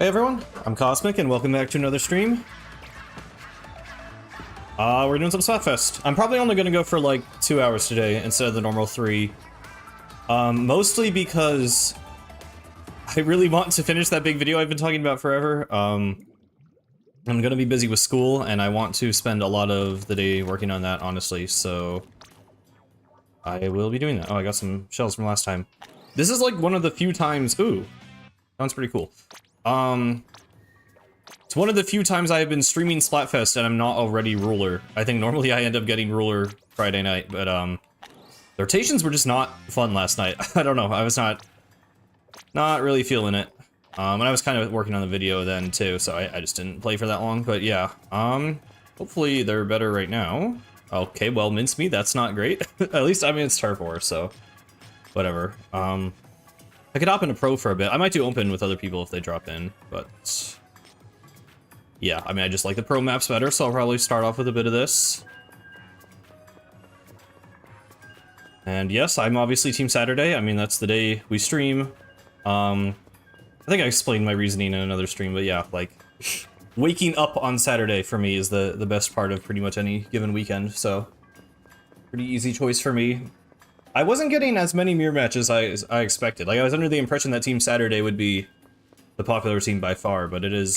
Hey everyone, I'm Cosmic and welcome back to another stream. We're doing some Splatfest. I'm probably only gonna go for like 2 hours today instead of the normal 3. Mostly because I really want to finish that big video I've been talking about forever. I'm gonna be busy with school and I want to spend a lot of the day working on that, honestly, so I will be doing that. Oh, I got some shells from last time. This is like one of the few times, ooh, sounds pretty cool. It's one of the few times I have been streaming Splatfest and I'm not already ruler. I think normally I end up getting ruler Friday night, but the rotations were just not fun last night. I don't know, I was not really feeling it. And I was kind of working on the video then too, so I just didn't play for that long, but yeah. Hopefully they're better right now. Okay, well, mincemeat, that's not great. At least, I mean, it's turf war, so whatever. I could hop into pro for a bit. I might do open with other people if they drop in, but yeah, I mean, I just like the pro maps better, so I'll probably start off with a bit of this. And yes, I'm obviously Team Saturday. I mean, that's the day we stream. I think I explained my reasoning in another stream, but yeah, like, waking up on Saturday for me is the best part of pretty much any given weekend, so pretty easy choice for me. I wasn't getting as many mirror matches as I expected. Like, I was under the impression that Team Saturday would be the popular team by far, but it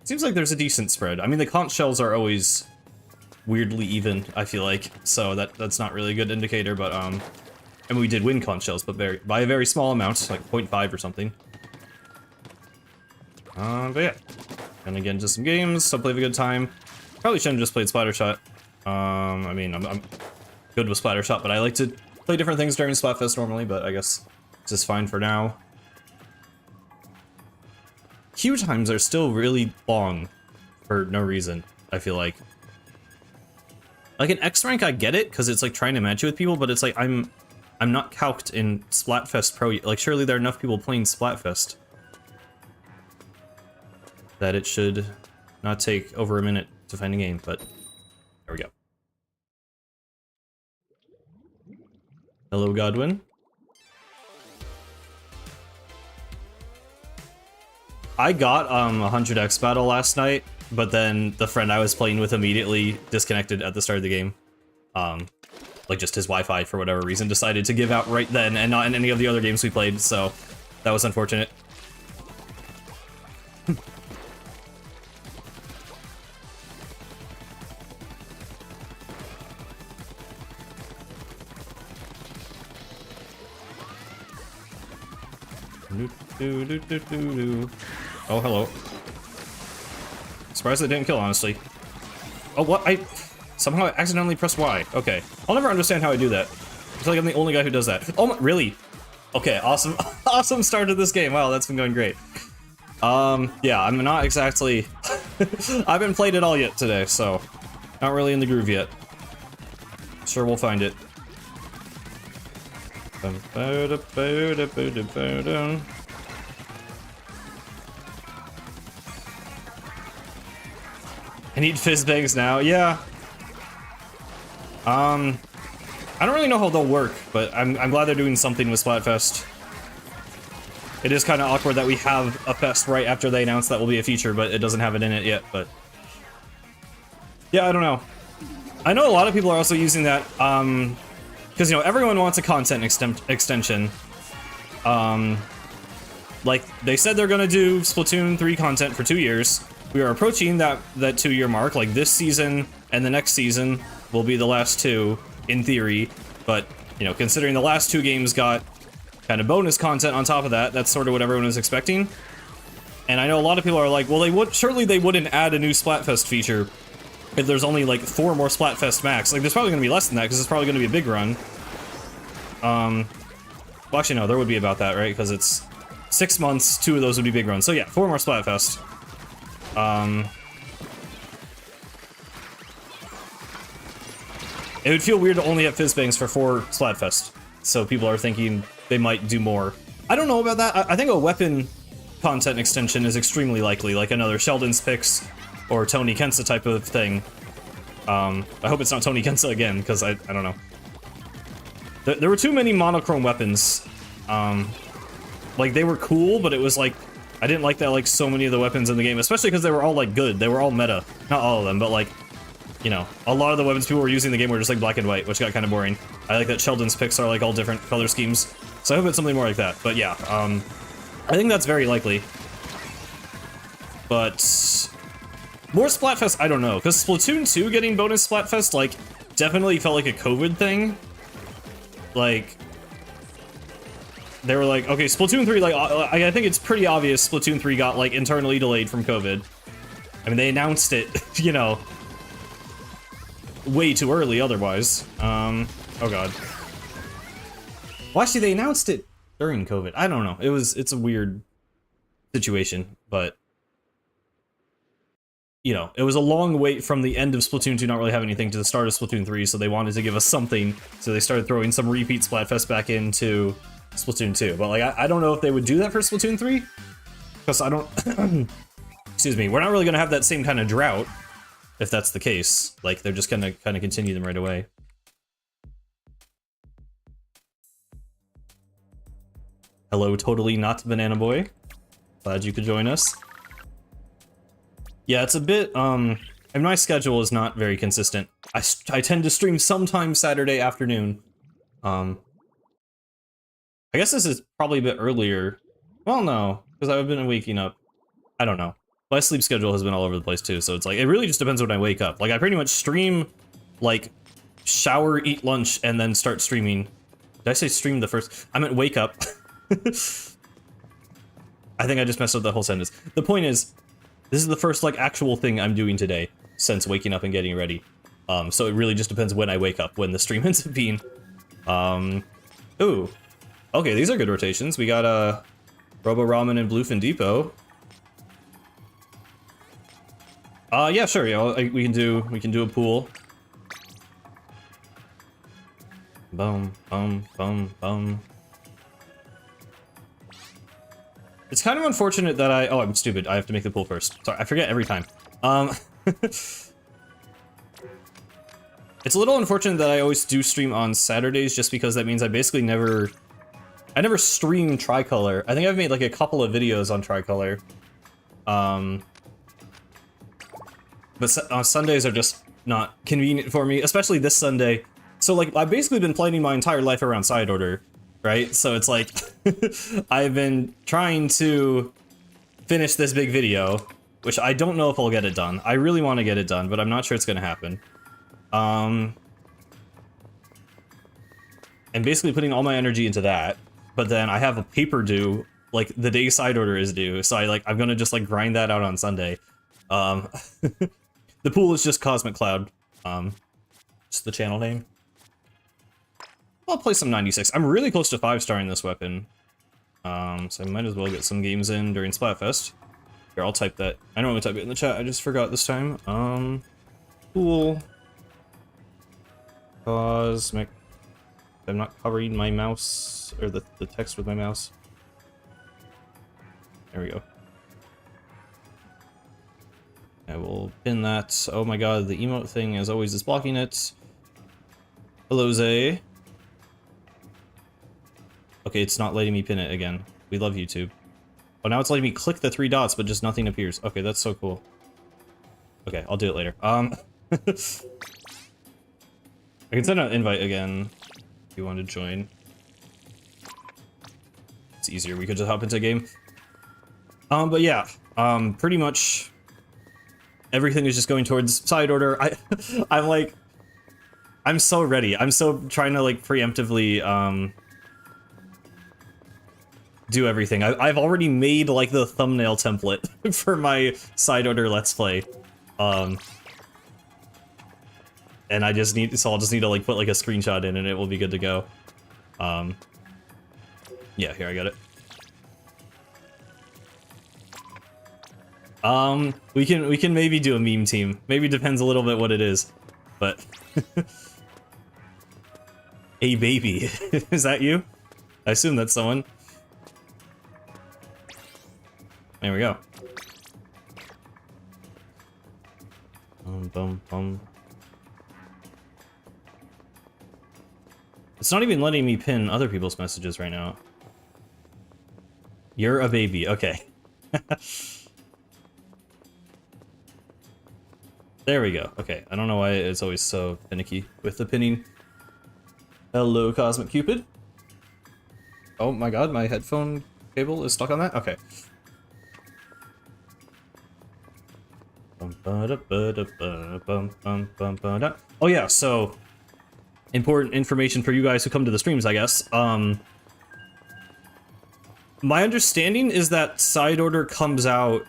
seems like there's a decent spread. I mean, the conch shells are always weirdly even, I feel like, so that's not really a good indicator, but, I mean, we did win conch shells, but by a very small amount, like 0.5 or something. But yeah. Gonna get into some games, so play a good time. Probably shouldn't have just played Splattershot. I mean, I'm good with Splattershot, but I like to play different things during Splatfest normally, but I guess this is fine for now. Queue times are still really long for no reason, I feel like. Like an X rank, I get it, because it's like trying to match you with people, but it's like I'm not calced in Splatfest Pro. Like, surely there are enough people playing Splatfest that it should not take over a minute to find a game, but there we go. Hello, Godwin. I got 100x battle last night, but then the friend I was playing with immediately disconnected at the start of the game. Like just his Wi-Fi, for whatever reason, decided to give out right then and not in any of the other games we played, so that was unfortunate. Oh, hello. Surprised it didn't kill, honestly. Oh, what? Somehow I accidentally pressed Y. Okay. I'll never understand how I do that. I feel like I'm the only guy who does that. Oh my, really? Okay, awesome. Awesome start to this game. Wow, that's been going great. Yeah, I'm not exactly... I haven't played it all yet today, so... Not really in the groove yet. Sure, we'll find it. I need fizz bags now, yeah. I don't really know how they'll work, but I'm glad they're doing something with Splatfest. It is kind of awkward that we have a fest right after they announce that will be a feature, but it doesn't have it in it yet, but... Yeah, I don't know. I know a lot of people are also using that, because, you know, everyone wants a content extension. Like, they said they're gonna do Splatoon 3 content for 2 years. We are approaching that 2-year mark. Like, this season and the next season will be the last 2, in theory. But, you know, considering the last 2 games got kind of bonus content on top of that, that's sort of what everyone was expecting. And I know a lot of people are like, well, surely they wouldn't add a new Splatfest feature if there's only, like, 4 more Splatfest max. Like, there's probably gonna be less than that, because it's probably gonna be a big run. Well, actually, no, there would be about that, right? Because it's 6 months, 2 of those would be big runs. So yeah, 4 more Splatfest. It would feel weird to only have Fizzbangs for 4 Splatfest. So people are thinking they might do more. I don't know about that. I think a weapon content extension is extremely likely, like another Sheldon's Picks or Tony Kensa type of thing. I hope it's not Tony Kensa again, because I don't know. There were too many monochrome weapons. Like, they were cool, but it was like, I didn't like that like so many of the weapons in the game, especially because they were all like good. They were all meta. Not all of them, but like, you know, a lot of the weapons people were using in the game were just like black and white, which got kind of boring. I like that Sheldon's picks are like all different color schemes. So I hope it's something more like that. But yeah, I think that's very likely. But more Splatfest, I don't know, because Splatoon 2 getting bonus Splatfest like definitely felt like a COVID thing. Like, they were like, okay, Splatoon 3, like, I think it's pretty obvious Splatoon 3 got, like, internally delayed from COVID. I mean, they announced it, you know, way too early otherwise. Oh god. Well, actually, they announced it during COVID. I don't know. It's a weird situation, but, you know, it was a long wait from the end of Splatoon 2 not really having anything to the start of Splatoon 3, so they wanted to give us something, so they started throwing some repeat Splatfest back into Splatoon 2, but like I don't know if they would do that for Splatoon 3, because I don't excuse me, we're not really gonna have that same kind of drought if that's the case. Like they're just gonna kind of continue them right away. Hello, totally not Banana Boy. Glad you could join us. Yeah, it's a bit and my schedule is not very consistent. I tend to stream sometime Saturday afternoon. I guess this is probably a bit earlier. Well, no, because I've been waking up. I don't know. My sleep schedule has been all over the place too, so it's like, it really just depends when I wake up. Like, I pretty much stream, like, shower, eat lunch, and then start streaming. Did I say stream the first? I meant wake up. I think I just messed up the whole sentence. The point is, this is the first, like, actual thing I'm doing today since waking up and getting ready. So it really just depends when I wake up, when the stream ends up being. Ooh. Okay, these are good rotations. We got Robo Ramen and Bluefin Depot. Yeah, sure. Yeah, we can do a pool. Boom, boom, boom, boom. It's kind of unfortunate that oh, I'm stupid. I have to make the pool first. Sorry, I forget every time. It's a little unfortunate that I always do stream on Saturdays, just because that means I basically never stream Tricolor. I think I've made like a couple of videos on Tricolor. But Sundays are just not convenient for me, especially this Sunday. So like, I've basically been planning my entire life around side order, right? So it's like, I've been trying to finish this big video, which I don't know if I'll get it done. I really want to get it done, but I'm not sure it's gonna happen. And basically putting all my energy into that. But then I have a paper due, like, the day side order is due, so I'm gonna just, like, grind that out on Sunday. The pool is just Cosmic Cloud, just the channel name. I'll play some 96. I'm really close to 5-starring this weapon, so I might as well get some games in during Splatfest. Here, I'll type that. I normally type it in the chat, I just forgot this time. Pool. Cosmic. I'm not covering my mouse, or the text with my mouse. There we go. I will pin that. Oh my god, the emote thing, as always, is blocking it. Hello, Zay. Okay, it's not letting me pin it again. We love YouTube. Oh, now it's letting me click the 3 dots, but just nothing appears. Okay, that's so cool. Okay, I'll do it later. I can send out an invite again if you want to join. It's easier, we could just hop into a game. But yeah, pretty much everything is just going towards side order. I'm so ready. I'm so trying to like preemptively do everything. I've already made like the thumbnail template for my side order let's play. And I'll just need to like put like a screenshot in and it will be good to go. Yeah, here I got it. We can maybe do a meme team. Maybe depends a little bit what it is, but hey baby, is that you? I assume that's someone. There we go. Bum bum. It's not even letting me pin other people's messages right now. You're a baby, okay. There we go. Okay, I don't know why it's always so finicky with the pinning. Hello, Cosmic Cupid. Oh my god, my headphone cable is stuck on that? Okay. Oh yeah, so important information for you guys who come to the streams, I guess. My understanding is that Side Order comes out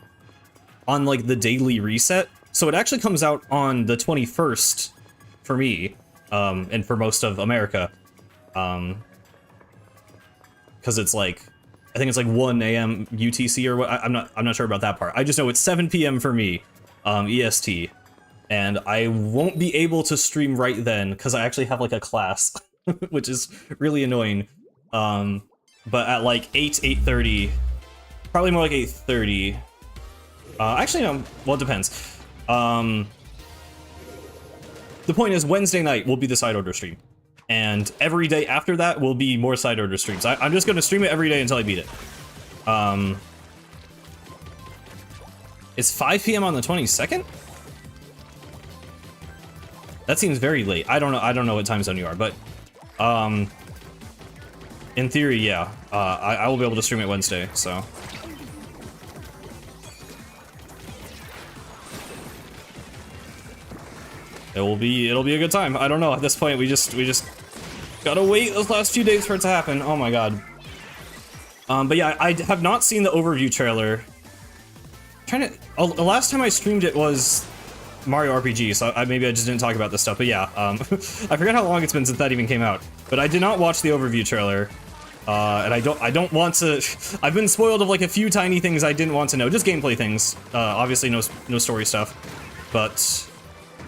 on like the daily reset. So it actually comes out on the 21st for me, and for most of America. Because it's like, I think it's like 1 a.m. UTC or what. I'm not sure about that part. I just know it's 7 p.m. for me, EST, and I won't be able to stream right then because I actually have like a class, which is really annoying. But at like 8:30, probably more like 8:30. Actually, no. Well, it depends. The point is, Wednesday night will be the Side Order stream, and every day after that will be more Side Order streams. I'm just going to stream it every day until I beat it. It's 5 p.m. on the 22nd? That seems very late. I don't know what time zone you are, but in theory, yeah. I will be able to stream it Wednesday, so. It'll be a good time. I don't know. At this point, we just gotta wait those last few days for it to happen. Oh my god. But yeah, I have not seen the overview trailer. The last time I streamed it was Mario RPG, so maybe I just didn't talk about this stuff. But yeah, I forget how long it's been since that even came out. But I did not watch the overview trailer, and I don't want to. I've been spoiled of like a few tiny things I didn't want to know, just gameplay things. Obviously, no story stuff, but.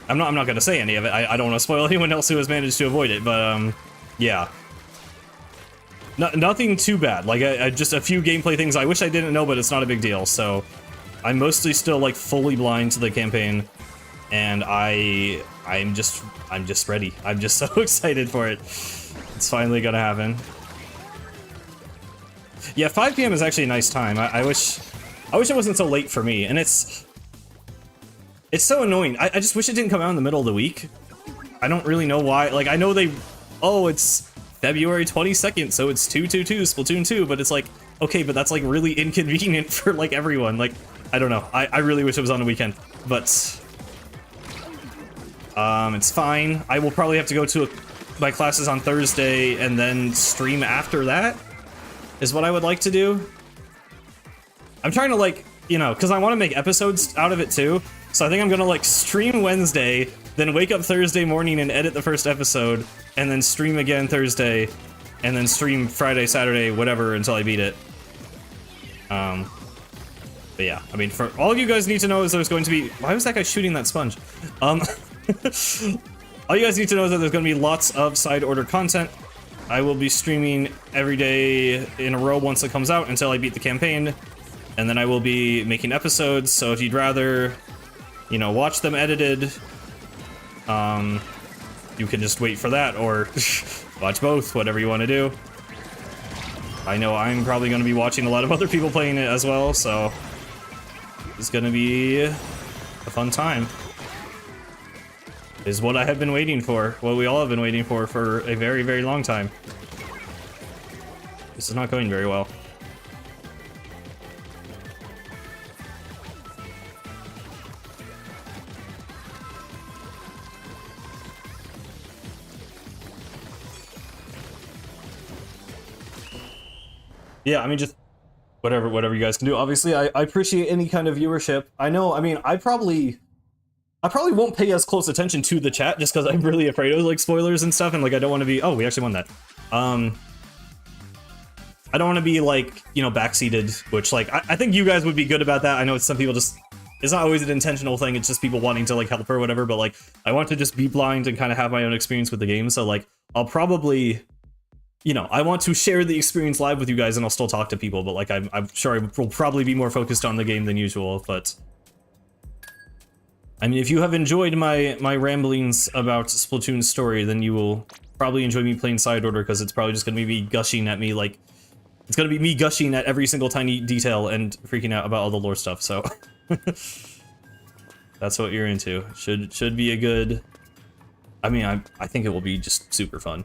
I'm not gonna say any of it. I don't want to spoil anyone else who has managed to avoid it, but yeah. Nothing too bad. Like just a few gameplay things I wish I didn't know, but it's not a big deal. So I'm mostly still like fully blind to the campaign, and I'm just ready. I'm just so excited for it. It's finally gonna happen. Yeah, 5 p.m. is actually a nice time. I wish it wasn't so late for me, and it's so annoying. I just wish it didn't come out in the middle of the week. I don't really know why. Like, I know it's February 22nd, so it's 2/22, Splatoon 2, but it's like, okay, but that's like really inconvenient for like everyone. Like, I don't know. I really wish it was on the weekend, but it's fine. I will probably have to go to my classes on Thursday and then stream after that, is what I would like to do. I'm trying to like, you know, because I want to make episodes out of it too. So I think I'm gonna like stream Wednesday, then wake up Thursday morning and edit the first episode, and then stream again Thursday, and then stream Friday, Saturday, whatever, until I beat it. But yeah, I mean, for all you guys need to know is there's going to be. Why was that guy shooting that sponge? All you guys need to know is that there's going to be lots of Side Order content. I will be streaming every day in a row once it comes out until I beat the campaign, and then I will be making episodes. So if you'd rather, you know, watch them edited, you can just wait for that, or watch both, whatever you want to do. I know I'm probably going to be watching a lot of other people playing it as well, so it's going to be a fun time. Is what I have been waiting for, what we all have been waiting for a very, very long time. This is not going very well. Yeah, I mean, just whatever you guys can do. Obviously, I appreciate any kind of viewership. I know, I mean, I probably won't pay as close attention to the chat just because I'm really afraid of like spoilers and stuff, and like I don't want to be. Oh, we actually won that. I don't want to be like, you know, backseated, which like I think you guys would be good about that. I know it's some people just. It's not always an intentional thing. It's just people wanting to like help or whatever. But like, I want to just be blind and kind of have my own experience with the game. So like, I'll probably. You know, I want to share the experience live with you guys, and I'll still talk to people, but like I'm sure I will probably be more focused on the game than usual. But I mean, if you have enjoyed my ramblings about Splatoon's story, then you will probably enjoy me playing Side Order, because it's probably just gonna be gushing at me like It's gonna be me gushing at every single tiny detail and freaking out about all the lore stuff, so... That's what you're into. Should be a good... I mean, I think it will be just super fun.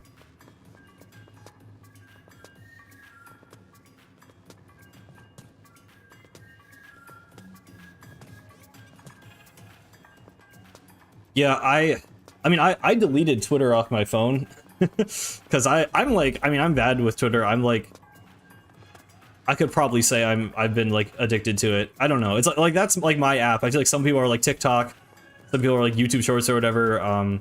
Yeah, I mean, I deleted Twitter off my phone because I'm like, I mean, I'm bad with Twitter. I'm like, I could probably say I've been like addicted to it. I don't know. It's like that's like my app. I feel like some people are like TikTok, some people are like YouTube Shorts or whatever.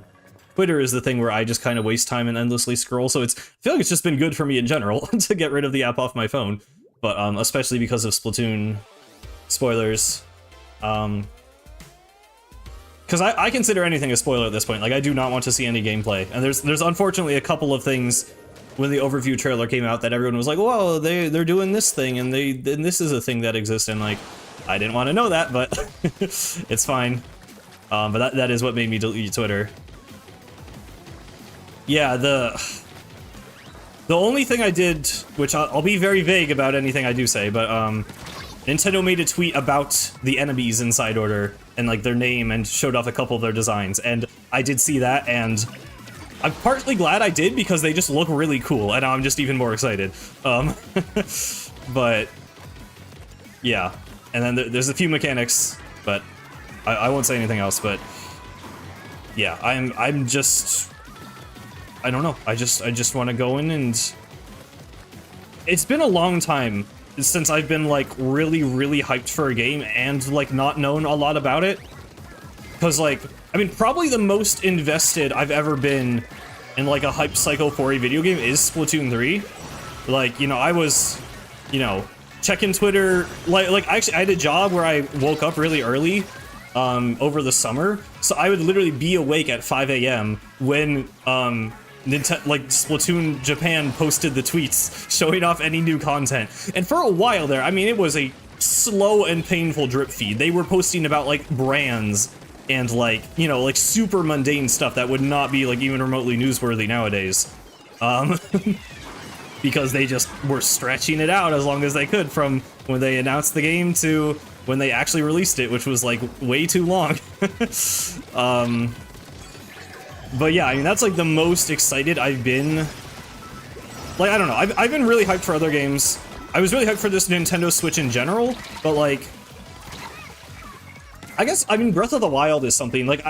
Twitter is the thing where I just kind of waste time and endlessly scroll. So I feel like it's just been good for me in general to get rid of the app off my phone. But especially because of Splatoon spoilers. Because I consider anything a spoiler at this point. Like, I do not want to see any gameplay. And there's unfortunately a couple of things when the overview trailer came out that everyone was like, whoa, they're doing this thing, and this is a thing that exists, and like, I didn't want to know that, but it's fine. But that is what made me delete Twitter. Yeah, the only thing I did, which I'll be very vague about anything I do say, but Nintendo made a tweet about the enemies in Side Order and like their name and showed off a couple of their designs, and I did see that, and I'm partly glad I did because they just look really cool, and I'm just even more excited. But yeah, and then there's a few mechanics, but I won't say anything else. But yeah, I'm just, I don't know. I just want to go in, and it's been a long time since I've been like really hyped for a game and like not known a lot about it. Cause like, I mean, probably the most invested I've ever been in like a hype cycle for a video game is Splatoon 3. Like, you know, I was, you know, checking Twitter, like actually I had a job where I woke up really early over the summer. So I would literally be awake at 5 a.m. when like Splatoon Japan posted the tweets showing off any new content. And for a while there, I mean, it was a slow and painful drip feed. They were posting about like brands and like, you know, like super mundane stuff that would not be like even remotely newsworthy nowadays. Because they just were stretching it out as long as they could from when they announced the game to when they actually released it, which was like way too long. But yeah, I mean, that's like the most excited I've been. Like, I don't know, I've been really hyped for other games. I was really hyped for this Nintendo Switch in general, but like, I guess, I mean, Breath of the Wild is something, like,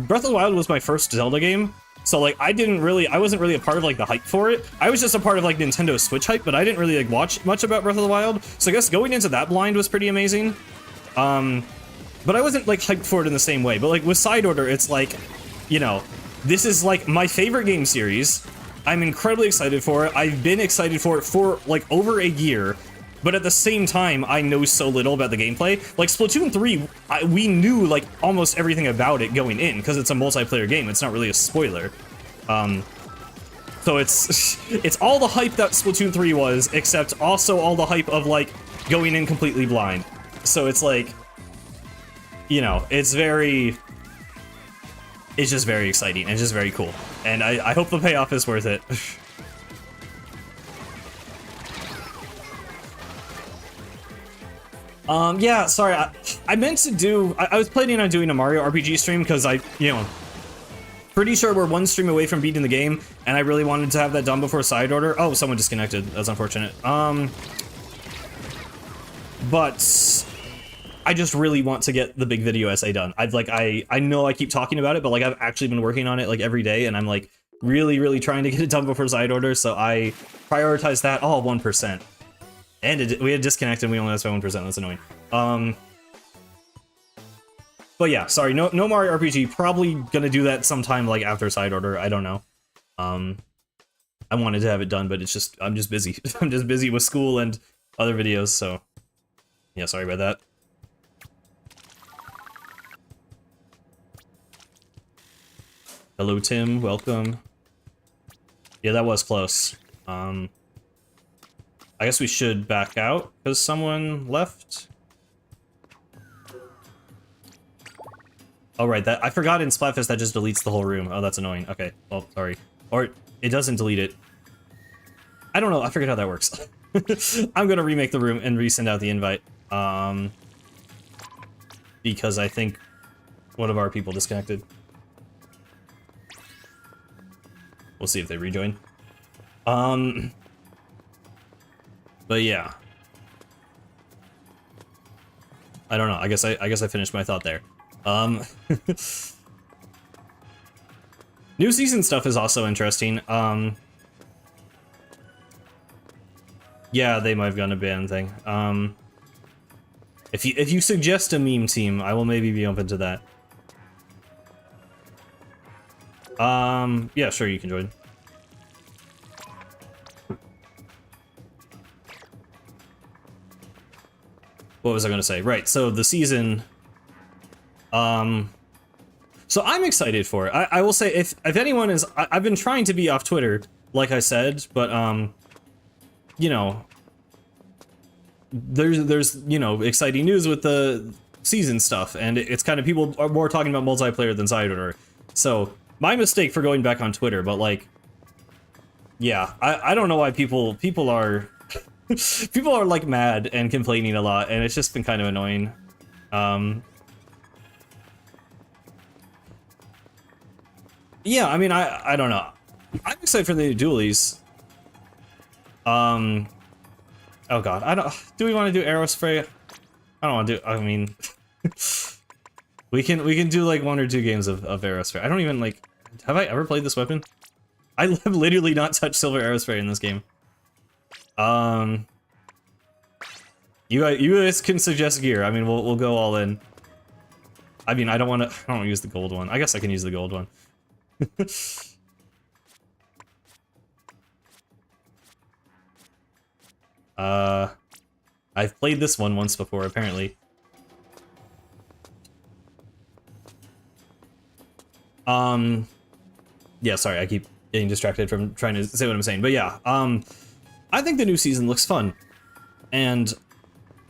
Breath of the Wild was my first Zelda game, so like, I wasn't really a part of like the hype for it. I was just a part of like Nintendo Switch hype, but I didn't really like watch much about Breath of the Wild, so I guess going into that blind was pretty amazing. But I wasn't like hyped for it in the same way, but like with Side Order, it's like, you know, this is like my favorite game series. I'm incredibly excited for it. I've been excited for it for like over a year, but at the same time, I know so little about the gameplay. Like Splatoon 3, we knew like almost everything about it going in because it's a multiplayer game. It's not really a spoiler. So it's all the hype that Splatoon 3 was, except also all the hype of like going in completely blind. So it's like, you know, it's just very exciting and just very cool. And I hope the payoff is worth it. Yeah, sorry, I meant to do, I was planning on doing a Mario RPG stream because you know, pretty sure we're one stream away from beating the game, and I really wanted to have that done before Side Order. Oh, someone disconnected. That's unfortunate. But I just really want to get the big video essay done. I know I keep talking about it, but like I've actually been working on it like every day, and I'm like really trying to get it done before Side Order, so I prioritize that all 1%. And we had disconnected and we only lost by 1%, that's annoying. But yeah, sorry, no Mario RPG, probably gonna do that sometime like after Side Order, I don't know. I wanted to have it done, but it's just, I'm just busy. I'm just busy with school and other videos, so yeah, sorry about that. Hello, Tim. Welcome. Yeah, that was close. I guess we should back out because someone left. Oh, right. That I forgot in Splatfest that just deletes the whole room. Oh, that's annoying. Okay. Well, sorry. Or it doesn't delete it. I don't know. I forget how that works. I'm gonna remake the room and resend out the invite. Because I think one of our people disconnected. We'll see if they rejoin. But yeah. I don't know. I guess I finished my thought there. New season stuff is also interesting. Yeah, they might have gone a ban thing. If you suggest a meme team, I will maybe be open to that. Yeah, sure, you can join. What was I gonna say? Right, so the season, so I'm excited for it. I will say, if anyone is, I've been trying to be off Twitter, like I said, but, you know, there's you know, exciting news with the season stuff, and it's kind of, people are more talking about multiplayer than side order. So, my mistake for going back on Twitter, but like, yeah, I don't know why people are, people are like mad and complaining a lot, and it's just been kind of annoying. Yeah, I mean, I don't know. I'm excited for the new dualies. Oh god, do we want to do arrow spray? I don't want to do, I mean, we can do like 1 or 2 games of arrow spray. I don't even like, have I ever played this weapon? I have literally not touched silver arrow spray in this game. You guys can suggest gear. I mean, we'll go all in. I mean, I don't want to use the gold one. I guess I can use the gold one. I've played this one once before, apparently. Yeah, sorry, I keep getting distracted from trying to say what I'm saying, but yeah, I think the new season looks fun, and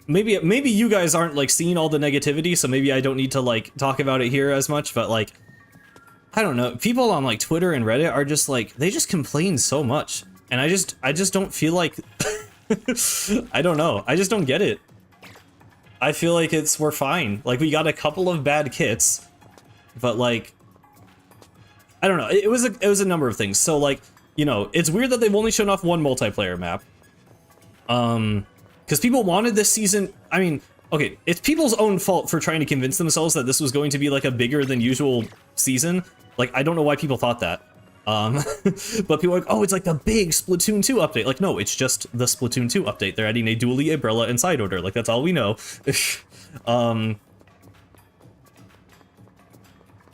maybe you guys aren't like seeing all the negativity, so maybe I don't need to like talk about it here as much, but like, I don't know, people on like Twitter and Reddit are just like, they just complain so much, and I just don't feel like, I don't know, I just don't get it. I feel like we're fine, like we got a couple of bad kits, but like, I don't know, it was a number of things. So like, you know, it's weird that they've only shown off one multiplayer map. Because people wanted this season, I mean, okay, it's people's own fault for trying to convince themselves that this was going to be like a bigger than usual season. Like, I don't know why people thought that. But people are like, oh, it's like the big Splatoon 2 update. Like, no, it's just the Splatoon 2 update. They're adding a dually, umbrella, and side order. Like, that's all we know.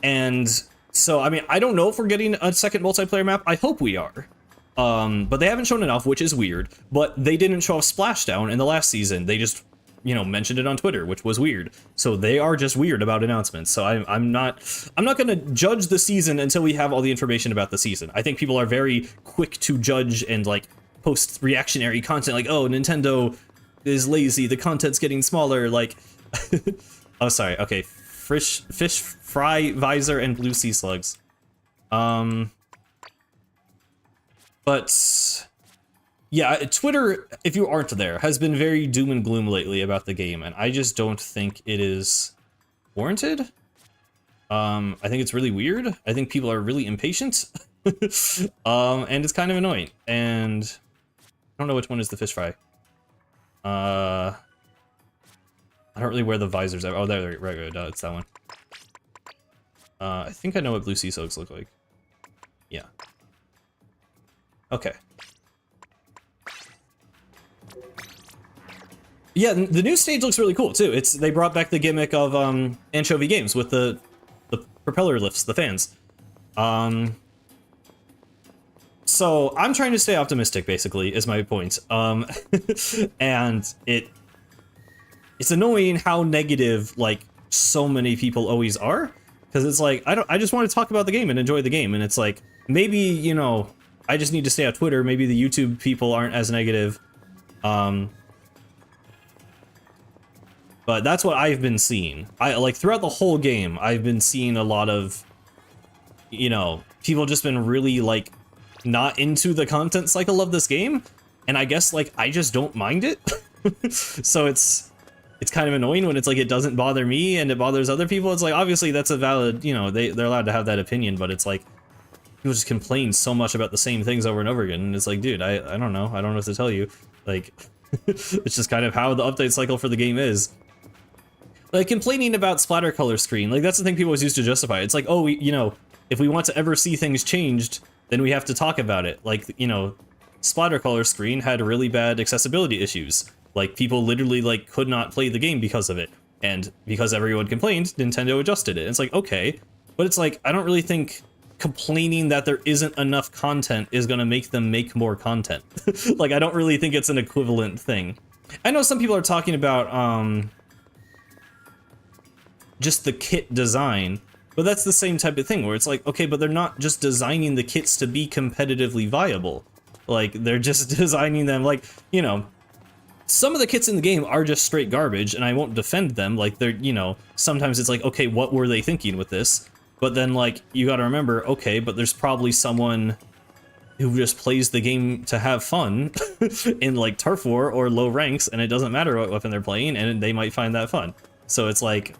And so, I mean, I don't know if we're getting a second multiplayer map. I hope we are. But they haven't shown enough, which is weird. But they didn't show off Splashdown in the last season. They just, you know, mentioned it on Twitter, which was weird. So they are just weird about announcements. So I'm not gonna judge the season until we have all the information about the season. I think people are very quick to judge and like post reactionary content, like, oh, Nintendo is lazy, the content's getting smaller, like, oh, sorry, okay, fish fry visor and blue sea slugs. But yeah, Twitter, if you aren't there, has been very doom and gloom lately about the game, and I just don't think it is warranted. I think it's really weird. I think people are really impatient. And it's kind of annoying. And I don't know which one is the fish fry. I don't really wear the visors. Oh, there, right, it's that one. I think I know what blue sea slugs look like. Yeah. Okay. Yeah, the new stage looks really cool too. They brought back the gimmick of Anchovy Games with the propeller lifts, the fans. So I'm trying to stay optimistic, basically, is my point. And it's annoying how negative like so many people always are, because it's like I just want to talk about the game and enjoy the game, and it's like maybe, you know, I just need to stay on Twitter. Maybe the YouTube people aren't as negative. But that's what I've been seeing. Like throughout the whole game, I've been seeing a lot of, you know, people just been really like not into the content cycle of this game. and I guess like I just don't mind it. So it's kind of annoying when it's like it doesn't bother me and it bothers other people. It's like obviously that's a valid, you know, they're allowed to have that opinion, but it's like people just complain so much about the same things over and over again, and it's like, dude, I don't know, I don't know what to tell you. Like, it's just kind of how the update cycle for the game is. Like, complaining about splatter color screen, like, that's the thing people always use to justify it. It's like, oh, you know, if we want to ever see things changed, then we have to talk about it. Like, you know, splatter color screen had really bad accessibility issues. Like, people literally, like, could not play the game because of it. And because everyone complained, Nintendo adjusted it. And it's like, okay. But it's like, I don't really think complaining that there isn't enough content is gonna make them make more content. Like, I don't really think it's an equivalent thing. I know some people are talking about, just the kit design, but that's the same type of thing where it's like, okay, but they're not just designing the kits to be competitively viable. Like, they're just designing them, like, you know, some of the kits in the game are just straight garbage, and I won't defend them. Like, they're, you know, sometimes it's like, okay, what were they thinking with this? But then, like, you gotta remember, okay, but there's probably someone who just plays the game to have fun in, like, Turf War or low ranks, and it doesn't matter what weapon they're playing, and they might find that fun. So it's like,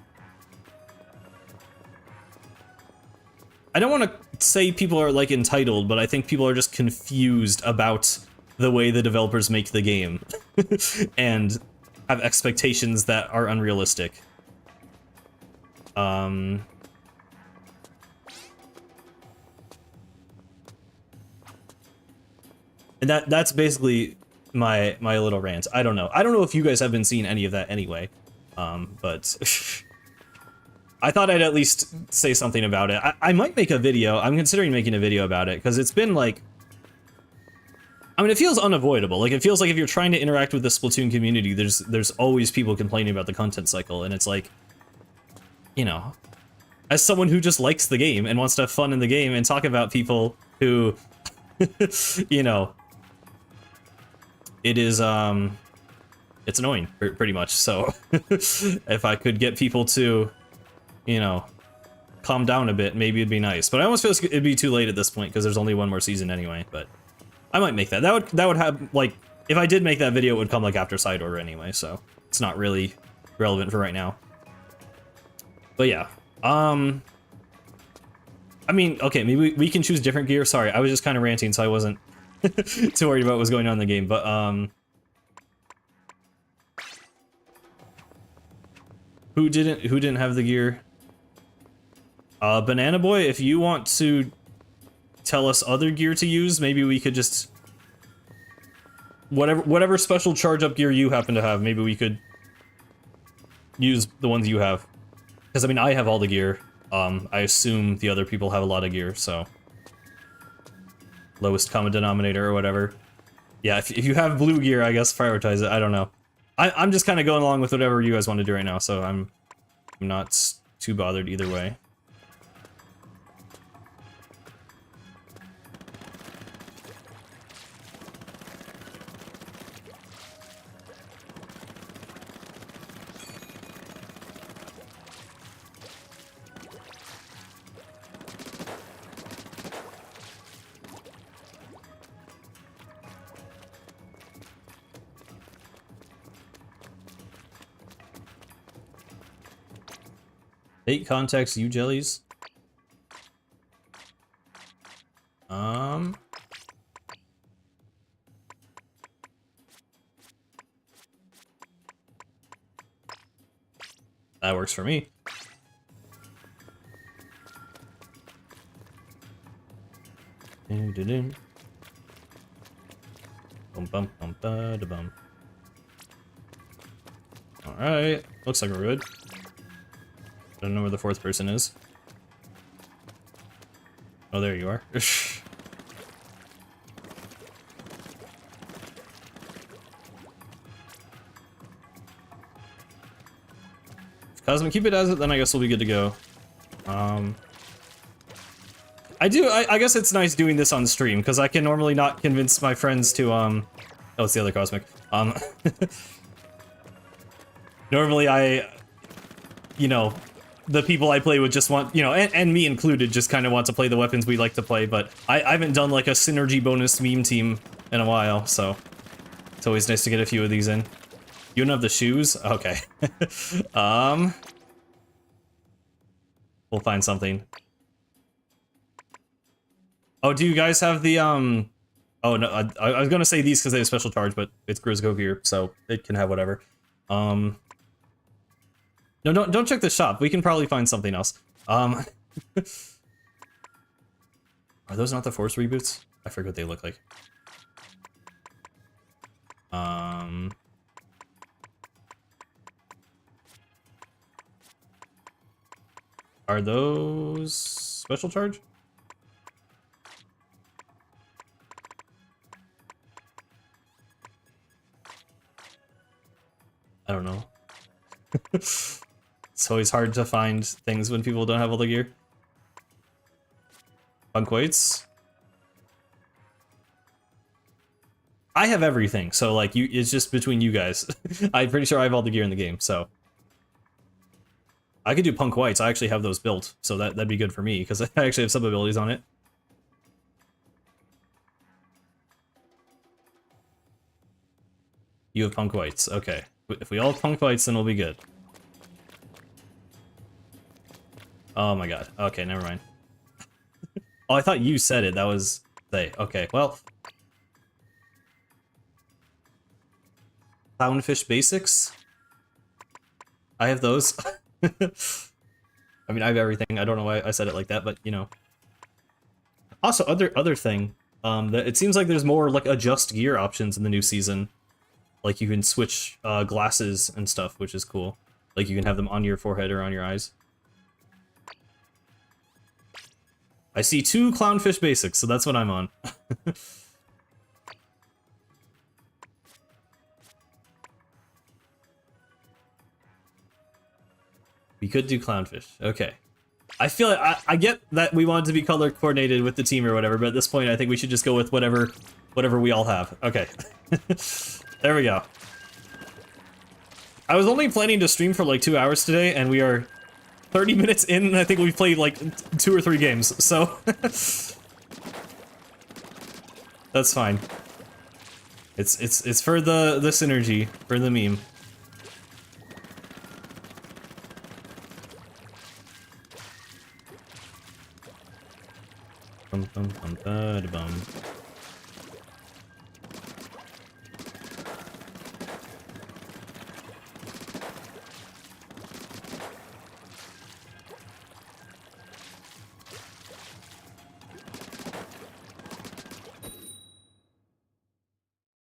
I don't want to say people are, like, entitled, but I think people are just confused about the way the developers make the game and have expectations that are unrealistic. And that's basically my little rant. I don't know. I don't know if you guys have been seeing any of that anyway, but I thought I'd at least say something about it. I might make a video. I'm considering making a video about it, because it's been like, I mean, it feels unavoidable. Like, it feels like if you're trying to interact with the Splatoon community, there's always people complaining about the content cycle, and it's like, you know, as someone who just likes the game and wants to have fun in the game and talk about people who, you know, it is, it's annoying, pretty much. So, if I could get people to, you know, calm down a bit, maybe it'd be nice. But I almost feel it'd be too late at this point, because there's only one more season anyway, but I might make that. That would have, like, if I did make that video, it would come, like, after Side Order anyway, so it's not really relevant for right now. But yeah, I mean, okay, maybe we can choose different gear. Sorry, I was just kind of ranting, so I wasn't too worried about what was going on in the game, but, who didn't have the gear? Banana Boy, if you want to tell us other gear to use, maybe we could just, whatever special charge up gear you happen to have, maybe we could use the ones you have. Because, I mean, I have all the gear. I assume the other people have a lot of gear, so lowest common denominator or whatever. Yeah, if you have blue gear, I guess prioritize it. I don't know. I'm just kind of going along with whatever you guys want to do right now, so I'm not too bothered either way. Fate contacts you jellies. That works for me. Bum bum bum ba da bum. Alright, looks like we're good. I don't know where the fourth person is. Oh, there you are. If Cosmic Cupid has it, then I guess we'll be good to go. I guess it's nice doing this on stream, because I can normally not convince my friends to, oh, it's the other Cosmic. Normally you know, the people I play with just want, you know, and me included, just kind of want to play the weapons we like to play, but I haven't done like a synergy bonus meme team in a while, so It's always nice to get a few of these in. You don't have the shoes? Okay. We'll find something. Oh, do you guys have the, Oh, no, I was gonna say these because they have special charge, but it's Grizzco gear, so it can have whatever. No, don't check the shop. We can probably find something else. Are those not the Force reboots? I forget what they look like. Are those special charge? I don't know. It's always hard to find things when people don't have all the gear. Punk weights. I have everything, so like it's just between you guys. I'm pretty sure I have all the gear in the game, so. I could do punk whites. I actually have those built, so that'd be good for me, because I actually have sub abilities on it. You have punk whites, okay. If we all have punk whites, then we'll be good. Oh my god. Okay, never mind. Oh, I thought you said it. That was they. Okay, well. Clownfish basics? I have those. I mean, I have everything. I don't know why I said it like that, but you know. Also, other thing, that it seems like there's more like adjust gear options in the new season. Like you can switch glasses and stuff, which is cool. Like you can have them on your forehead or on your eyes. I see 2 clownfish basics, so that's what I'm on. We could do clownfish. Okay. I feel like I get that we want to be color coordinated with the team or whatever, but at this point I think we should just go with whatever we all have. Okay. There we go. I was only planning to stream for like 2 hours today, and we are 30 minutes in, and I think we've played like 2 or 3 games, so... That's fine. It's for the synergy, for the meme. Bum, bum, bum, da, da, bum.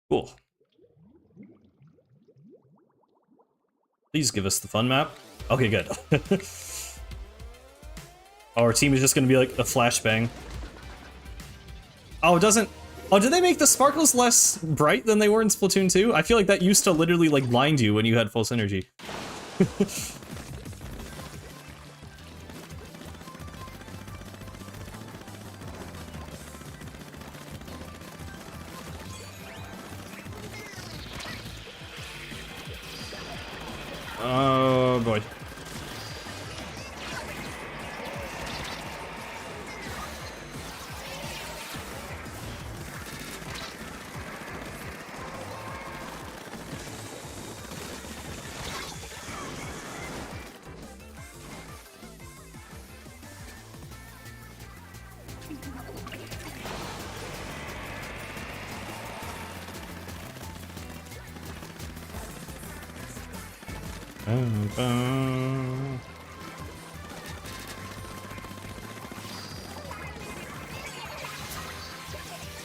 Cool. Please give us the fun map. Okay, good. Our team is just gonna be like a flashbang. Oh, it doesn't... Oh, did they make the sparkles less bright than they were in Splatoon 2? I feel like that used to literally, like, blind you when you had full synergy. Oh, boy.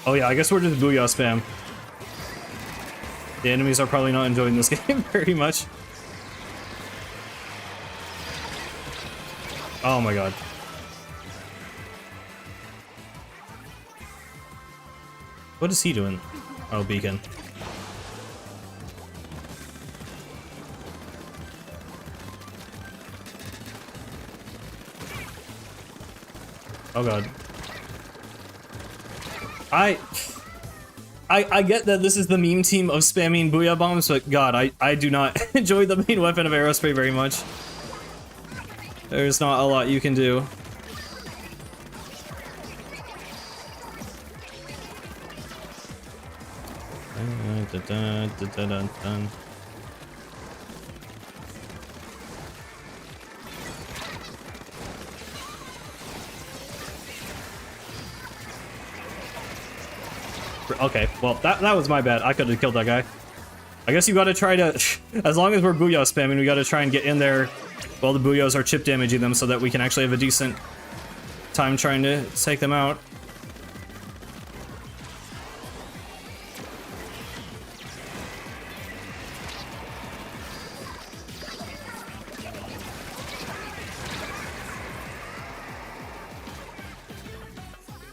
Oh yeah, I guess we're just booyah spam. The enemies are probably not enjoying this game very much. Oh my god. What is he doing? Oh, beacon. Oh god. I get that this is the meme team of spamming booyah bombs, but god, I do not enjoy the main weapon of aerospray very much. There's not a lot you can do. Okay, well, that was my bad. I could have killed that guy. I guess you gotta try to, as long as we're booyah spamming, we gotta try and get in there while the booyahs are chip damaging them so that we can actually have a decent time trying to take them out.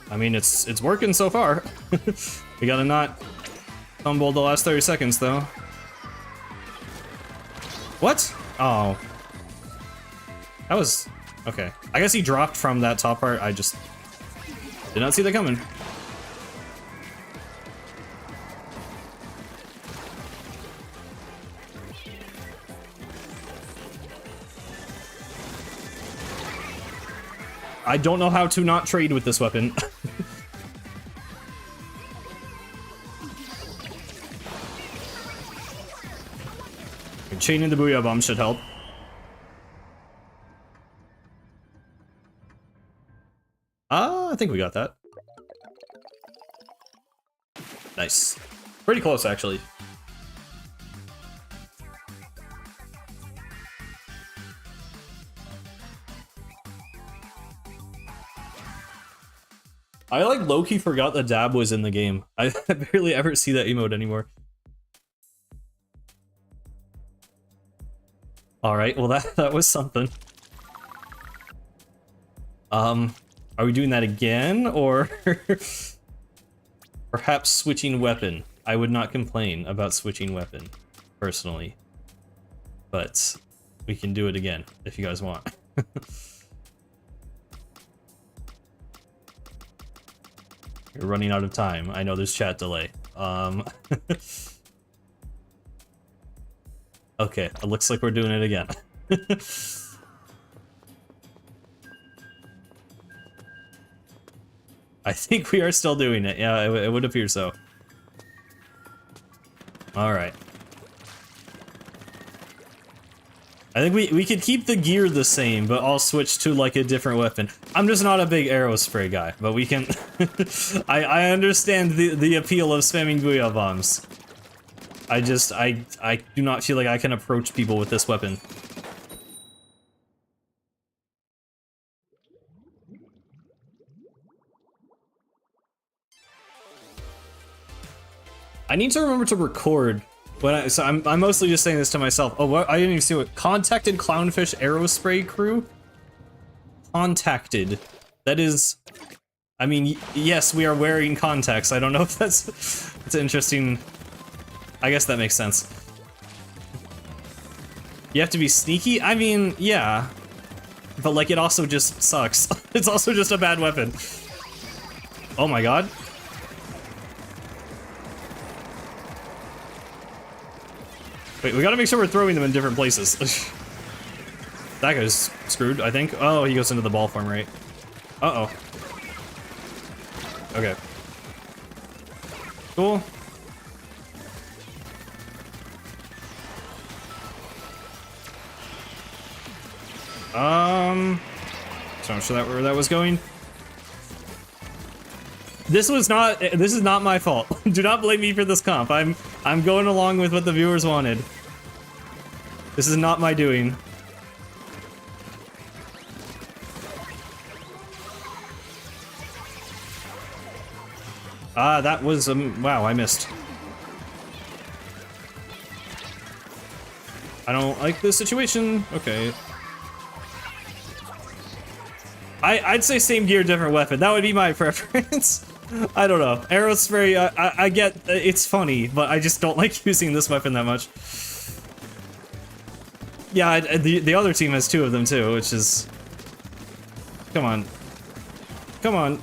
I mean, it's working so far. We gotta not fumble the last 30 seconds, though. What? Oh. That was... okay. I guess he dropped from that top part. I just did not see that coming. I don't know how to not trade with this weapon. Chaining the booyah bomb should help. I think we got that. Nice. Pretty close, actually. I like low-key forgot the dab was in the game. I barely ever see that emote anymore. Alright, well that was something. Are we doing that again, or perhaps switching weapon? I would not complain about switching weapon, personally. But we can do it again, if you guys want. You're running out of time. I know there's chat delay. Okay, it looks like we're doing it again. I think we are still doing it. Yeah, it would appear so. Alright. I think we could keep the gear the same, but I'll switch to like a different weapon. I'm just not a big arrow spray guy, but we can... I understand the appeal of spamming booyah bombs. I do not feel like I can approach people with this weapon. I need to remember to record when so I'm mostly just saying this to myself. Oh, what? I didn't even see what. Contacted Clownfish Arrow Spray Crew? Contacted. That is... I mean, yes, we are wearing contacts. I don't know if that's interesting. I guess that makes sense. You have to be sneaky? I mean, yeah. But, like, it also just sucks. It's also just a bad weapon. Oh my god. Wait, we gotta make sure we're throwing them in different places. That guy's screwed, I think. Oh, he goes into the ball form, right? Uh-oh. Okay. Cool. So I'm sure where that was going. This is not my fault. Do not blame me for this comp. I'm going along with what the viewers wanted. This is not my doing. That was wow, I missed. I don't like this situation. Okay. I'd say same gear, different weapon. That would be my preference. I don't know. Arrow spray, I get it's funny, but I just don't like using this weapon that much. Yeah, the other team has two of them too, which is... Come on. Come on.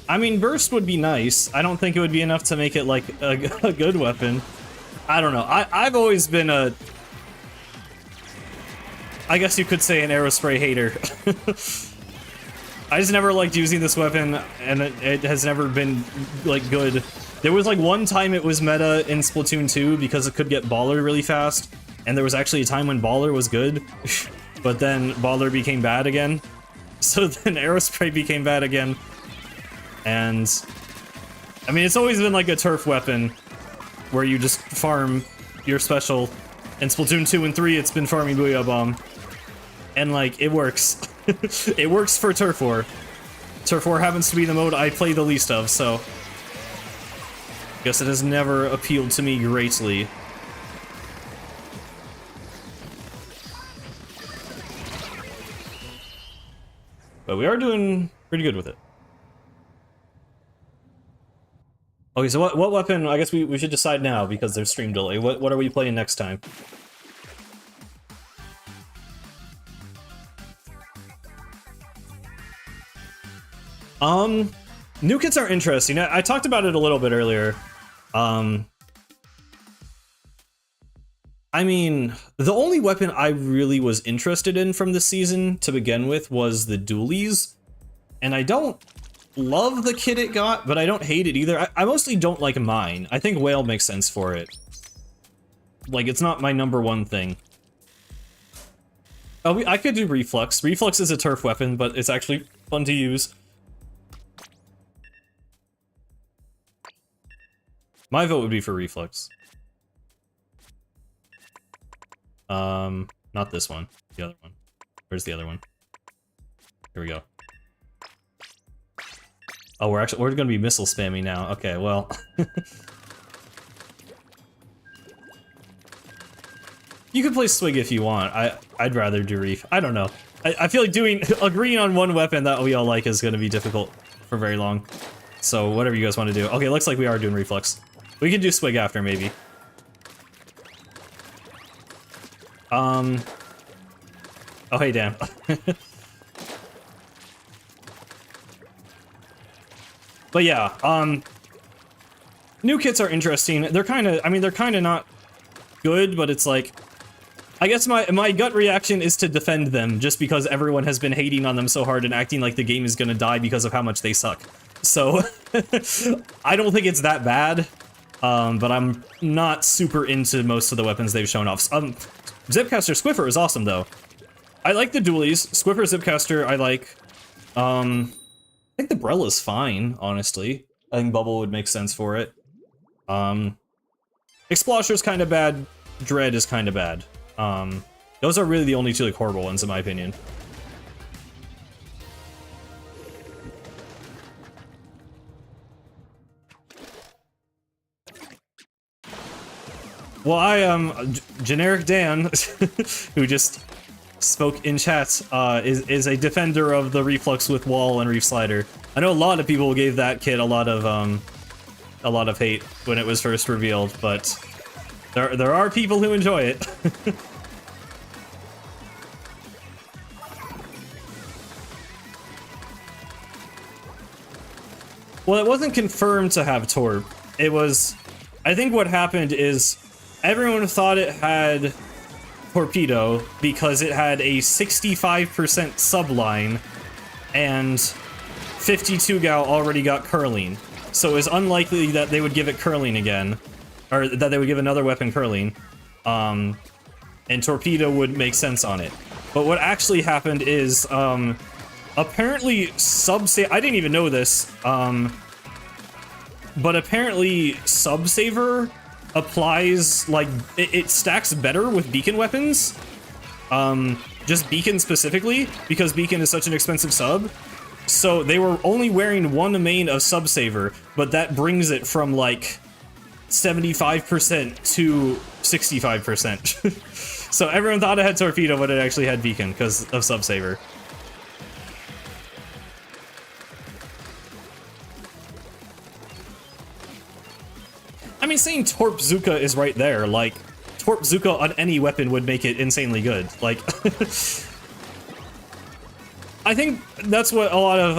I mean, burst would be nice. I don't think it would be enough to make it like a good weapon. I don't know. I've always been a, I guess you could say, an Aerospray hater. I just never liked using this weapon, and it has never been like good. There was like one time it was meta in Splatoon 2 because it could get Baller really fast, and there was actually a time when Baller was good, but then Baller became bad again. So then Aerospray became bad again. And I mean, it's always been like a turf weapon where you just farm your special. In Splatoon 2 and 3, it's been farming Booyah Bomb. And like, it works. It works for Turf War. Turf War happens to be the mode I play the least of, so guess it has never appealed to me greatly. But we are doing pretty good with it. Okay, so what weapon? I guess we should decide now because there's stream delay. What are we playing next time? New kits are interesting. I talked about it a little bit earlier. I mean, the only weapon I really was interested in from this season to begin with was the dualies, and I don't love the kit it got, but I don't hate it either. I mostly don't like mine. I think whale makes sense for it. Like, it's not my #1 thing. Oh, I could do reflux. Reflux is a turf weapon, but it's actually fun to use. My vote would be for reflux. Not this one. The other one. Where's the other one? Here we go. Oh, we're gonna be missile spamming now. Okay, well. You can play Swig if you want. I'd rather do Reef. I don't know. I feel like agreeing on one weapon that we all like is gonna be difficult for very long. So whatever you guys want to do. Okay, looks like we are doing Reflux. We can do Swig after, maybe. Oh, hey, Dan. But yeah, new kits are interesting. They're kind of, I mean, they're kind of not good, but it's like, I guess my gut reaction is to defend them just because everyone has been hating on them so hard and acting like the game is gonna die because of how much they suck. So, I don't think it's that bad, but I'm not super into most of the weapons they've shown off. Zipcaster Squiffer is awesome, though. I like the dualies. Squiffer, Zipcaster, I like. I think the Brella's fine, honestly. I think Bubble would make sense for it. Explosher's kind of bad. Dread is kind of bad. Those are really the only two like horrible ones in my opinion. Well, I generic Dan, who just spoke in chat, is a defender of the Reflux with Wall and Reef Slider. I know a lot of people gave that kit a lot of hate when it was first revealed, but there are people who enjoy it. Well, it wasn't confirmed to have Torp. It was, I think what happened is everyone thought it had Torpedo because it had a 65% subline and 52 Gal already got Curling. So it was unlikely that they would give it Curling again, or that they would give another weapon Curling, and Torpedo would make sense on it. But what actually happened is, apparently I didn't even know this, but apparently Subsaver applies, like, it stacks better with beacon weapons, just beacon specifically, because beacon is such an expensive sub. So they were only wearing one main of Subsaver, but that brings it from like 75% to 65%. So everyone thought it had Torpedo, but it actually had beacon because of Subsaver. I mean, saying Torp Zuka is right there. Like, Torp Zuka on any weapon would make it insanely good. Like, I think that's what a lot of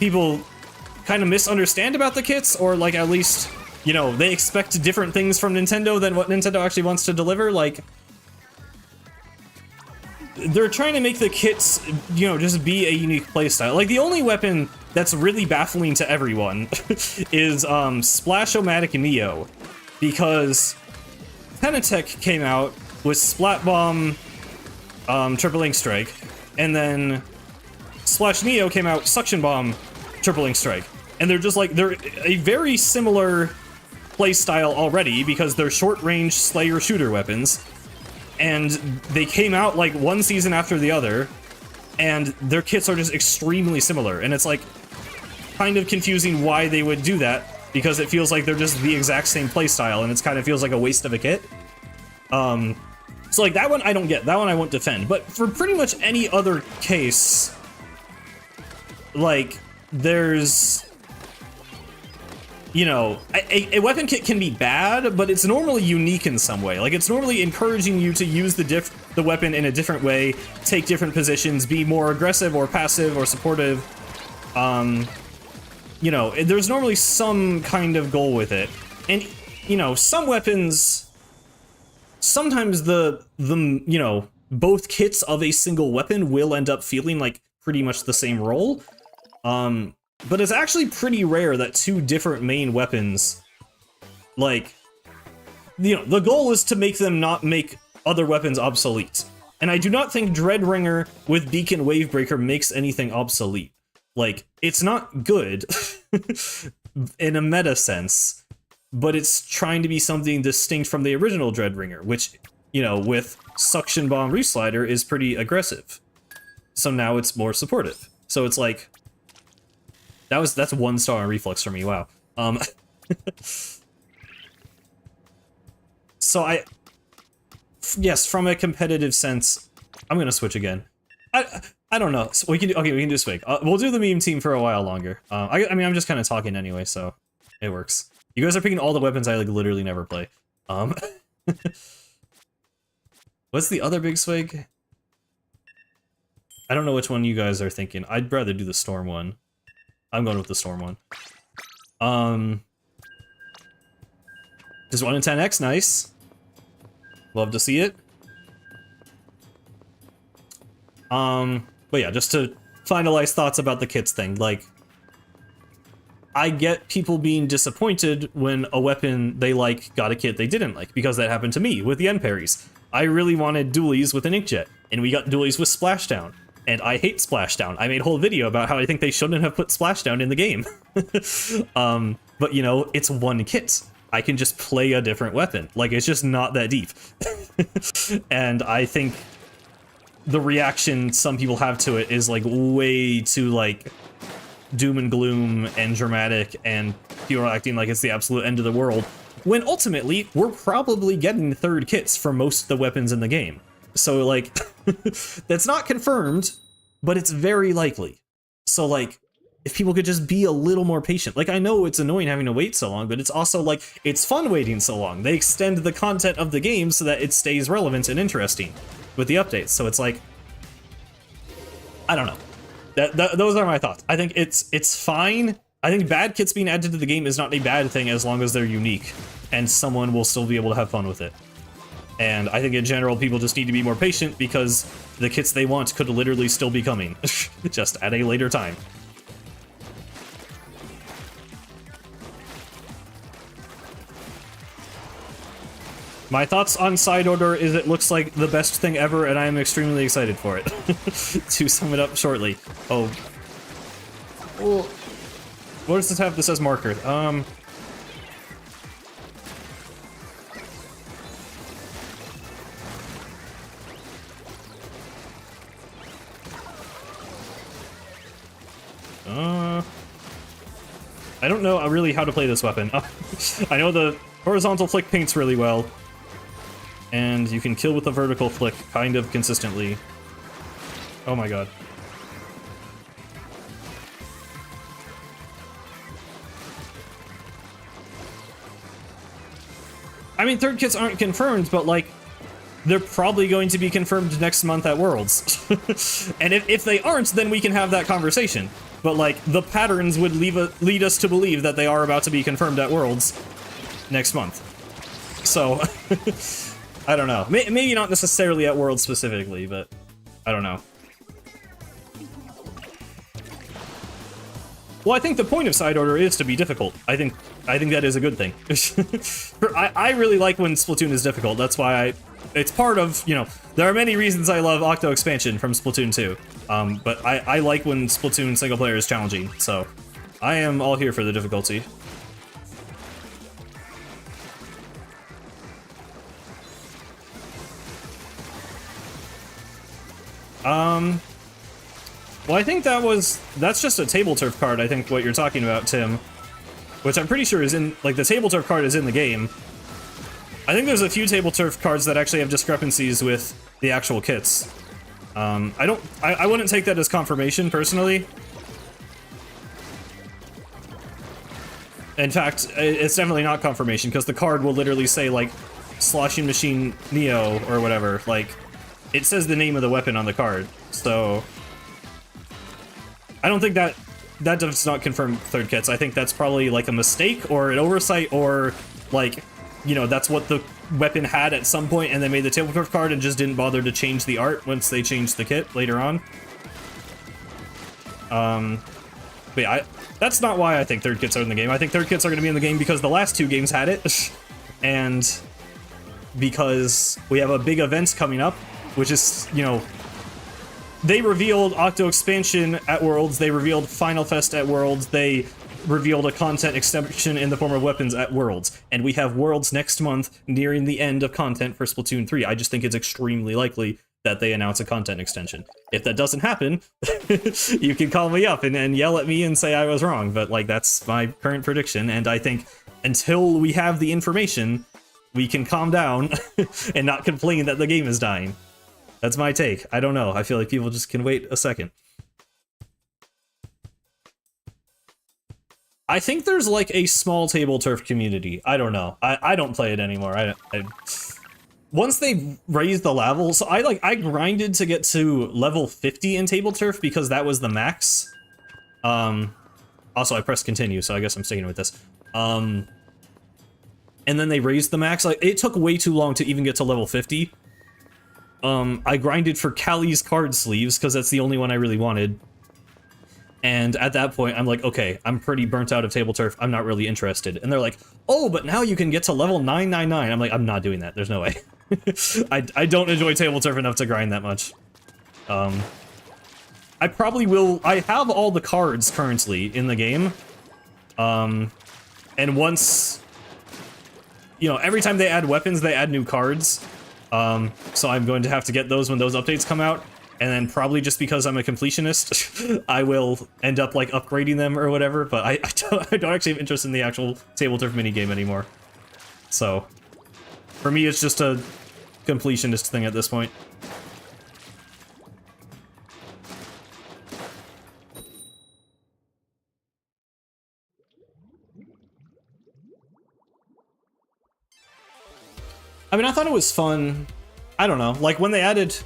people kind of misunderstand about the kits, or like at least, you know, they expect different things from Nintendo than what Nintendo actually wants to deliver. Like, they're trying to make the kits, you know, just be a unique playstyle. Like, the only weapon that's really baffling to everyone is Splash-O-Matic Neo, because Penatech came out with Splat Bomb, Triple Link Strike, and then Splash Neo came out Suction Bomb, Triple Link Strike. And they're just like, they're a very similar playstyle already because they're short-range Slayer shooter weapons. And they came out like one season after the other, and their kits are just extremely similar. And it's like kind of confusing why they would do that, because it feels like they're just the exact same playstyle, and it kind of feels like a waste of a kit. So like that one I don't get, that one I won't defend. But for pretty much any other case, like there's, you know, a weapon kit can be bad, but it's normally unique in some way. Like, it's normally encouraging you to use the weapon in a different way, take different positions, be more aggressive or passive or supportive. You know, there's normally some kind of goal with it. And, you know, some weapons, sometimes the you know, both kits of a single weapon will end up feeling like pretty much the same role. But it's actually pretty rare that two different main weapons, like, you know, the goal is to make them not make other weapons obsolete. And I do not think Dreadringer with Beacon Wavebreaker makes anything obsolete. Like, it's not good in a meta sense, but it's trying to be something distinct from the original Dreadringer, which, you know, with Suction Bomb Reslider is pretty aggressive. So now it's more supportive. So it's like, that's 1 star on Reflex for me, wow. So yes, from a competitive sense, I'm gonna switch again. I don't know, so we can do Swig. We'll do the meme team for a while longer. I mean, I'm just kind of talking anyway, so it works. You guys are picking all the weapons I like literally never play. What's the other big Swig? I don't know which one you guys are thinking. I'd rather do the Storm one. I'm going with the Storm one. Just 1 in 10x, nice. Love to see it. But yeah, just to finalize thoughts about the kits thing, like, I get people being disappointed when a weapon they like got a kit they didn't like, because that happened to me with the N-Parries. I really wanted dualies with an Inkjet, and we got dualies with Splashdown. And I hate Splashdown. I made a whole video about how I think they shouldn't have put Splashdown in the game. But, you know, it's one kit. I can just play a different weapon. Like, it's just not that deep. And I think the reaction some people have to it is, like, way too, like, doom and gloom and dramatic, and people are acting like it's the absolute end of the world, when ultimately, we're probably getting third kits for most of the weapons in the game. So, like, that's not confirmed, but it's very likely. So, like, if people could just be a little more patient. Like, I know it's annoying having to wait so long, but it's also, like, it's fun waiting so long. They extend the content of the game so that it stays relevant and interesting with the updates. So it's like, I don't know. Those are my thoughts. I think it's fine. I think bad kits being added to the game is not a bad thing as long as they're unique, and someone will still be able to have fun with it. And I think in general, people just need to be more patient because the kits they want could literally still be coming, just at a later time. My thoughts on Side Order is it looks like the best thing ever, and I am extremely excited for it. To sum it up shortly. Oh. What does this have that says marker? I don't know really how to play this weapon. I know the horizontal flick paints really well, and you can kill with the vertical flick kind of consistently. Oh my god. I mean, third kits aren't confirmed, but like, they're probably going to be confirmed next month at Worlds. And if they aren't, then we can have that conversation. but like the patterns would lead us to believe that they are about to be confirmed at Worlds next month. So I don't know. Maybe not necessarily at Worlds specifically, but I don't know. Well, I think the point of side order is to be difficult. I think that is a good thing. I really like when Splatoon is difficult. That's why it's part of, you know, there are many reasons I love Octo Expansion from Splatoon 2. But I like when Splatoon single player is challenging, so I am all here for the difficulty. Well, I think that's just a table turf card, I think, what you're talking about, Tim. Which I'm pretty sure is in, like, the table turf card is in the game. I think there's a few table turf cards that actually have discrepancies with the actual kits. I wouldn't take that as confirmation, personally. In fact, it's definitely not confirmation, because the card will literally say, like, Sloshing Machine Neo, or whatever. Like, it says the name of the weapon on the card, so I don't think that does not confirm third kits. I think that's probably like a mistake or an oversight, or like, you know, that's what the weapon had at some point and they made the table turf card and just didn't bother to change the art once they changed the kit later on. But yeah, that's not why I think third kits are in the game. I think third kits are going to be in the game because the last two games had it, and because we have a big event coming up, which is, you know, they revealed Octo Expansion at Worlds, they revealed Final Fest at Worlds, they revealed a content extension in the form of weapons at Worlds, and we have Worlds next month nearing the end of content for Splatoon 3. I just think it's extremely likely that they announce a content extension. If that doesn't happen, you can call me up and yell at me and say I was wrong, but like, that's my current prediction, and I think until we have the information, we can calm down and not complain that the game is dying. That's my take. I don't know. I feel like people just can wait a second. I think there's like a small table turf community. I don't know. I don't play it anymore. Once they raised the level, so I grinded to get to level 50 in table turf because that was the max. Also I pressed continue, so I guess I'm sticking with this. And then they raised the max. Like, it took way too long to even get to level 50. I grinded for Callie's card sleeves, because that's the only one I really wanted. And at that point, I'm like, okay, I'm pretty burnt out of table turf, I'm not really interested. And they're like, oh, but now you can get to level 999. I'm like, I'm not doing that, there's no way. I don't enjoy table turf enough to grind that much. I probably will, I have all the cards currently in the game. And once, you know, every time they add weapons, they add new cards. So I'm going to have to get those when those updates come out, and then probably just because I'm a completionist, I will end up like upgrading them or whatever, but I don't actually have interest in the actual table turf minigame anymore. So, for me it's just a completionist thing at this point. I mean, I thought it was fun. I don't know, like when they added,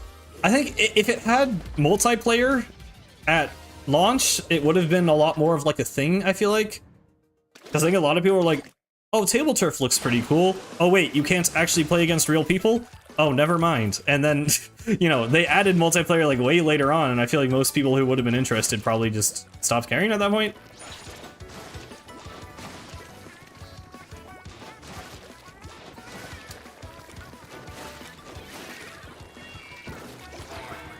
I think if it had multiplayer at launch, it would have been a lot more of like a thing, I feel like. Because I think a lot of people were like, oh, table turf looks pretty cool. Oh wait, you can't actually play against real people? Oh, never mind. And then, you know, they added multiplayer like way later on, and I feel like most people who would have been interested probably just stopped caring at that point.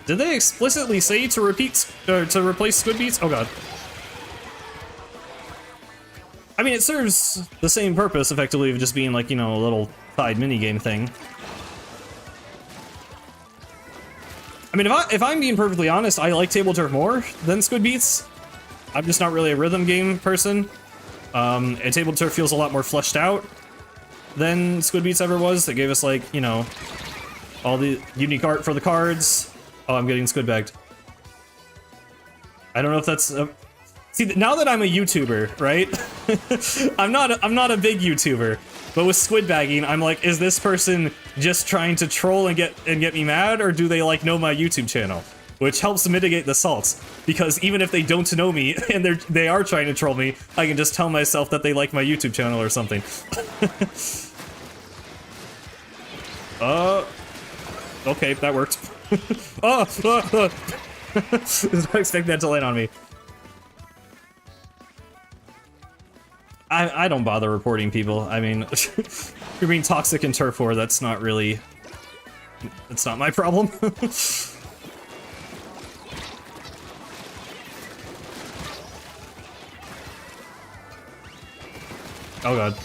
Did they explicitly say to replace Squid Beats? Oh god. I mean, it serves the same purpose, effectively, of just being like, you know, a little side minigame thing. I mean, if I'm being perfectly honest, I like Table Turf more than Squid Beats. I'm just not really a rhythm game person. And Table Turf feels a lot more fleshed out than Squid Beats ever was. That gave us, like, you know, all the unique art for the cards. Oh, I'm getting squid bagged. I don't know if that's... See, now that I'm a YouTuber, right? I'm not a big YouTuber, but with squid bagging, I'm like, is this person just trying to troll and get me mad, or do they like know my YouTube channel? which helps mitigate the salts. Because even if they don't know me and they are trying to troll me, I can just tell myself that they like my YouTube channel or something. Okay, that worked. Did not expect that to land on me. I don't bother reporting people. I mean, if you're being toxic in Turf War, that's not really... That's not my problem. Oh god.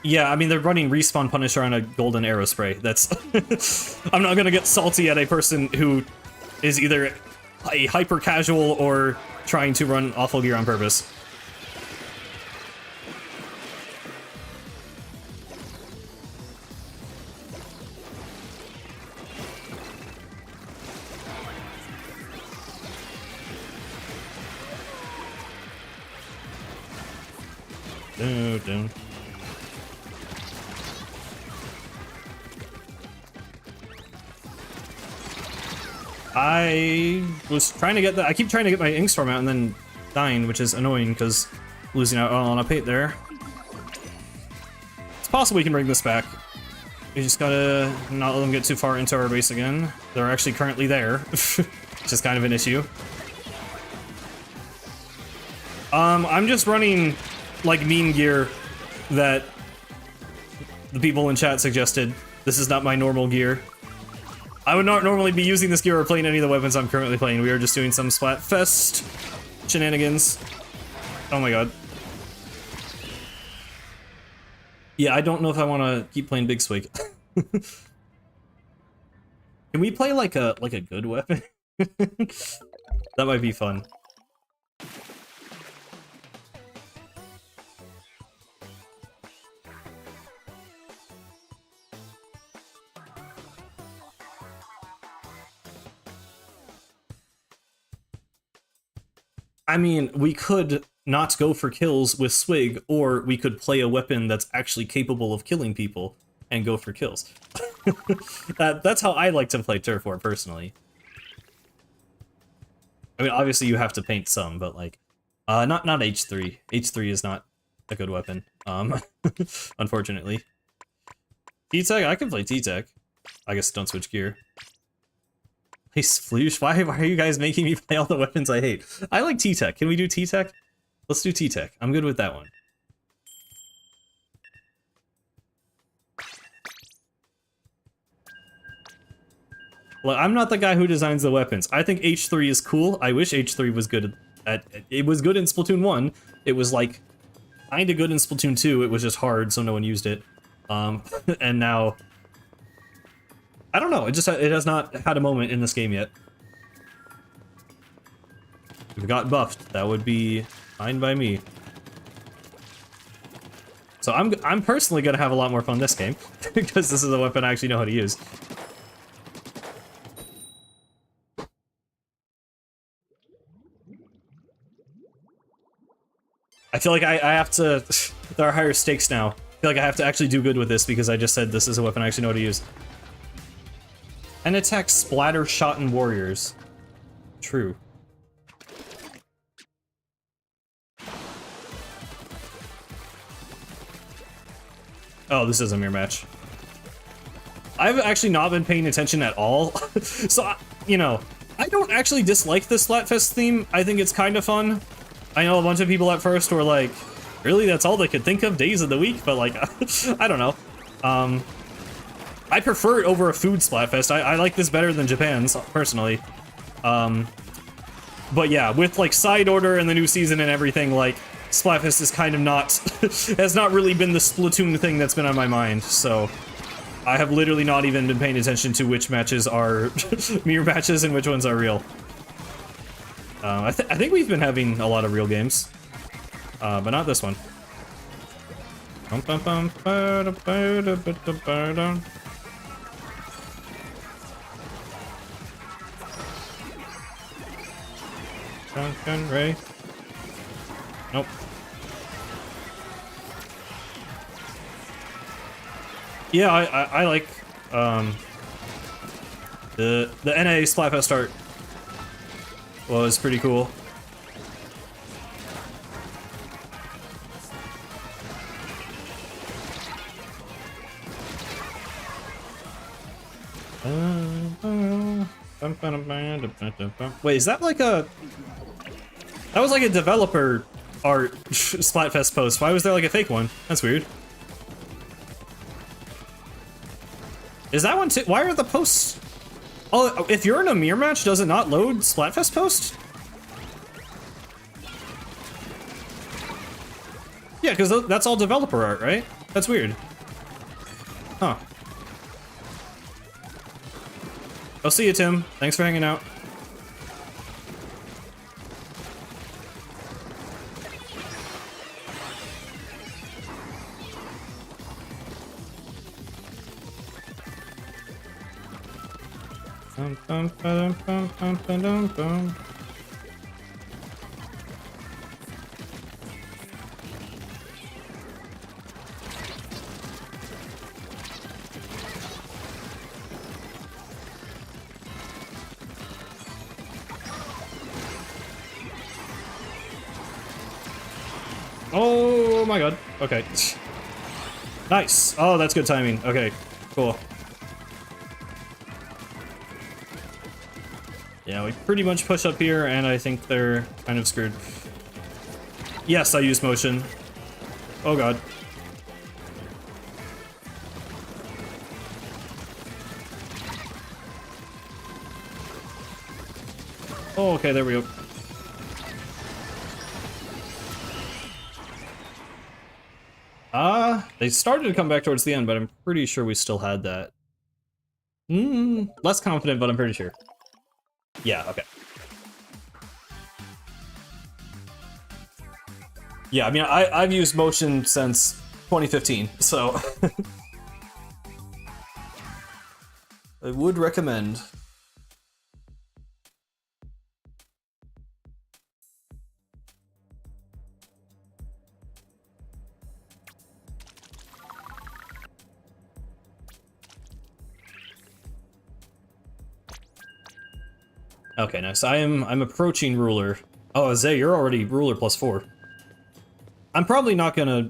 Yeah, I mean, they're running Respawn Punisher on a golden arrow spray. That's... I'm not gonna get salty at a person who is either a hyper-casual or trying to run awful gear on purpose. Dun. I was trying to get that. I keep trying to get my Inkstorm out and then dying, which is annoying because losing out on a pate there. It's possible we can bring this back. We just gotta not let them get too far into our base again. They're actually currently there, which is kind of an issue. I'm just running like mean gear that the people in chat suggested. This is not my normal gear. I would not normally be using this gear or playing any of the weapons I'm currently playing. We are just doing some Splatfest shenanigans. Oh my god. Yeah, I don't know if I want to keep playing Big Swig. Can we play like a good weapon? That might be fun. I mean, we could not go for kills with Swig, or we could play a weapon that's actually capable of killing people and go for kills. That's how I like to play Turf War, personally. I mean, obviously you have to paint some, but like, not H3. H3 is not a good weapon, unfortunately. T-Tech? I can play T-Tech. I guess don't switch gear. Hey, Sploosh, why are you guys making me play all the weapons I hate? I like T-Tech. Can we do T-Tech? Let's do T-Tech. I'm good with that one. Well, I'm not the guy who designs the weapons. I think H3 is cool. I wish H3 was good at... It was good in Splatoon 1. It was, like, kinda good in Splatoon 2. It was just hard, so no one used it. And now... I don't know, it has not had a moment in this game yet. If it got buffed, that would be fine by me. So I'm personally gonna have a lot more fun this game, because this is a weapon I actually know how to use. I feel like I have to... There are higher stakes now. I feel like I have to actually do good with this because I just said this is a weapon I actually know how to use. And attack splatter shot and warriors. True. Oh, this is a mirror match. I've actually not been paying attention at all. So, you know, I don't actually dislike the Splatfest theme. I think it's kind of fun. I know a bunch of people at first were like, really, that's all they could think of days of the week? But like, I don't know. I prefer it over a food Splatfest. I like this better than Japan's, personally. But yeah, with like side order and the new season and everything, like, Splatfest is kind of not... has not really been the Splatoon thing that's been on my mind, so... I have literally not even been paying attention to which matches are mirror matches and which ones are real. I think we've been having a lot of real games. But not this one. Duncan, Ray. Nope. Yeah, I like, The NA Splatfest art was pretty cool. Wait, is that like a... That was like a developer art Splatfest post. Why was there like a fake one? That's weird. Is that one too? Why are the posts... Oh, if you're in a mirror match, does it not load Splatfest post? Yeah, because that's all developer art, right? That's weird. Huh. I'll see you, Tim. Thanks for hanging out. Oh my god. Okay. Nice. Oh, that's good timing. Okay, cool. Yeah, we pretty much push up here, and I think they're kind of screwed. Yes, I use motion. Oh god. Oh, okay, there we go. They started to come back towards the end, but I'm pretty sure we still had that. Less confident, but I'm pretty sure. Yeah, okay. Yeah, I mean, I've used motion since 2015, so... I would recommend. Okay, nice. I'm approaching ruler. Oh, Zay, you're already ruler +4. I'm probably not gonna...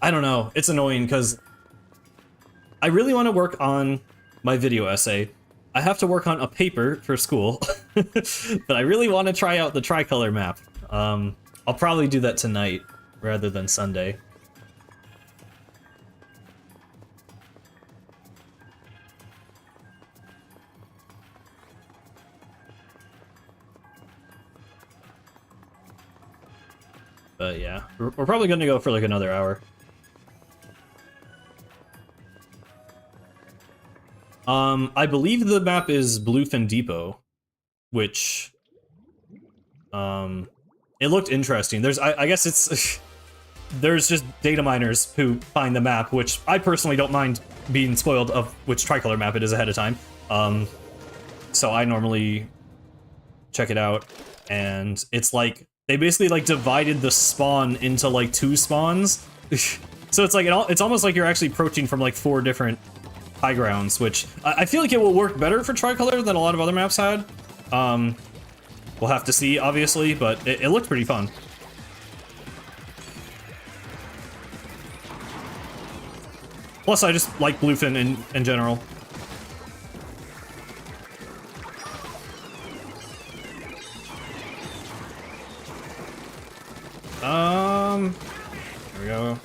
I don't know. It's annoying because I really want to work on my video essay. I have to work on a paper for school, but I really want to try out the tricolor map. I'll probably do that tonight rather than Sunday. But yeah, we're probably gonna go for like another hour. I believe the map is Bluefin Depot, which, it looked interesting. I guess it's, there's just data miners who find the map, which I personally don't mind being spoiled of which tricolor map it is ahead of time. So I normally check it out, and it's like, they basically like divided the spawn into like 2 spawns. So it's like, it's almost like you're actually approaching from like 4 different high grounds, which I feel like it will work better for tricolor than a lot of other maps had. We'll have to see, obviously, but it looked pretty fun. Plus, I just like Bluefin in general. There we go.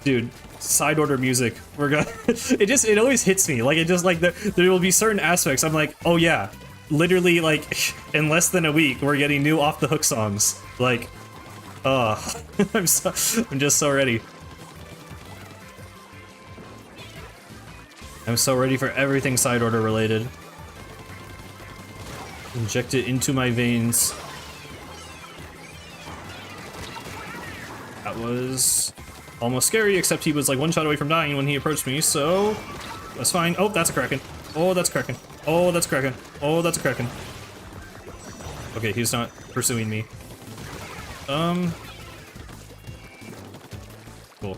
Dude, side order music. We're gonna. it always hits me. Like, it just like there will be certain aspects. I'm like, oh yeah, literally like in less than a week we're getting new off the hook songs. Like, I'm just so ready. I'm so ready for everything side order related. Inject it into my veins. That was almost scary, except he was like 1 shot away from dying when he approached me, so that's fine. Oh, that's a Kraken. Oh, that's Kraken. Oh, that's Kraken. Oh, that's a Kraken. Okay, he's not pursuing me. Cool.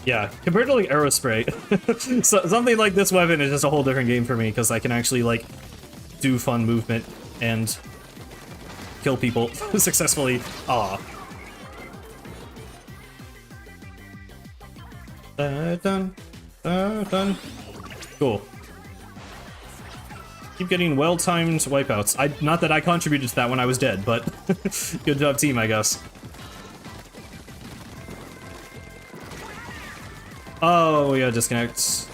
Yeah, compared to like Aerospray, so, something like this weapon is just a whole different game for me because I can actually like do fun movement and kill people successfully. Aw. Dun, dun. Cool. Keep getting well-timed wipeouts. Not that I contributed to that when I was dead, but good job, team, I guess. Oh, yeah, disconnects.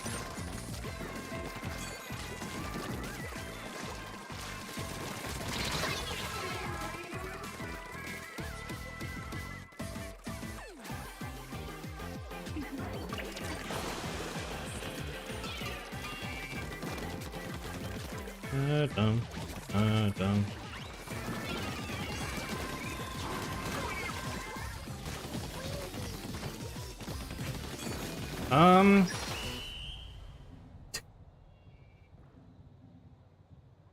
Dum.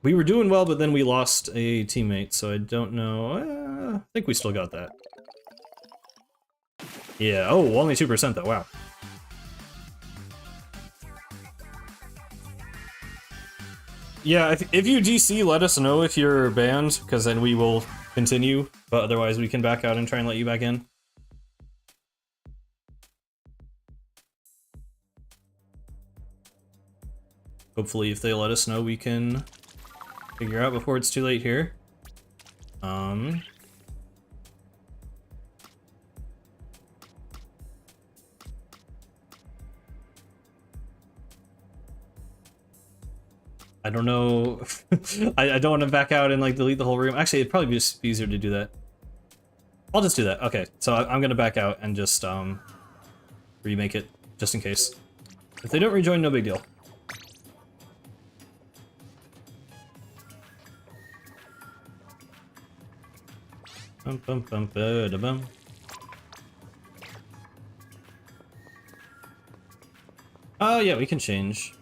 We were doing well, but then we lost a teammate, so I don't know. I think we still got that. Yeah, oh, only 2% though, wow. Yeah, if you DC, let us know if you're banned, because then we will continue, but otherwise we can back out and try and let you back in. Hopefully if they let us know, we can figure out before it's too late here. I don't know. I don't want to back out and like delete the whole room. Actually, it'd probably be just easier to do that. I'll just do that. Okay, so I'm gonna back out and just remake it just in case. If they don't rejoin, no big deal. Bum bum bum ba da bum. Oh yeah, we can change.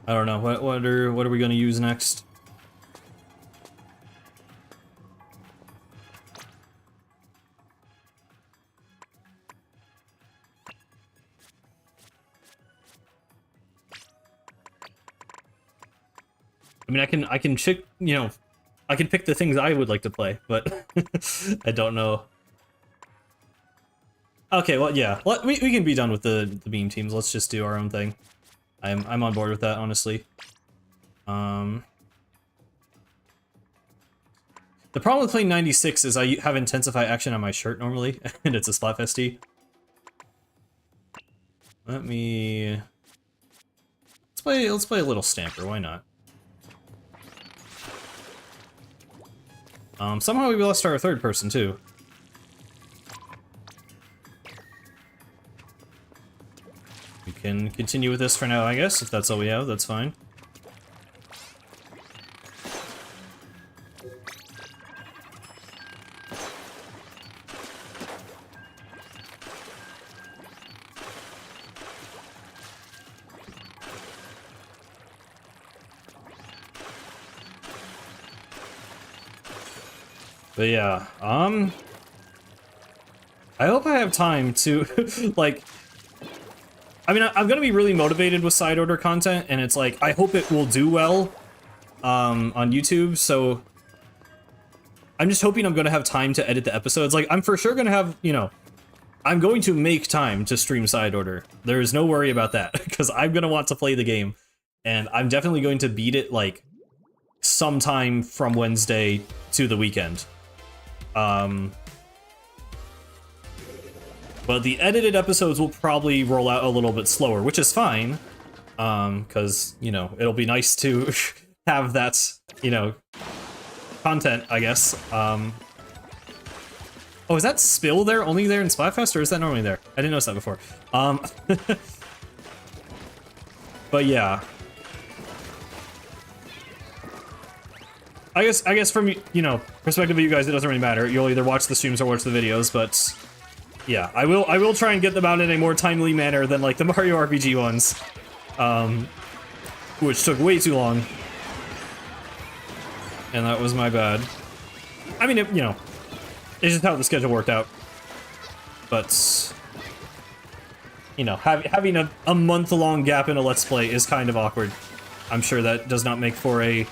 I don't know. What are we gonna use next? I mean, I can pick, you know, I can pick the things I would like to play, but I don't know. Okay, well, yeah, we can be done with the beam teams. Let's just do our own thing. I'm on board with that, honestly. The problem with playing 96 is I have intensify action on my shirt normally, and it's a Splatfesty. Let's play a little Stamper, why not? Somehow we lost our third person too. We can continue with this for now, I guess, if that's all we have, that's fine. But yeah, I hope I have time to, like, I mean, I'm gonna be really motivated with side order content, and it's like, I hope it will do well, on YouTube, so I'm just hoping I'm gonna have time to edit the episodes. Like, I'm for sure gonna have, you know, I'm going to make time to stream side order. There is no worry about that, because I'm gonna want to play the game, and I'm definitely going to beat it, like, sometime from Wednesday to the weekend. But the edited episodes will probably roll out a little bit slower, which is fine, because, you know, it'll be nice to have that, you know, content, I guess. Oh, is that spill there? Only there in Splatfest, or is that normally there? I didn't notice that before. But yeah. I guess from, you know, perspective of you guys, it doesn't really matter. You'll either watch the streams or watch the videos, but yeah, I will try and get them out in a more timely manner than like the Mario RPG ones, which took way too long, and that was my bad. I mean, you know, it's just how the schedule worked out. But you know, having a month-long gap in a Let's Play is kind of awkward. I'm sure that does not make for a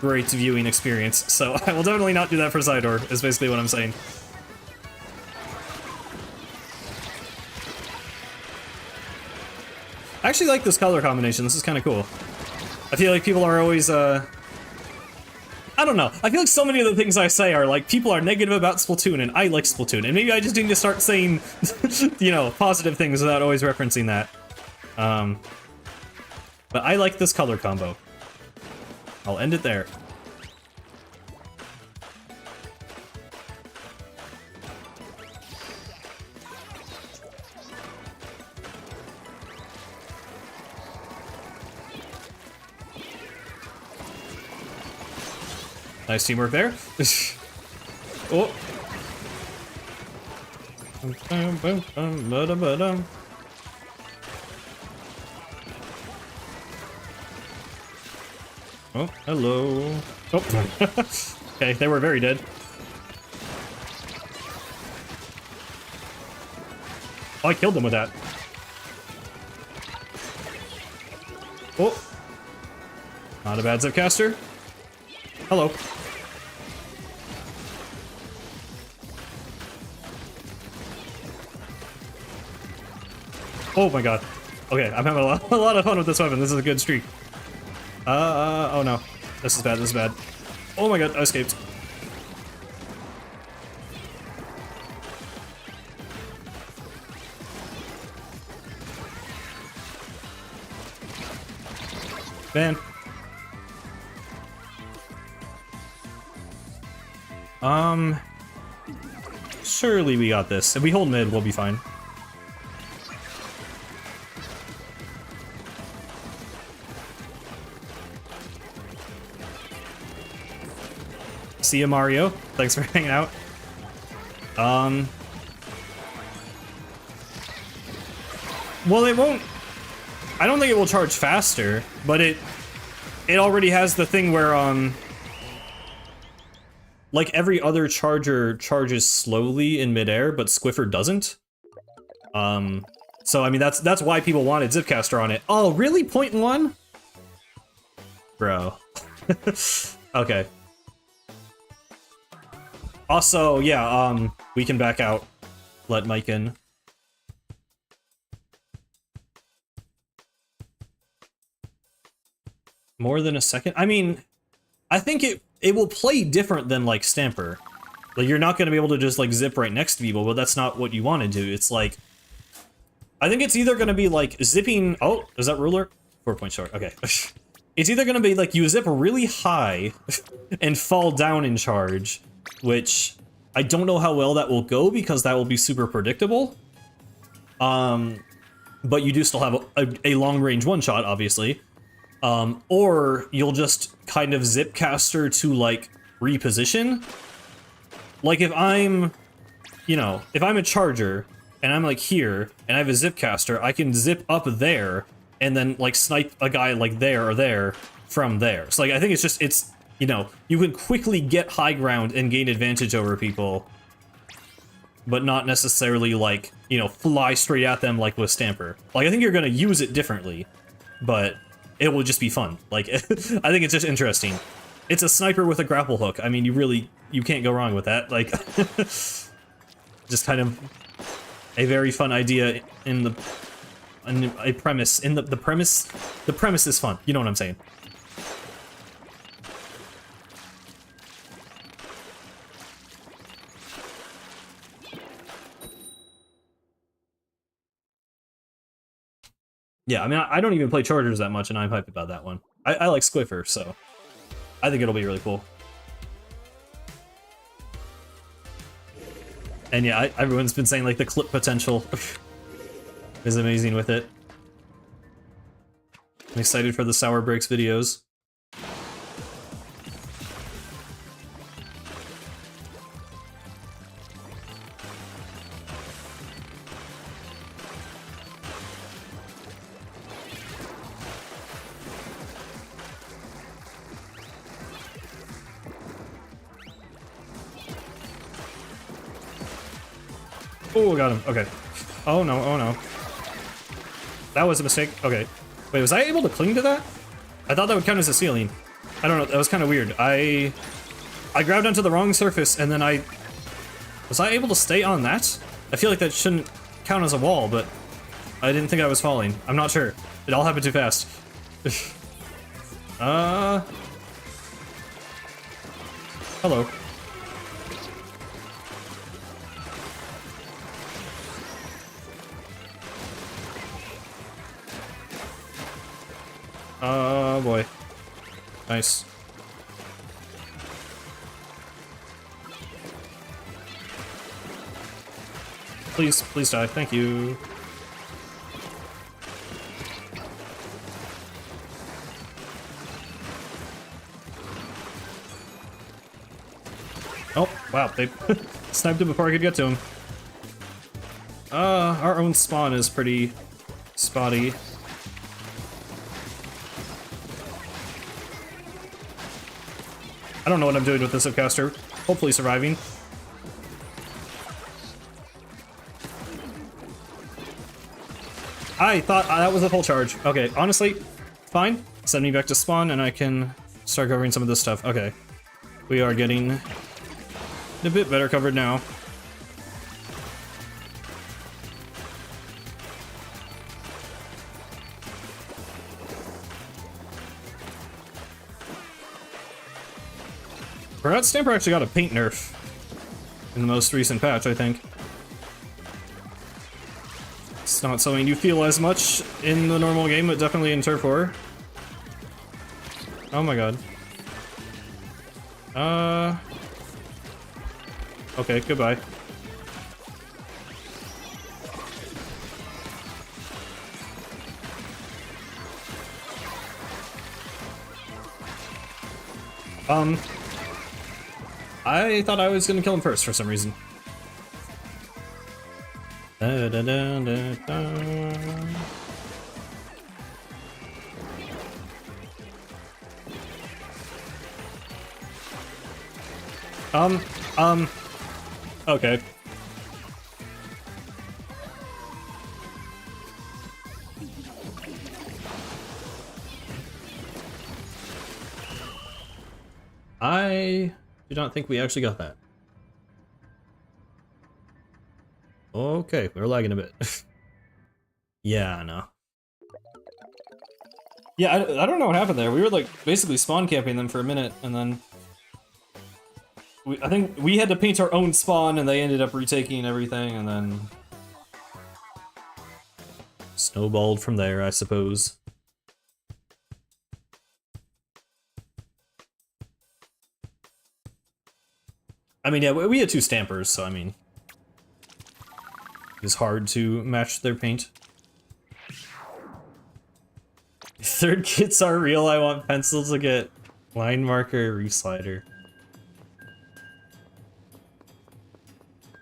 great viewing experience, so I will definitely not do that for Sidor, is basically what I'm saying. I actually like this color combination. This is kind of cool. I feel like people are always, I don't know. I feel like so many of the things I say are like, people are negative about Splatoon, and I like Splatoon, and maybe I just need to start saying, you know, positive things without always referencing that. But I like this color combo. I'll end it there. Nice teamwork there. Oh. Oh, hello. Oh. Okay, they were very dead. Oh, I killed them with that. Oh. Not a bad Zipcaster. Hello. Oh my god. Okay, I'm having a lot of fun with this weapon. This is a good streak. Oh no. This is bad, this is bad. Oh my god, I escaped. Man. Surely we got this. If we hold mid, we'll be fine. See ya, Mario. Thanks for hanging out. Well, it won't... I don't think it will charge faster, but it already has the thing where, like every other charger charges slowly in midair, but Squiffer doesn't. So I mean, that's why people wanted Zipcaster on it. Oh, really? 0.1? Bro. Okay. Also, yeah, we can back out. Let Mike in. More than a second? I mean, I think it will play different than, like, Stamper. Like, you're not gonna be able to just, like, zip right next to people, but that's not what you want to do. It's like... I think it's either gonna be, like, zipping... Oh, is that ruler? 4 point short, okay. It's either gonna be, like, you zip really high and fall down in charge, which I don't know how well that will go because that will be super predictable. But you do still have a long-range one-shot, obviously. Or you'll just kind of Zipcaster to, like, reposition. Like, if I'm, you know, if I'm a charger, and I'm, like, here, and I have a Zipcaster, I can zip up there, and then, like, snipe a guy, like, there or there from there. So, like, I think it's just, it's, you know, you can quickly get high ground and gain advantage over people, but not necessarily, like, you know, fly straight at them like with Stamper. Like, I think you're gonna use it differently, but... it will just be fun. Like, I think it's just interesting. It's a sniper with a grapple hook. I mean, you can't go wrong with that. Like, just kind of a very fun idea in a premise. The premise is fun. You know what I'm saying? Yeah, I mean, I don't even play Chargers that much, and I'm hyped about that one. I like Squiffer, so I think it'll be really cool. And yeah, everyone's been saying like the clip potential is amazing with it. I'm excited for the Sour Breaks videos. Oh, got him. Okay. Oh no, oh no. That was a mistake. Okay. Wait, was I able to cling to that? I thought that would count as a ceiling. I don't know, that was kind of weird. I grabbed onto the wrong surface and then was I able to stay on that? I feel like that shouldn't count as a wall, but I didn't think I was falling. I'm not sure. It all happened too fast. Hello. Oh boy. Nice. Please, please die. Thank you. Oh, wow, they sniped him before I could get to him. Our own spawn is pretty spotty. I don't know what I'm doing with this upcaster. Hopefully surviving. I thought that was a full charge. Okay, honestly, fine. Send me back to spawn and I can start covering some of this stuff. Okay. We are getting a bit better covered now. Perhaps Stamper actually got a paint nerf in the most recent patch, I think. It's not something you feel as much in the normal game, but definitely in Turf War. Oh my god. Okay, goodbye. I thought I was gonna kill him first for some reason. Da, da, da, da, da. Okay. I do not think we actually got that. Okay, we're lagging a bit. Yeah, I know. Yeah, I don't know what happened there. We were like basically spawn camping them for a minute, and then I think we had to paint our own spawn, and they ended up retaking everything, and then snowballed from there, I suppose. I mean, yeah, we had two Stampers, so I mean, it's hard to match their paint. Third kits are real. I want pencils to get line marker, reslider.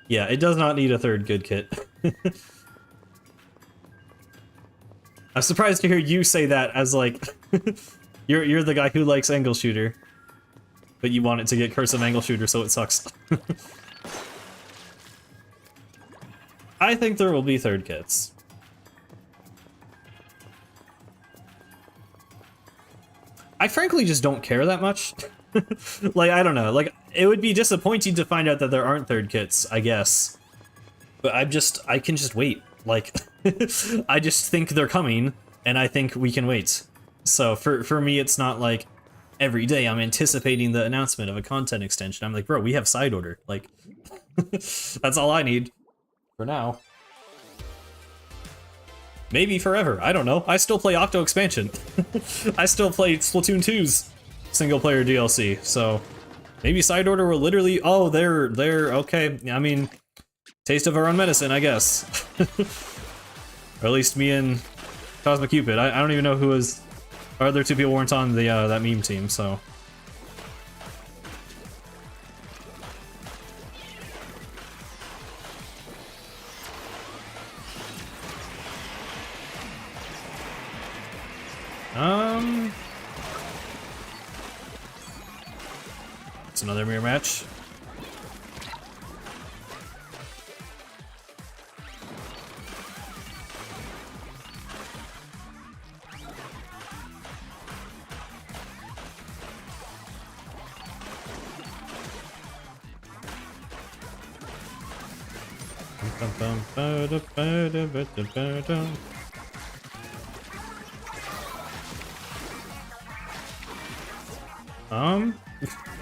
Yeah, it does not need a third good kit. I'm surprised to hear you say that as like you're the guy who likes angle shooter, but you want it to get cursive angle shooter, so it sucks. I think there will be third kits. I frankly just don't care that much. Like, I don't know, like, it would be disappointing to find out that there aren't third kits, I guess. But I can just wait. Like, I just think they're coming, and I think we can wait. So, for me, it's not like, every day I'm anticipating the announcement of a content extension. I'm like, bro, we have side order. Like, that's all I need. For now. Maybe forever, I don't know. I still play Octo Expansion. I still play Splatoon 2's single-player DLC, so maybe side order will literally... Oh, they're okay. I mean, Taste of our own medicine, I guess. Or at least me and Cosmic Cupid. I don't even know who was... Our other two people weren't on the that meme team, so... It's another mirror match.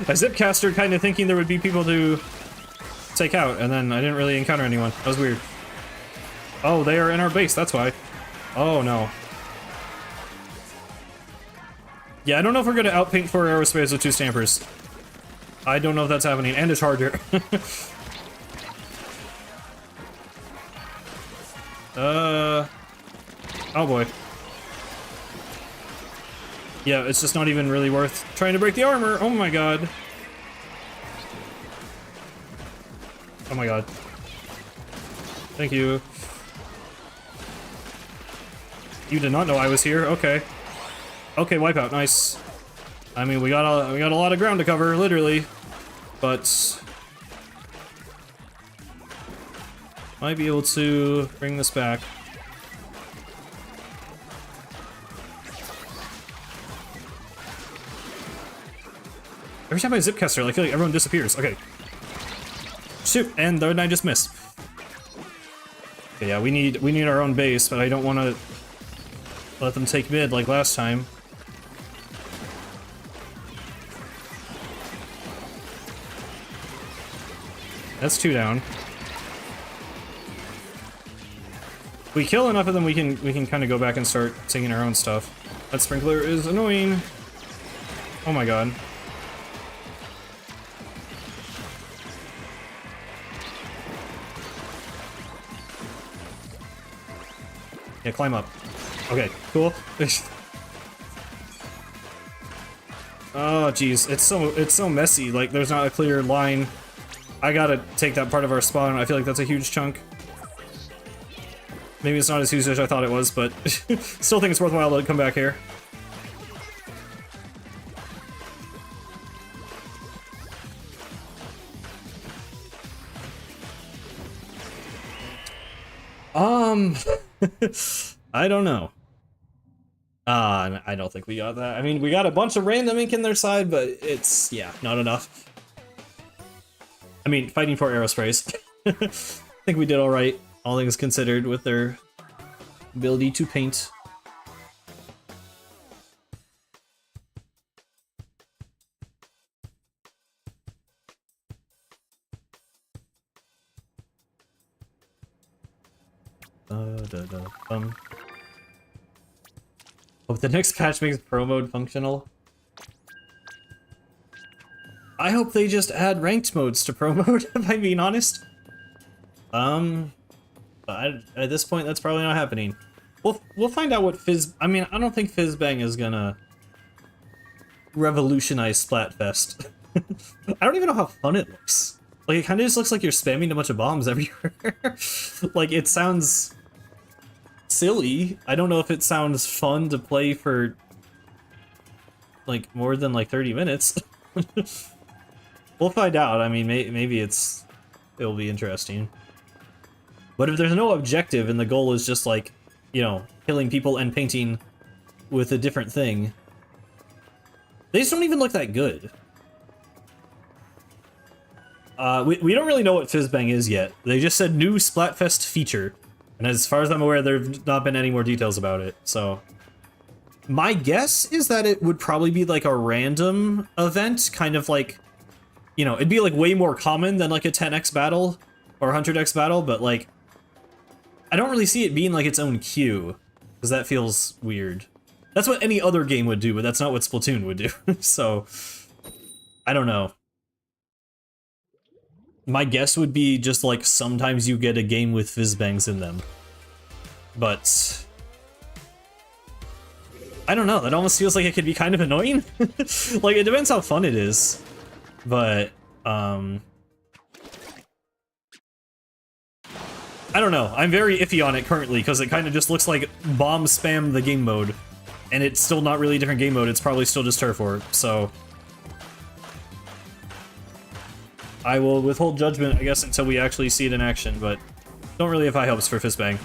I zipcaster kind of thinking there would be people to take out, and then I didn't really encounter anyone. That was weird. Oh, they are in our base, that's why. Oh no. Yeah, I don't know if we're gonna outpaint 4 aerospace with 2 stampers. I don't know if that's happening, and a charger. Oh boy. Yeah, it's just not even really worth trying to break the armor. Oh my god. Oh my god. Thank you. You did not know I was here? Okay. Okay, wipeout, nice. I mean, we got a lot of ground to cover, literally. But... might be able to bring this back. Every time I zipcaster, I feel like everyone disappears. Okay. Shoot, and then I just missed. Okay, yeah, we need our own base, but I don't want to let them take mid like last time. That's 2 down. If we kill enough of them, we can kind of go back and start taking our own stuff. That sprinkler is annoying. Oh my god. Yeah, climb up. Okay, cool. Oh jeez, it's so messy. Like there's not a clear line. I gotta take that part of our spawn. I feel like that's a huge chunk. Maybe it's not as huge as I thought it was, but still think it's worthwhile to come back here. I don't know. I don't think we got that. I mean, we got a bunch of random ink in their side, but it's, yeah, not enough. I mean, fighting for aerospace. I think we did alright, all things considered, with their ability to paint. Hope the next patch makes pro mode functional. I hope they just add ranked modes to pro mode, if I'm being honest. But at this point, that's probably not happening. We'll find out what Fizz... I mean, I don't think Fizzbang is gonna revolutionize Splatfest. I don't even know how fun it looks. Like, it kind of just looks like you're spamming a bunch of bombs everywhere. Like, it sounds silly. I don't know if it sounds fun to play for, like, more than, like, 30 minutes. We'll find out. I mean, maybe it'll be interesting. But if there's no objective and the goal is just, like, you know, killing people and painting with a different thing, they just don't even look that good. We don't really know what Fizzbang is yet. They just said new Splatfest feature. And as far as I'm aware, there have not been any more details about it, so... My guess is that it would probably be like a random event, kind of like... You know, it'd be like way more common than like a 10x battle or 100x battle, but like... I don't really see it being like its own queue, because that feels weird. That's what any other game would do, but that's not what Splatoon would do, so... I don't know. My guess would be just like sometimes you get a game with fizz bangs in them. But I don't know, that almost feels like it could be kind of annoying. Like, it depends how fun it is. But, I don't know. I'm very iffy on it currently, because it kind of just looks like bomb spam the game mode. And it's still not really a different game mode, it's probably still just turf war, so... I will withhold judgment, I guess, until we actually see it in action, but don't really have high hopes for Fistbang.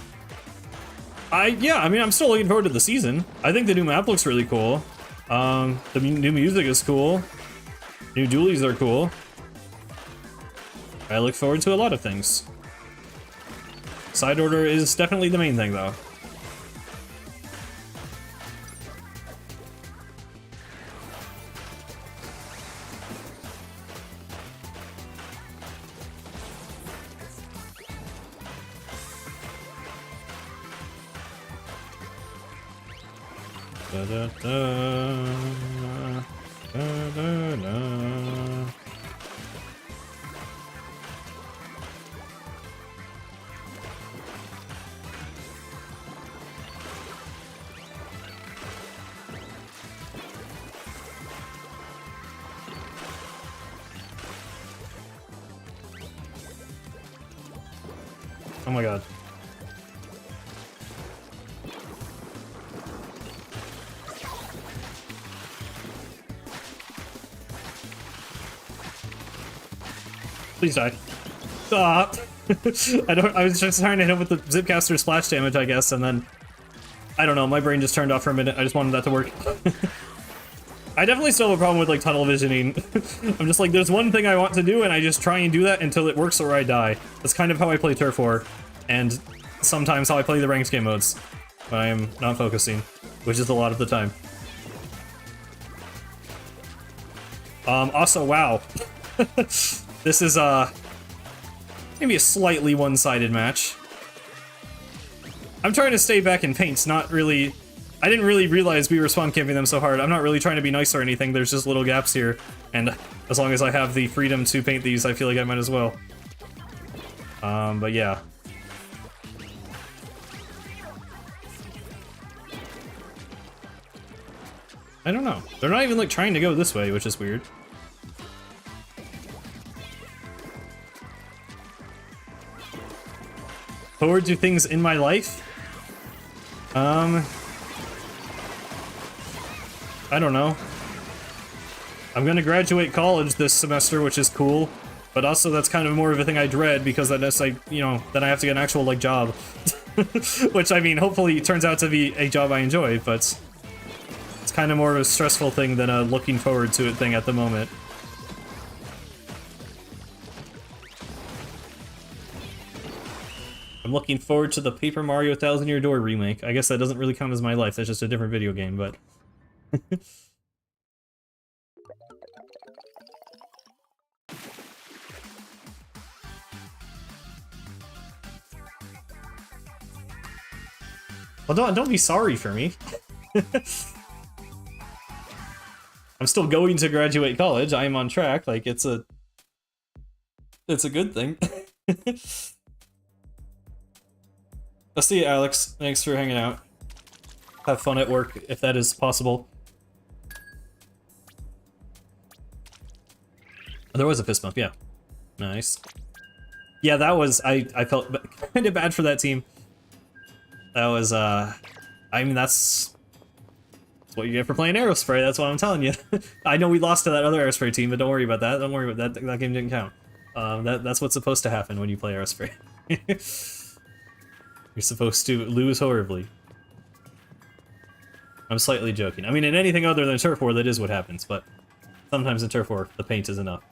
Yeah, I mean, I'm still looking forward to the season. I think the new map looks really cool. The new music is cool. New dualies are cool. I look forward to a lot of things. Side order is definitely the main thing, though. Da, da, da, da, da, da. Oh my god. Please die. Stop! I was just trying to hit him with the Zipcaster splash damage, I guess, and then... I don't know, my brain just turned off for a minute, I just wanted that to work. I definitely still have a problem with, like, tunnel visioning. I'm just like, there's one thing I want to do, and I just try and do that until it works or I die. That's kind of how I play Turf War, and sometimes how I play the ranked game modes. When I am not focusing, which is a lot of the time. Also, wow. This is, maybe a slightly one-sided match. I'm trying to stay back in paints, not really... I didn't really realize we were spawn camping them so hard. I'm not really trying to be nice or anything, there's just little gaps here. And as long as I have the freedom to paint these, I feel like I might as well. But yeah. I don't know. They're not even, like, trying to go this way, which is weird. Forward to things in my life? I don't know. I'm gonna graduate college this semester, which is cool, but also that's kind of more of a thing I dread because that's like, you know, then I have to get an actual, like, job. Which, I mean, hopefully turns out to be a job I enjoy, but it's kind of more of a stressful thing than a looking forward to it thing at the moment. I'm looking forward to the Paper Mario Thousand Year Door remake. I guess that doesn't really count as my life, that's just a different video game, but... Well, don't be sorry for me. I'm still going to graduate college, I am on track, like, it's a good thing. I'll see you, Alex. Thanks for hanging out. Have fun at work, if that is possible. Oh, there was a fist bump, yeah. Nice. Yeah, that was... I felt kind of bad for that team. That was, I mean, that's what you get for playing Aerospray, that's what I'm telling you. I know we lost to that other Aerospray team, but don't worry about that. Don't worry about that. That game didn't count. That's what's supposed to happen when you play Aerospray. You're supposed to lose horribly. I'm slightly joking. I mean, in anything other than Turf War, that is what happens, but sometimes in Turf War, the paint is enough.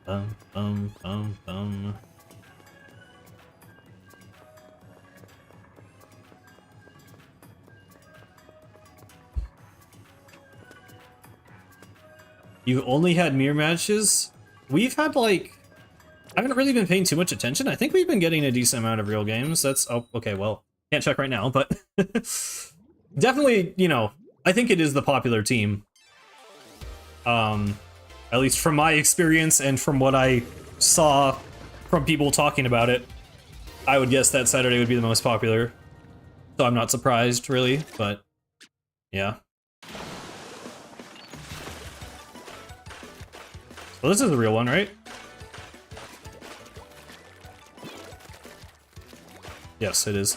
Bum, bum, bum, bum. You've only had mirror matches? We've had, like... I haven't really been paying too much attention. I think we've been getting a decent amount of real games. That's... Oh, okay, well. Can't check right now, but definitely, you know, I think it is the popular team. At least from my experience and from what I saw from people talking about it, I would guess that Saturday would be the most popular. So I'm not surprised, really, but yeah. Well, this is the real one, right? Yes, it is.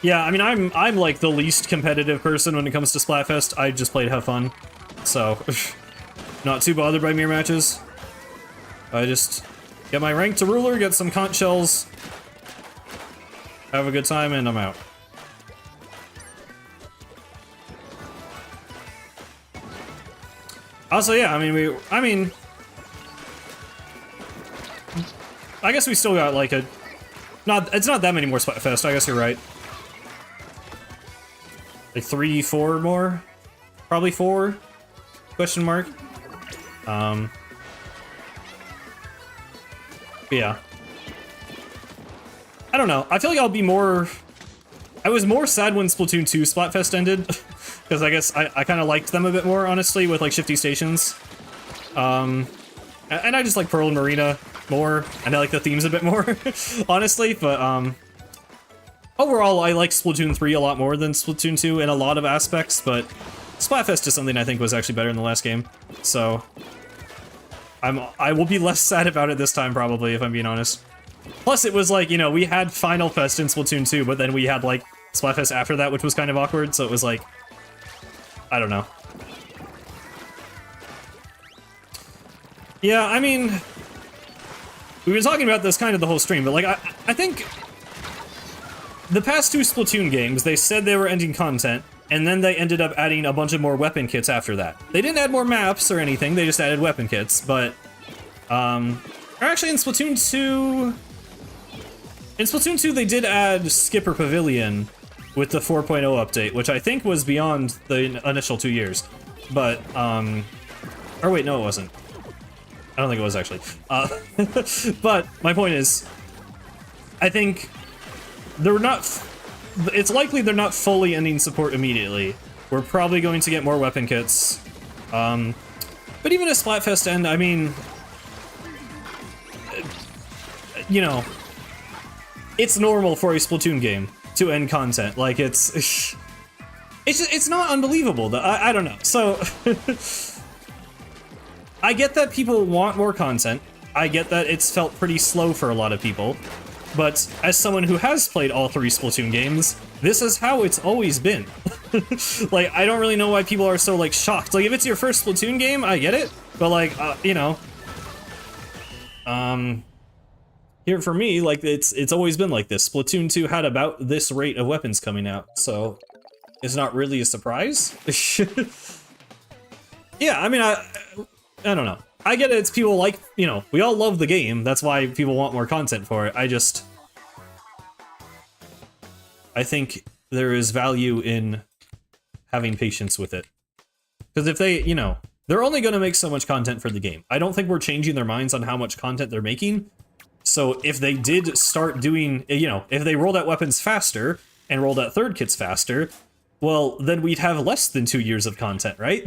Yeah, I mean, I'm like the least competitive person when it comes to Splatfest. I just play to have fun, so not too bothered by mirror matches. I just get my rank to ruler, get some conch shells, have a good time, and I'm out. Also, yeah, I mean, I guess we still got like it's not that many more Splatfest. I guess you're right. Like 3, 4 more? Probably 4? Question mark. Yeah. I don't know. I feel like I'll be more... I was more sad when Splatoon 2 Splatfest ended, because I guess I kind of liked them a bit more, honestly, with like Shifty Stations. And I just like Pearl and Marina more, and I like the themes a bit more, honestly, but overall, I like Splatoon 3 a lot more than Splatoon 2 in a lot of aspects, but Splatfest is something I think was actually better in the last game, so I will be less sad about it this time, probably, if I'm being honest. Plus, it was like, you know, we had Final Fest in Splatoon 2, but then we had, like, Splatfest after that, which was kind of awkward, so it was like, I don't know. Yeah, I mean, we've been talking about this kind of the whole stream, but, like, I think the past 2 Splatoon games, they said they were ending content, and then they ended up adding a bunch of more weapon kits after that. They didn't add more maps or anything, they just added weapon kits, but, or actually in Splatoon 2... In Splatoon 2, they did add Skipper Pavilion with the 4.0 update, which I think was beyond the initial 2 years. But, or wait, no it wasn't. I don't think it was, actually. But, my point is, I think they're not... It's likely they're not fully ending support immediately. We're probably going to get more weapon kits. But even a Splatfest end, I mean... You know... It's normal for a Splatoon game to end content. Like, it's not unbelievable. I don't know. So, I get that people want more content. I get that it's felt pretty slow for a lot of people. But as someone who has played all 3 Splatoon games, this is how it's always been. Like, I don't really know why people are so, like, shocked. Like, if it's your first Splatoon game, I get it. But, like, you know... Here for me, like, it's always been like this. Splatoon 2 had about this rate of weapons coming out, so it's not really a surprise. Yeah, I mean, I don't know. I get it, it's people like, you know, we all love the game, that's why people want more content for it. I think there is value in having patience with it. Because if they, you know, they're only going to make so much content for the game. I don't think we're changing their minds on how much content they're making. So if they did start doing, you know, if they rolled out weapons faster and rolled out third kits faster, well, then we'd have less than 2 years of content, right?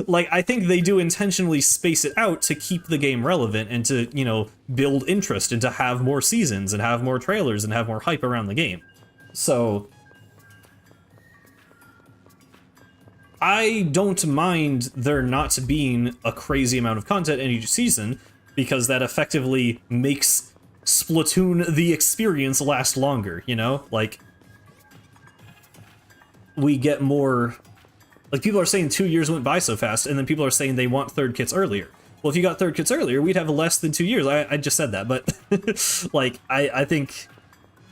Like, I think they do intentionally space it out to keep the game relevant and to, you know, build interest and to have more seasons and have more trailers and have more hype around the game. So I don't mind there not being a crazy amount of content in each season, because that effectively makes Splatoon the experience last longer, you know? Like, we get more... Like, people are saying 2 years went by so fast, and then people are saying they want third kits earlier. Well, if you got third kits earlier, we'd have less than 2 years. I just said that, but, like, I think,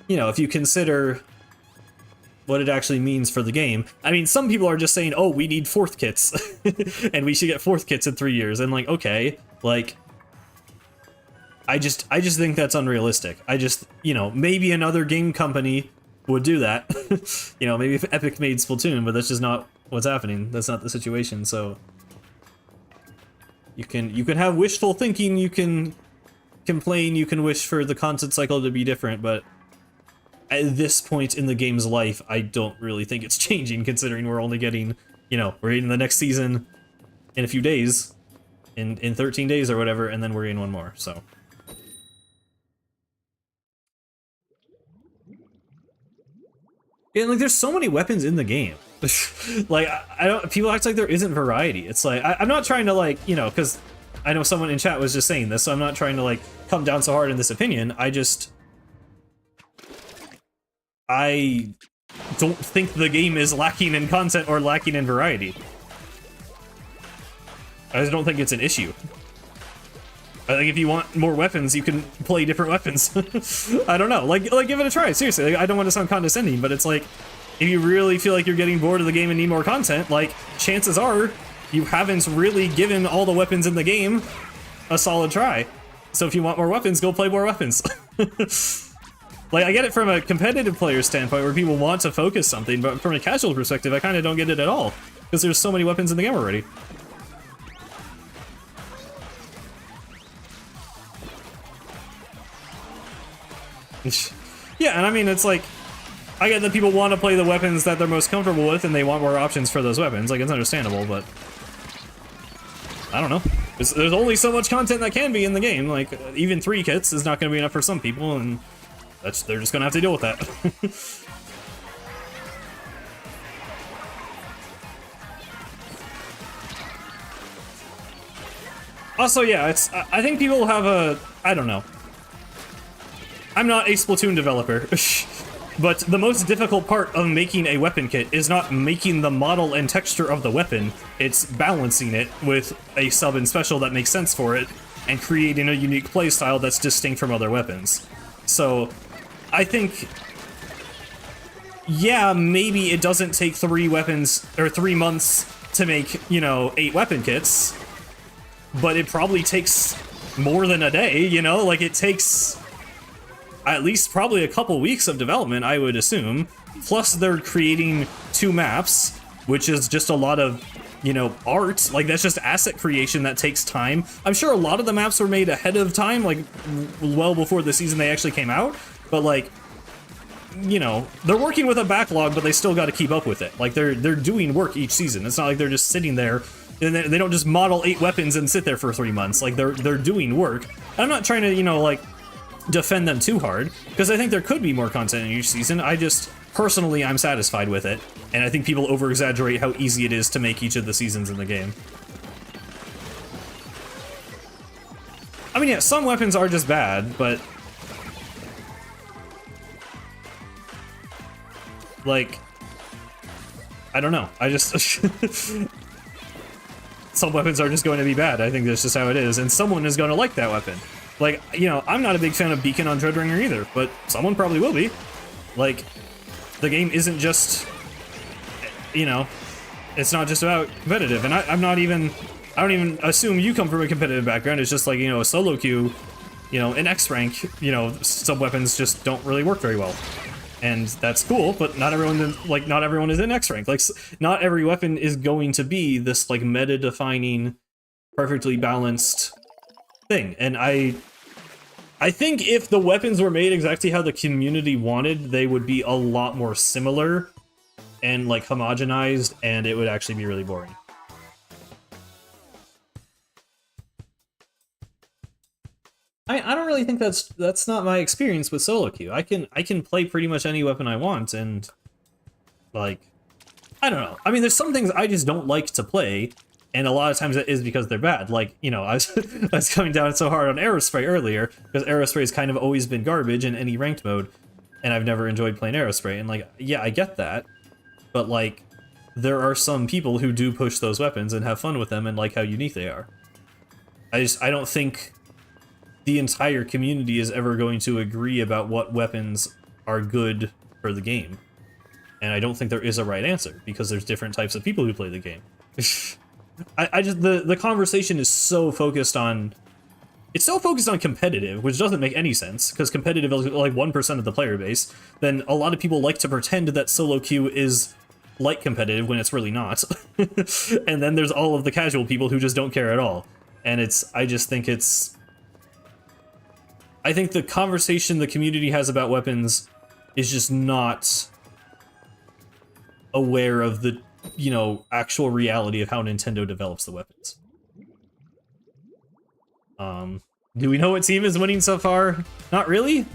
you know, if you consider what it actually means for the game... I mean, some people are just saying, oh, we need fourth kits, and we should get fourth kits in 3 years, and, like, okay, like... I just think that's unrealistic. You know, maybe another game company would do that. You know, maybe if Epic made Splatoon, but that's just not what's happening. That's not the situation. So you can have wishful thinking, you can complain, you can wish for the content cycle to be different, but at this point in the game's life, I don't really think it's changing, considering we're only getting, you know, we're getting the next season in a few days, in 13 days or whatever, and then we're getting one more, so. Yeah, like, there's so many weapons in the game. Like, I don't, people act like there isn't variety. It's like, I'm not trying to, like, you know, because I know someone in chat was just saying this, so I'm not trying to, like, come down so hard in this opinion. I don't think the game is lacking in content or lacking in variety. I just don't think it's an issue. I think if you want more weapons, you can play different weapons. I don't know, like give it a try, seriously. Like, I don't want to sound condescending, but it's like, if you really feel like you're getting bored of the game and need more content, like, chances are you haven't really given all the weapons in the game a solid try. So if you want more weapons, go play more weapons. Like, I get it from a competitive player standpoint where people want to focus something, but from a casual perspective, I kind of don't get it at all, because there's so many weapons in the game already. Yeah, and I mean, it's like, I get that people want to play the weapons that they're most comfortable with, and they want more options for those weapons. Like, it's understandable, but I don't know. There's only so much content that can be in the game. Like, even 3 kits is not going to be enough for some people, and they're just going to have to deal with that. Also, yeah, I think people have a, I don't know. I'm not a Splatoon developer, but the most difficult part of making a weapon kit is not making the model and texture of the weapon, it's balancing it with a sub and special that makes sense for it, and creating a unique playstyle that's distinct from other weapons. So, I think, yeah, maybe it doesn't take 3 weapons, or 3 months to make, you know, 8 weapon kits, but it probably takes more than a day, you know? Like, it takes at least probably a couple weeks of development, I would assume. Plus, they're creating 2 maps, which is just a lot of, you know, art. Like, that's just asset creation that takes time. I'm sure a lot of the maps were made ahead of time, like, well before the season they actually came out. But, like, you know, they're working with a backlog, but they still got to keep up with it. Like, they're doing work each season. It's not like they're just sitting there, and they don't just model 8 weapons and sit there for 3 months. Like, they're doing work. I'm not trying to, you know, like, defend them too hard, because I think there could be more content in each season. I just, personally, I'm satisfied with it, and I think people over-exaggerate how easy it is to make each of the seasons in the game. I mean, yeah, some weapons are just bad, but like, I don't know. I just some weapons are just going to be bad. I think that's just how it is, and someone is going to like that weapon. Like, you know, I'm not a big fan of Beacon on Dreadringer either, but someone probably will be. Like, the game isn't just, you know, it's not just about competitive, and I don't even assume you come from a competitive background. It's just like, you know, a solo queue, you know, in X rank, you know, sub-weapons just don't really work very well. And that's cool, but not everyone is in X rank. Like, not every weapon is going to be this, like, meta-defining, perfectly balanced thing. And I think if the weapons were made exactly how the community wanted, they would be a lot more similar and, like, homogenized, and it would actually be really boring. I don't really think that's not my experience with solo queue. I can play pretty much any weapon I want, and, like, I don't know. I mean, there's some things I just don't like to play, and a lot of times that is because they're bad. Like, you know, I was coming down so hard on Aerospray earlier, because Aerospray's kind of always been garbage in any ranked mode, and I've never enjoyed playing Aerospray, and, like, yeah, I get that, but, like, there are some people who do push those weapons and have fun with them and like how unique they are. I don't think the entire community is ever going to agree about what weapons are good for the game. And I don't think there is a right answer, because there's different types of people who play the game. I just, the conversation is so focused on, it's so focused on competitive, which doesn't make any sense, because competitive is like 1% of the player base. Then a lot of people like to pretend that solo queue is like competitive when it's really not. And then there's all of the casual people who just don't care at all. And I think the conversation the community has about weapons is just not aware of the, you know, actual reality of how Nintendo develops the weapons. Do we know what team is winning so far? Not really.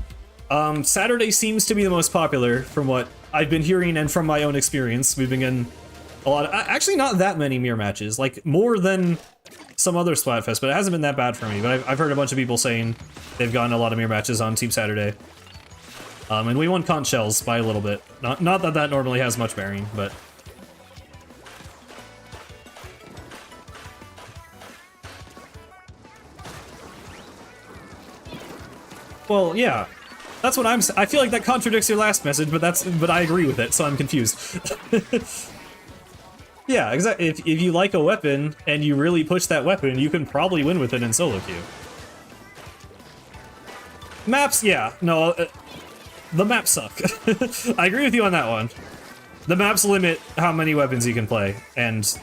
Saturday seems to be the most popular from what I've been hearing and from my own experience. We've been getting a lot of, actually not that many mirror matches, like more than some other Splatfest, but it hasn't been that bad for me. But I've heard a bunch of people saying they've gotten a lot of mirror matches on Team Saturday. And we won conch shells by a little bit. Not that that normally has much bearing, but... Well, yeah. That's what I feel like that contradicts your last message, but I agree with it, so I'm confused. Yeah, exactly. If you like a weapon and you really push that weapon, you can probably win with it in solo queue. Maps, yeah, no, the maps suck. I agree with you on that one. The maps limit how many weapons you can play, and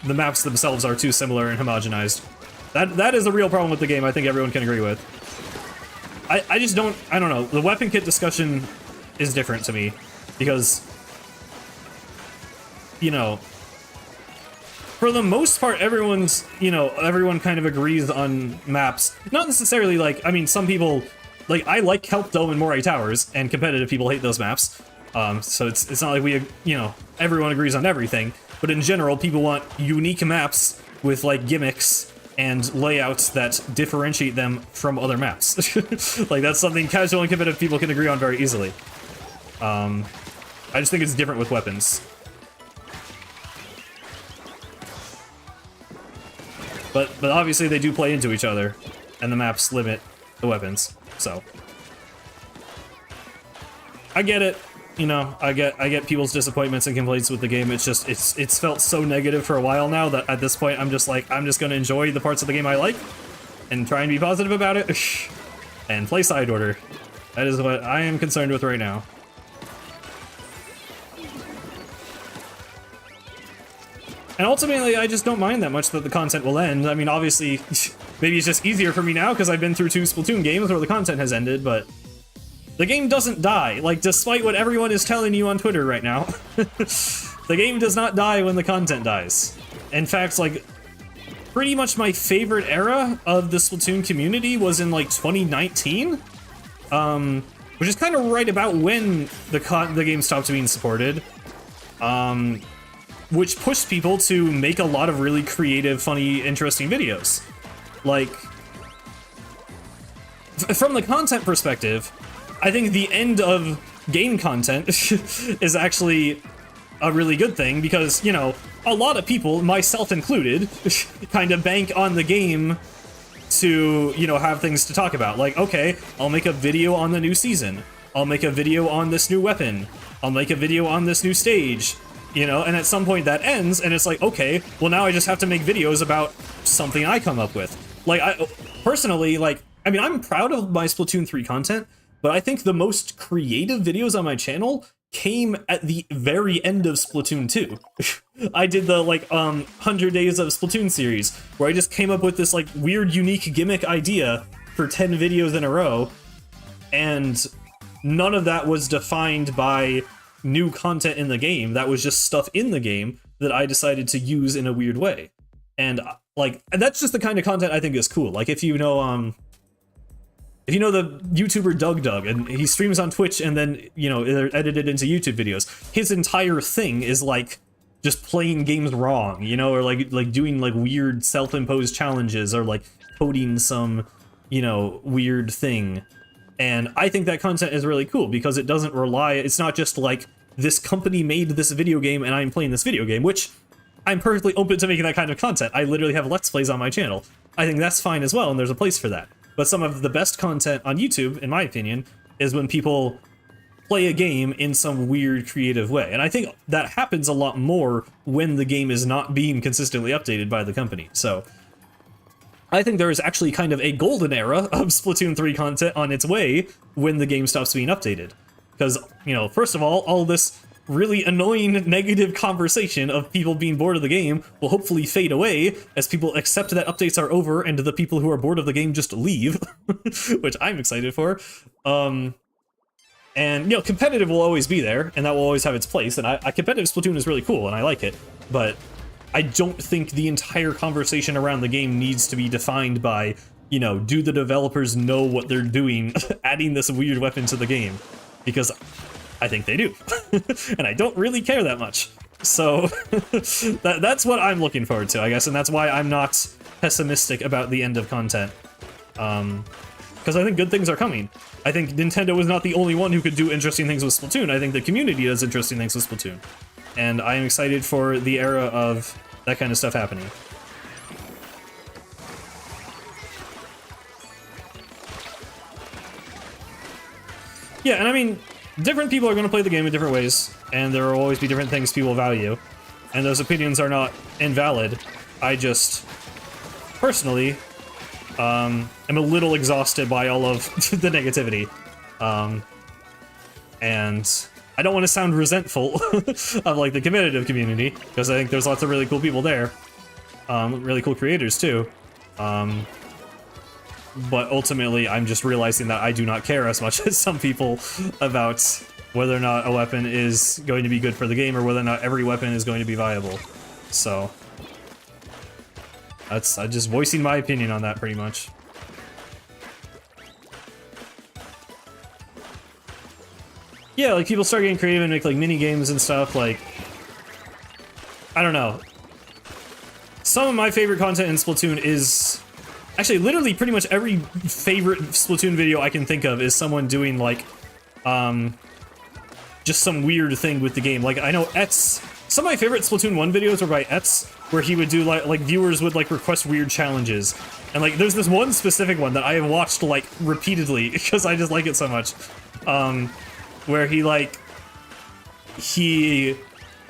the maps themselves are too similar and homogenized. That is the real problem with the game. I think everyone can agree with. I just don't know. The weapon kit discussion is different to me because, you know, for the most part, everyone kind of agrees on maps. Not necessarily like, I mean, some people, like, I like Kelp Dome and Moray Towers, and competitive people hate those maps. So it's not like everyone agrees on everything, but in general, people want unique maps with, like, gimmicks and layouts that differentiate them from other maps. Like, that's something casual and competitive people can agree on very easily. I just think it's different with weapons. But obviously they do play into each other, and the maps limit the weapons, so. I get it. You know, I get people's disappointments and complaints with the game. It's just, it's felt so negative for a while now that at this point I'm just gonna enjoy the parts of the game I like and try and be positive about it and play side order. That is what I am concerned with right now. And ultimately, I just don't mind that much that the content will end. I mean, obviously, maybe it's just easier for me now because I've been through 2 Splatoon games where the content has ended, but the game doesn't die, like, despite what everyone is telling you on Twitter right now. The game does not die when the content dies. In fact, like, pretty much my favorite era of the Splatoon community was in, like, 2019, which is kind of right about when the game stopped being supported, which pushed people to make a lot of really creative, funny, interesting videos. Like, from the content perspective, I think the end of game content is actually a really good thing because, you know, a lot of people, myself included, kind of bank on the game to, you know, have things to talk about. Like, okay, I'll make a video on the new season. I'll make a video on this new weapon. I'll make a video on this new stage. You know, and at some point that ends, and it's like, okay, well now I just have to make videos about something I come up with. Like, I personally, like, I mean, I'm proud of my Splatoon 3 content, but I think the most creative videos on my channel came at the very end of Splatoon 2. I did the, like, 100 Days of Splatoon series, where I just came up with this, like, weird, unique gimmick idea for 10 videos in a row, and none of that was defined by new content in the game. That was just stuff in the game that I decided to use in a weird way. And, like, that's just the kind of content I think is cool. Like, if you know the YouTuber Doug, and he streams on Twitch and then, you know, they're edited into YouTube videos, his entire thing is, like, just playing games wrong, you know, or, like doing, like, weird self-imposed challenges, or, like, coding some, you know, weird thing. And I think that content is really cool because it doesn't rely, it's not just like, this company made this video game and I'm playing this video game, which I'm perfectly open to making that kind of content. I literally have Let's Plays on my channel. I think that's fine as well, and there's a place for that. But some of the best content on YouTube, in my opinion, is when people play a game in some weird, creative way. And I think that happens a lot more when the game is not being consistently updated by the company. So I think there is actually kind of a golden era of Splatoon 3 content on its way when the game stops being updated. Because, you know, first of all this really annoying negative conversation of people being bored of the game will hopefully fade away as people accept that updates are over and the people who are bored of the game just leave, which I'm excited for. And, you know, competitive will always be there, and that will always have its place, and competitive Splatoon is really cool, and I like it, but I don't think the entire conversation around the game needs to be defined by, you know, do the developers know what they're doing adding this weird weapon to the game? Because I think they do, and I don't really care that much. So that's what I'm looking forward to, I guess, and that's why I'm not pessimistic about the end of content. Because I think good things are coming. I think Nintendo is not the only one who could do interesting things with Splatoon. I think the community does interesting things with Splatoon. And I am excited for the era of that kind of stuff happening. Yeah, and I mean, different people are going to play the game in different ways, and there will always be different things people value, and those opinions are not invalid. I just, personally, am a little exhausted by all of the negativity, and I don't want to sound resentful of, like, the competitive community, because I think there's lots of really cool people there, really cool creators, too, but ultimately I'm just realizing that I do not care as much as some people about whether or not a weapon is going to be good for the game, or whether or not every weapon is going to be viable, so I'm just voicing my opinion on that, pretty much. Yeah, like, people start getting creative and make, like, mini-games and stuff, like, I don't know. Some of my favorite content in Splatoon is... Actually, literally pretty much every favorite Splatoon video I can think of is someone doing, like, just some weird thing with the game. Like, I know Etz... Some of my favorite Splatoon 1 videos were by Etz, where he would do, like viewers would, like, request weird challenges. And, like, there's this one specific one that I have watched, like, repeatedly, because I just like it so much. Where he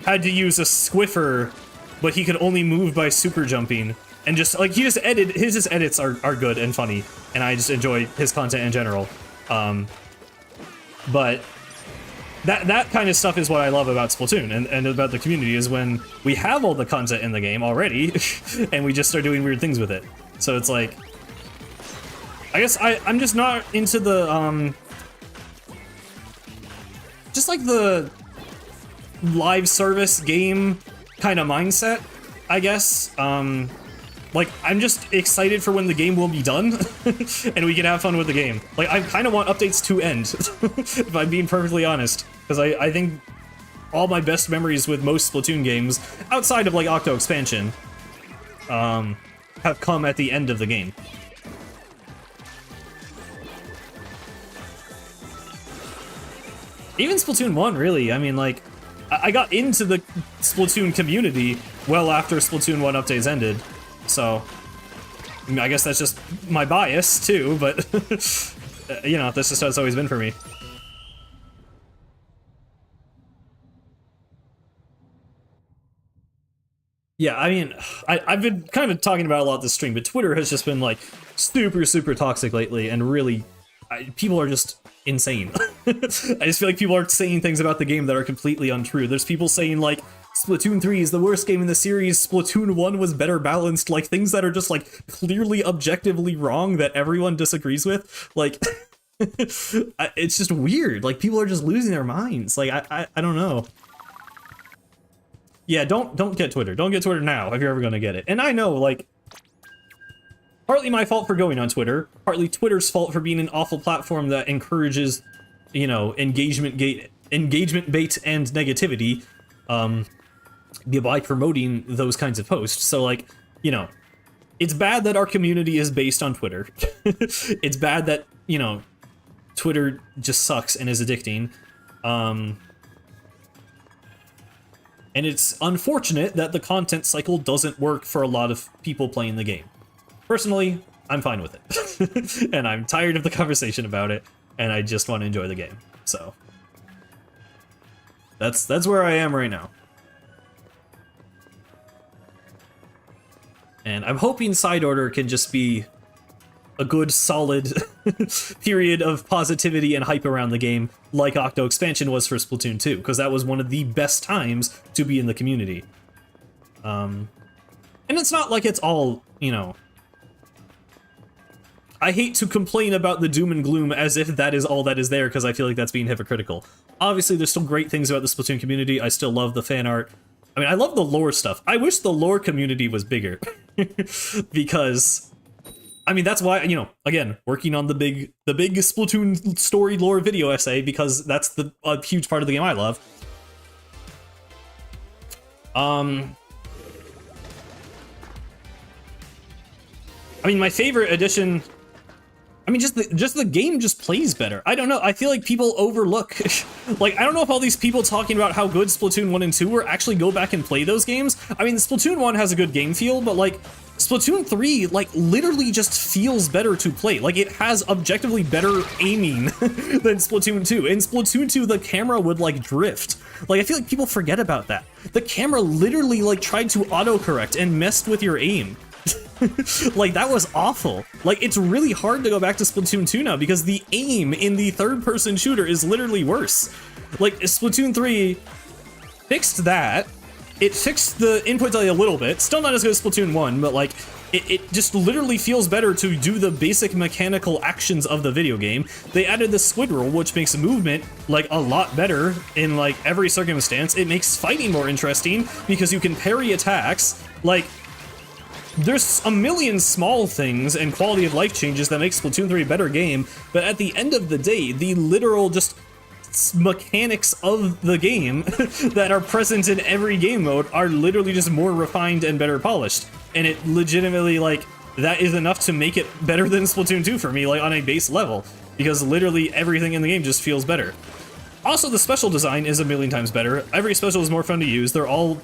had to use a squiffer, but he could only move by super jumping. And just, like, his edits are good and funny, and I just enjoy his content in general. But that kind of stuff is what I love about Splatoon and about the community, is when we have all the content in the game already, and we just start doing weird things with it. So it's like, I guess I'm just not into the, just like the live service game kind of mindset, I guess. Like, I'm just excited for when the game will be done, and we can have fun with the game. Like, I kind of want updates to end, if I'm being perfectly honest. Because I think all my best memories with most Splatoon games, outside of, like, Octo Expansion, have come at the end of the game. Even Splatoon 1, really. I mean, like, I got into the Splatoon community well after Splatoon 1 updates ended. So, I mean, I guess that's just my bias, too, but, you know, that's just how it's always been for me. Yeah, I mean, I've been kind of talking about a lot this stream, but Twitter has just been, like, super, super toxic lately, and really, people are just insane. I just feel like people are saying things about the game that are completely untrue. There's people saying, like, Splatoon 3 is the worst game in the series, Splatoon 1 was better balanced, like, things that are just, like, clearly objectively wrong that everyone disagrees with. Like, it's just weird. Like, people are just losing their minds. Like, I don't know. Yeah, don't get Twitter. Don't get Twitter now if you're ever gonna get it. And I know, like, partly my fault for going on Twitter, partly Twitter's fault for being an awful platform that encourages, you know, engagement bait and negativity, by promoting those kinds of posts. So, like, you know, it's bad that our community is based on Twitter. It's bad that, you know, Twitter just sucks and is addicting. And it's unfortunate that the content cycle doesn't work for a lot of people playing the game. Personally, I'm fine with it. And I'm tired of the conversation about it, and I just want to enjoy the game. So, that's where I am right now. And I'm hoping Side Order can just be a good solid period of positivity and hype around the game, like Octo Expansion was for Splatoon 2, because that was one of the best times to be in the community. And it's not like it's all, you know... I hate to complain about the doom and gloom as if that is all that is there, because I feel like that's being hypocritical. Obviously, there's still great things about the Splatoon community. I still love the fan art. I mean, I love the lore stuff. I wish the lore community was bigger. Because... I mean, that's why, you know, again, working on the big Splatoon story lore video essay, because that's a huge part of the game I love. I mean, my favorite addition... I mean, just the game just plays better. I don't know, I feel like people overlook... like, I don't know if all these people talking about how good Splatoon 1 and 2 were actually go back and play those games. I mean, Splatoon 1 has a good game feel, but, like, Splatoon 3, like, literally just feels better to play. Like, it has objectively better aiming than Splatoon 2. In Splatoon 2, the camera would, like, drift. Like, I feel like people forget about that. The camera literally, like, tried to autocorrect and messed with your aim. Like, that was awful. Like, it's really hard to go back to Splatoon 2 now because the aim in the third-person shooter is literally worse. Like, Splatoon 3 fixed that. It fixed the input delay a little bit. Still not as good as Splatoon 1, but, like, it just literally feels better to do the basic mechanical actions of the video game. They added the squid roll, which makes movement, like, a lot better in, like, every circumstance. It makes fighting more interesting because you can parry attacks. Like, there's a million small things and quality of life changes that make Splatoon 3 a better game, but at the end of the day, the literal just mechanics of the game that are present in every game mode are literally just more refined and better polished. And it legitimately, like, that is enough to make it better than Splatoon 2 for me, like, on a base level, because literally everything in the game just feels better. Also, the special design is a million times better. Every special is more fun to use. They're all...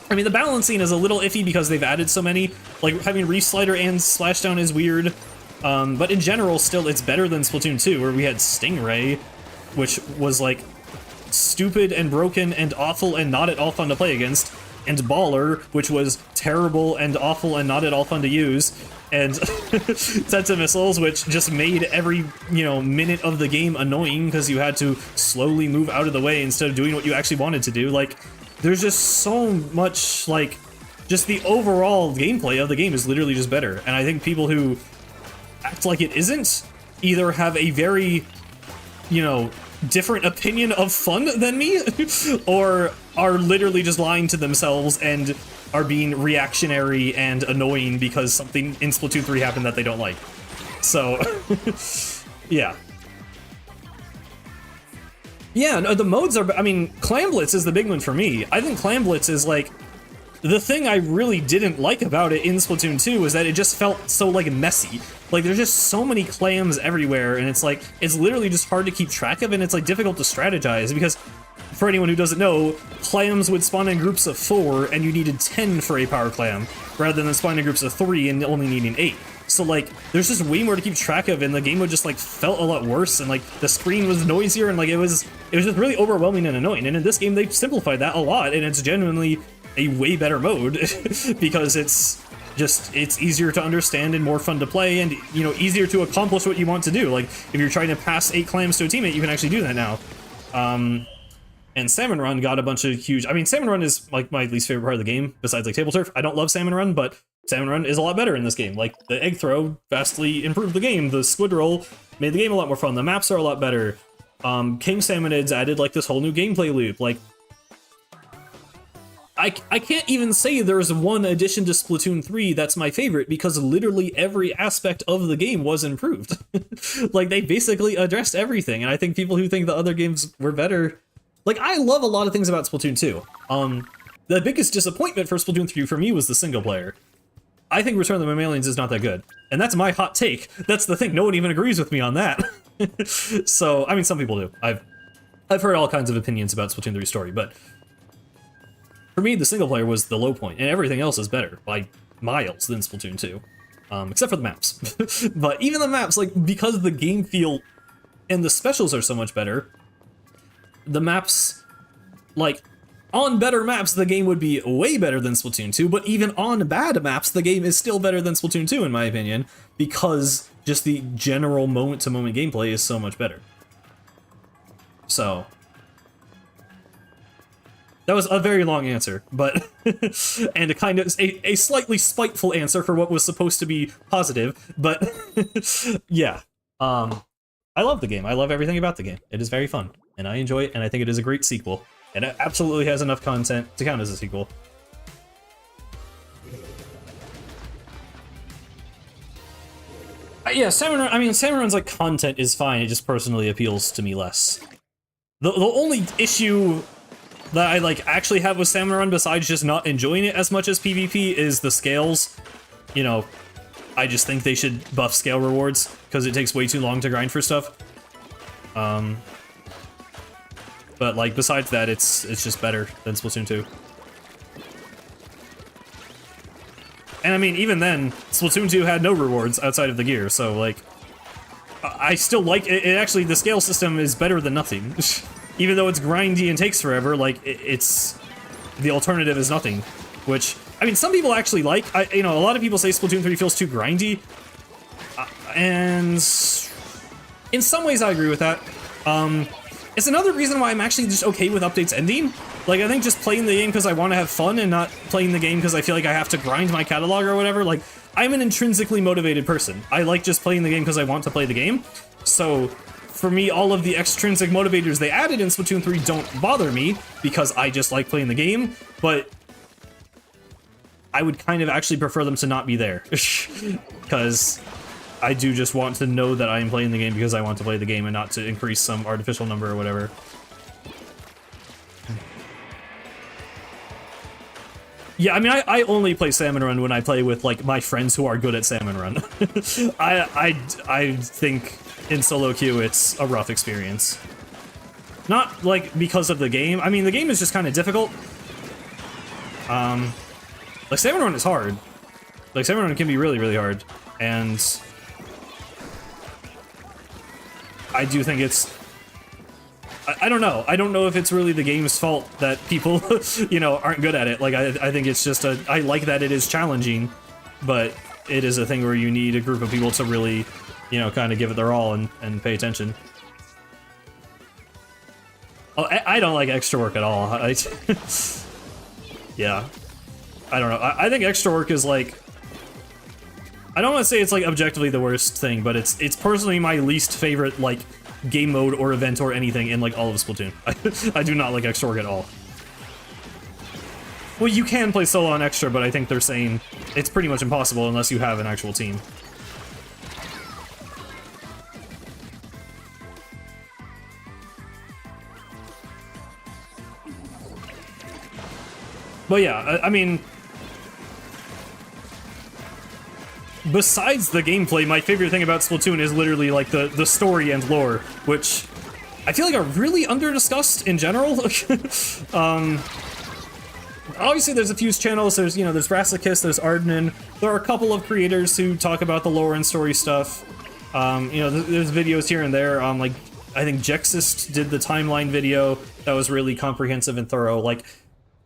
I mean, the balancing is a little iffy because they've added so many. Like, having Reef Slider and Splashdown is weird. But in general, still, it's better than Splatoon 2, where we had Stingray, which was, like, stupid and broken and awful and not at all fun to play against, and Baller, which was terrible and awful and not at all fun to use, and Tenta Missiles, which just made every, you know, minute of the game annoying because you had to slowly move out of the way instead of doing what you actually wanted to do. Like, there's just so much, like, just the overall gameplay of the game is literally just better. And I think people who act like it isn't either have a very, you know, different opinion of fun than me, or are literally just lying to themselves and are being reactionary and annoying because something in Splatoon 3 happened that they don't like. So, yeah. Yeah, no, the modes are... I mean, Clam Blitz is the big one for me. I think Clam Blitz is, like... The thing I really didn't like about it in Splatoon 2 is that it just felt so, like, messy. Like, there's just so many clams everywhere, and it's, like, it's literally just hard to keep track of, and it's, like, difficult to strategize, because, for anyone who doesn't know, clams would spawn in groups of 4, and you needed 10 for a power clam, rather than spawning in groups of 3 and only needing 8. So, like, there's just way more to keep track of, and the game would just, like, felt a lot worse, and, like, the screen was noisier, and, like, it was just really overwhelming and annoying. And in this game, they simplified that a lot, and it's genuinely a way better mode, because it's easier to understand and more fun to play, and, you know, easier to accomplish what you want to do. Like, if you're trying to pass 8 clams to a teammate, you can actually do that now. And Salmon Run got a bunch of huge... I mean, Salmon Run is, like, my least favorite part of the game, besides, like, Table Turf. I don't love Salmon Run, but Salmon Run is a lot better in this game. Like, the egg throw vastly improved the game. The squid roll made the game a lot more fun. The maps are a lot better. King Salmonids added, like, this whole new gameplay loop. Like, I can't even say there's one addition to Splatoon 3 that's my favorite, because literally every aspect of the game was improved. Like, they basically addressed everything, and I think people who think the other games were better... Like, I love a lot of things about Splatoon 2. The biggest disappointment for Splatoon 3 for me was the single player. I think Return of the Mammalians is not that good. And that's my hot take. That's the thing, no one even agrees with me on that. So, I mean, some people do. I've heard all kinds of opinions about Splatoon 3's story, but... For me, the single player was the low point, and everything else is better by miles than Splatoon 2. Except for the maps. But even the maps, like, because the game feel and the specials are so much better, the maps, like, on better maps, the game would be way better than Splatoon 2, but even on bad maps, the game is still better than Splatoon 2, in my opinion, because just the general moment-to-moment gameplay is so much better. So, that was a very long answer, but and a kind of a slightly spiteful answer for what was supposed to be positive, but yeah. I love the game. I love everything about the game. It is very fun, and I enjoy it, and I think it is a great sequel. And it absolutely has enough content to count as a sequel. Yeah, Salmon Run, I mean, Salmon Run's like content is fine, it just personally appeals to me less. The only issue that I like actually have with Salmon Run, besides just not enjoying it as much as PvP, is the scales. You know, I just think they should buff scale rewards, because it takes way too long to grind for stuff. But like, besides that, it's just better than Splatoon 2. And I mean, even then, Splatoon 2 had no rewards outside of the gear, so like, I still like it. Actually, the scale system is better than nothing. Even though it's grindy and takes forever, like, it's... the alternative is nothing. Which, I mean, some people actually like. You know, a lot of people say Splatoon 3 feels too grindy. And... in some ways, I agree with that. It's another reason why I'm actually just okay with updates ending. Like, I think just playing the game because I want to have fun and not playing the game because I feel like I have to grind my catalog or whatever. Like, I'm an intrinsically motivated person. I like just playing the game because I want to play the game. So, for me, all of the extrinsic motivators they added in Splatoon 3 don't bother me because I just like playing the game, but I would kind of actually prefer them to not be there. Because I do just want to know that I am playing the game because I want to play the game and not to increase some artificial number or whatever. Yeah, I mean, I only play Salmon Run when I play with, like, my friends who are good at Salmon Run. I think in solo queue it's a rough experience. Not, like, because of the game. I mean, the game is just kind of difficult. Like, Salmon Run is hard. Like, Salmon Run can be really, really hard. And I do think it's... I don't know. I don't know if it's really the game's fault that people, you know, aren't good at it. Like, I think it's just I like that it is challenging, but it is a thing where you need a group of people to really, you know, kind of give it their all and pay attention. Oh, I don't like extra work at all. Yeah. I don't know. I think extra work is, like... I don't want to say it's, like, objectively the worst thing, but it's personally my least favorite, like, game mode or event or anything in, like, all of Splatoon. I do not like extra work at all. Well, you can play solo on extra, but I think they're saying it's pretty much impossible unless you have an actual team. But yeah, I mean... besides the gameplay, my favorite thing about Splatoon is literally, like, the story and lore, which I feel like are really under-discussed in general. Obviously there's a few channels, there's, you know, there's Rassicus, there's Ardenan, there are a couple of creators who talk about the lore and story stuff. You know, there's videos here and there, like, I think Jexist did the timeline video that was really comprehensive and thorough. Like,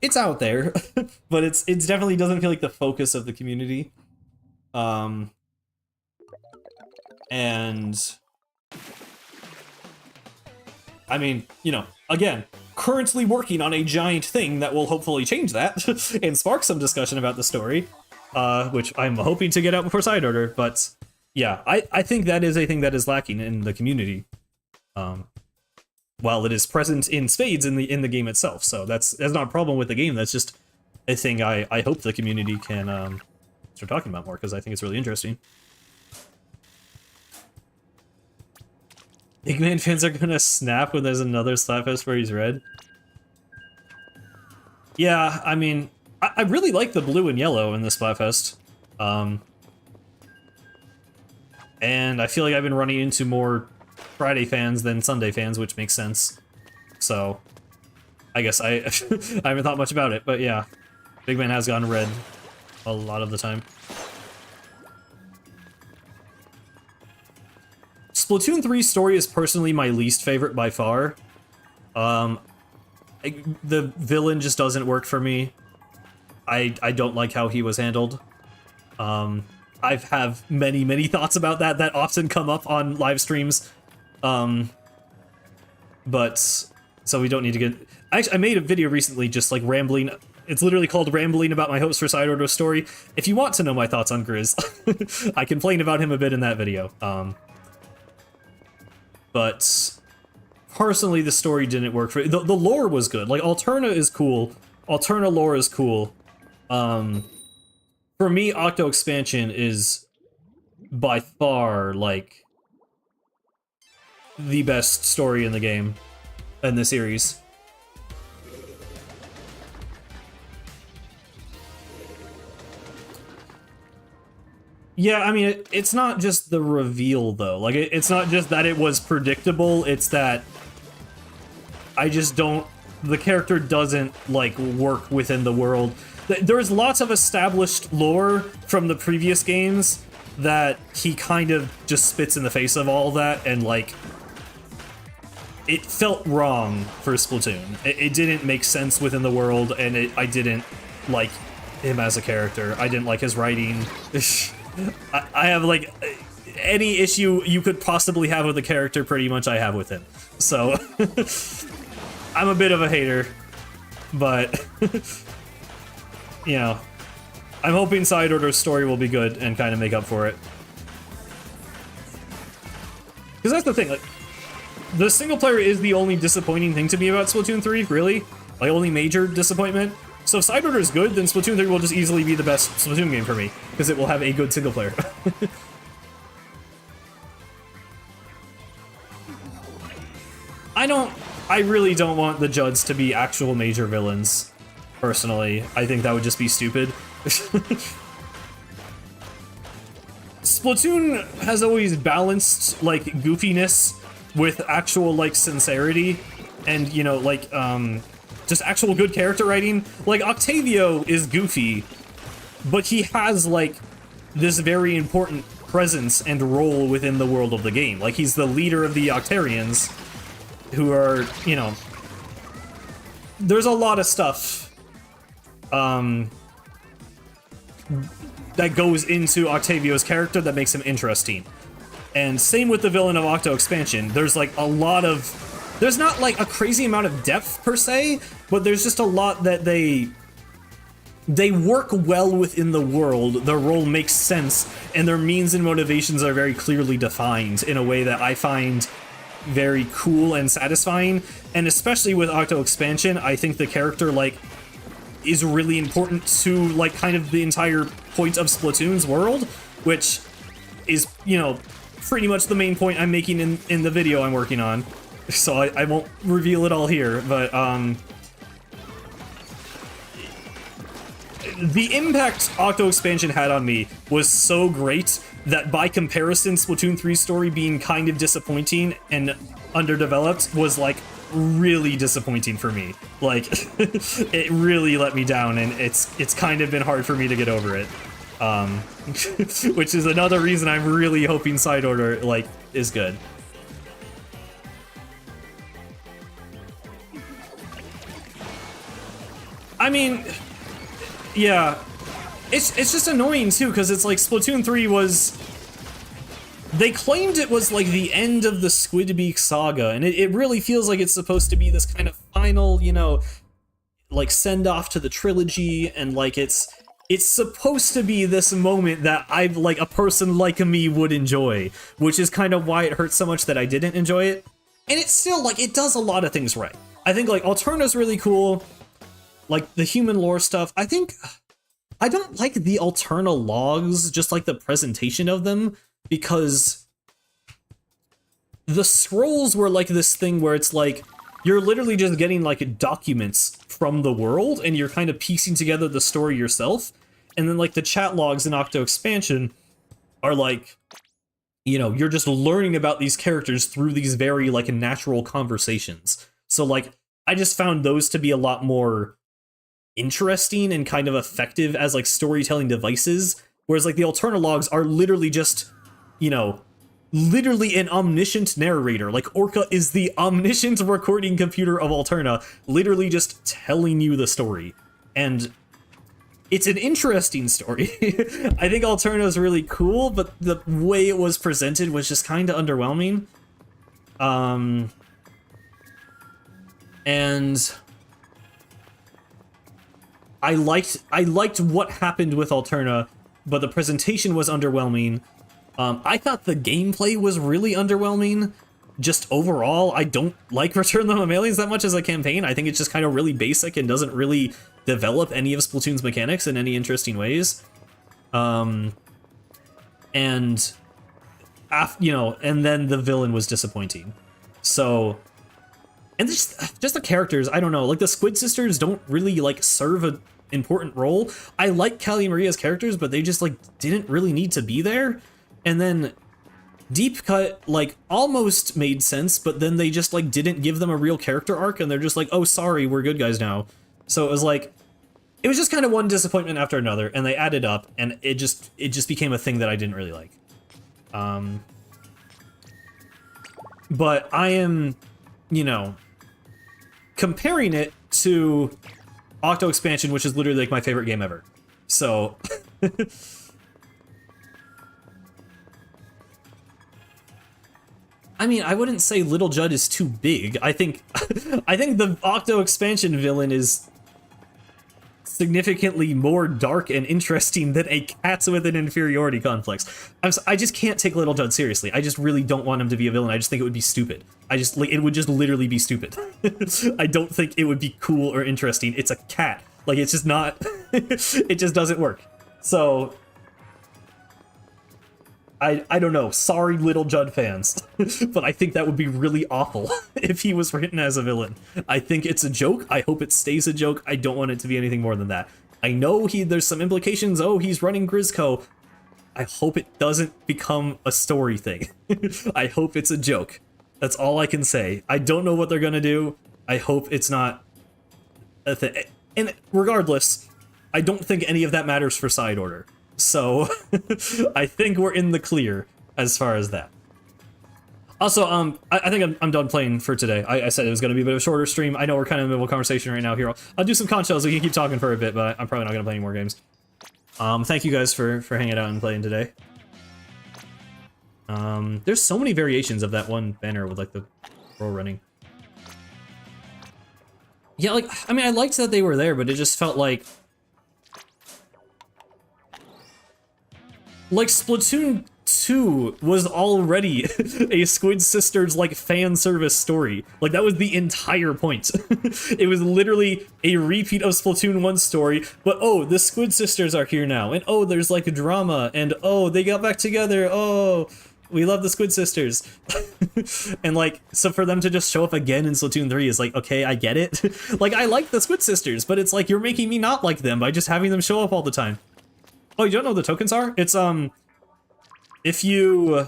it's out there, but it's definitely doesn't feel like the focus of the community. And I mean, you know, again, currently working on a giant thing that will hopefully change that and spark some discussion about the story, which I'm hoping to get out before Side Order. But yeah, I think that is a thing that is lacking in the community, while it is present in spades in the game itself. So that's not a problem with the game. That's just a thing I hope the community can start talking about more, because I think it's really interesting. Eggman fans are gonna snap when there's another Slapfest where he's red. Yeah, I mean, I really like the blue and yellow in this Splatfest. And I feel like I've been running into more Friday fans than Sunday fans, which makes sense. So, I guess I haven't thought much about it, but yeah. Big Man has gone red a lot of the time. Splatoon 3's story is personally my least favorite by far. the villain just doesn't work for me. I don't like how he was handled. I have many thoughts about that often come up on live streams. But so we don't need to get. I made a video recently just like rambling. It's literally called Rambling About My Hopes for Side Order Story. If you want to know my thoughts on Grizz, I complained about him a bit in that video. But personally, the story didn't work for the lore was good. Like Alterna is cool. Alterna lore is cool. For me, Octo Expansion is by far like the best story in the game, in the series. Yeah, I mean, it's not just the reveal, though. Like, it's not just that it was predictable, it's that I just don't... The character doesn't, like, work within the world. There's lots of established lore from the previous games that he kind of just spits in the face of all that, and, like... It felt wrong for Splatoon. It didn't make sense within the world, and I didn't like him as a character. I didn't like his writing. I have, like, any issue you could possibly have with the character, pretty much I have with him. So, I'm a bit of a hater, but, you know, I'm hoping Side Order's story will be good and kind of make up for it. Because that's the thing, like, the single player is the only disappointing thing to me about Splatoon 3, really. Like, only major disappointment. So if Side Order is good, then Splatoon 3 will just easily be the best Splatoon game for me, because it will have a good single player. I really don't want the Judds to be actual major villains, personally. I think that would just be stupid. Splatoon has always balanced, like, goofiness with actual, like, sincerity, and, you know, like, just actual good character writing. Like, Octavio is goofy, but he has, like, this very important presence and role within the world of the game. Like, he's the leader of the Octarians, who are, you know... There's a lot of stuff, that goes into Octavio's character that makes him interesting. And same with the villain of Octo Expansion. There's, like, a lot of... There's not, like, a crazy amount of depth, per se, but there's just a lot that they work well within the world, their role makes sense, and their means and motivations are very clearly defined in a way that I find very cool and satisfying. And especially with Octo Expansion, I think the character, like, is really important to, like, kind of the entire point of Splatoon's world, which is, you know, pretty much the main point I'm making in the video I'm working on. So I won't reveal it all here, but, the impact Octo Expansion had on me was so great that by comparison, Splatoon 3's story being kind of disappointing and underdeveloped was, like, really disappointing for me. Like, it really let me down, and it's kind of been hard for me to get over it. Which is another reason I'm really hoping Side Order, like, is good. I mean, yeah, it's just annoying too, because it's like Splatoon 3 was... They claimed it was like the end of the Squidbeak saga, and it really feels like it's supposed to be this kind of final, you know, like send-off to the trilogy, and like it's supposed to be this moment that a person like me would enjoy, which is kind of why it hurts so much that I didn't enjoy it. And it's still, like, it does a lot of things right. I think, like, Alterna's really cool. Like, the human lore stuff, I think... I don't like the Alterna logs, just like the presentation of them, because the scrolls were like this thing where it's like, you're literally just getting, like, documents from the world, and you're kind of piecing together the story yourself, and then, like, the chat logs in Octo Expansion are like, you know, you're just learning about these characters through these very, like, natural conversations. So, like, I just found those to be a lot more interesting and kind of effective as, like, storytelling devices, whereas, like, the Alterna logs are literally just, you know, literally an omniscient narrator. Like, Orca is the omniscient recording computer of Alterna, literally just telling you the story. And it's an interesting story. I think Alterna is really cool, but the way it was presented was just kind of underwhelming. And I liked what happened with Alterna, but the presentation was underwhelming. I thought the gameplay was really underwhelming. Just overall, I don't like Return of the Mammalians that much as a campaign. I think it's just kind of really basic and doesn't really develop any of Splatoon's mechanics in any interesting ways. And then the villain was disappointing. So, and just the characters, I don't know, like the Squid Sisters don't really like serve an important role. I like Callie and Maria's characters, but they just like didn't really need to be there. And then Deep Cut like almost made sense, but then they just like didn't give them a real character arc, and they're just like, oh sorry, we're good guys now. So it was like, it was just kind of one disappointment after another, and they added up, and it just became a thing that I didn't really like. But I am, comparing it to Octo Expansion, which is literally like my favorite game ever. So I mean, I wouldn't say Little Judd is too big. I think the Octo Expansion villain is significantly more dark and interesting than a cat with an inferiority complex. I just can't take Little Judd seriously. I just really don't want him to be a villain. I just think it would be stupid. It would just literally be stupid. I don't think it would be cool or interesting. It's a cat. Like, it's just not, it just doesn't work. So, I don't know. Sorry, Little Judd fans. But I think that would be really awful if he was written as a villain. I think it's a joke. I hope it stays a joke. I don't want it to be anything more than that. I know there's some implications. Oh, he's running Grizzco. I hope it doesn't become a story thing. I hope it's a joke. That's all I can say. I don't know what they're gonna do. I hope it's not a thing. And regardless, I don't think any of that matters for Side Order. So, I think we're in the clear as far as that. Also, I think I'm done playing for today. I said it was going to be a bit of a shorter stream. I know we're kind of in the middle of a conversation right now here. I'll do some conchos. We can keep talking for a bit, but I'm probably not going to play any more games. Thank you guys for hanging out and playing today. There's so many variations of that one banner with, like, the roll running. Yeah, like, I mean, I liked that they were there, but it just felt like Splatoon 2 was already a Squid Sisters, like, fan service story. Like, that was the entire point. It was literally a repeat of Splatoon 1's story, but oh, the Squid Sisters are here now, and oh, there's, like, drama, and oh, they got back together, oh, we love the Squid Sisters. And, like, so for them to just show up again in Splatoon 3 is like, okay, I get it. Like, I like the Squid Sisters, but it's like, you're making me not like them by just having them show up all the time. Oh, you don't know what the tokens are? It's, if you...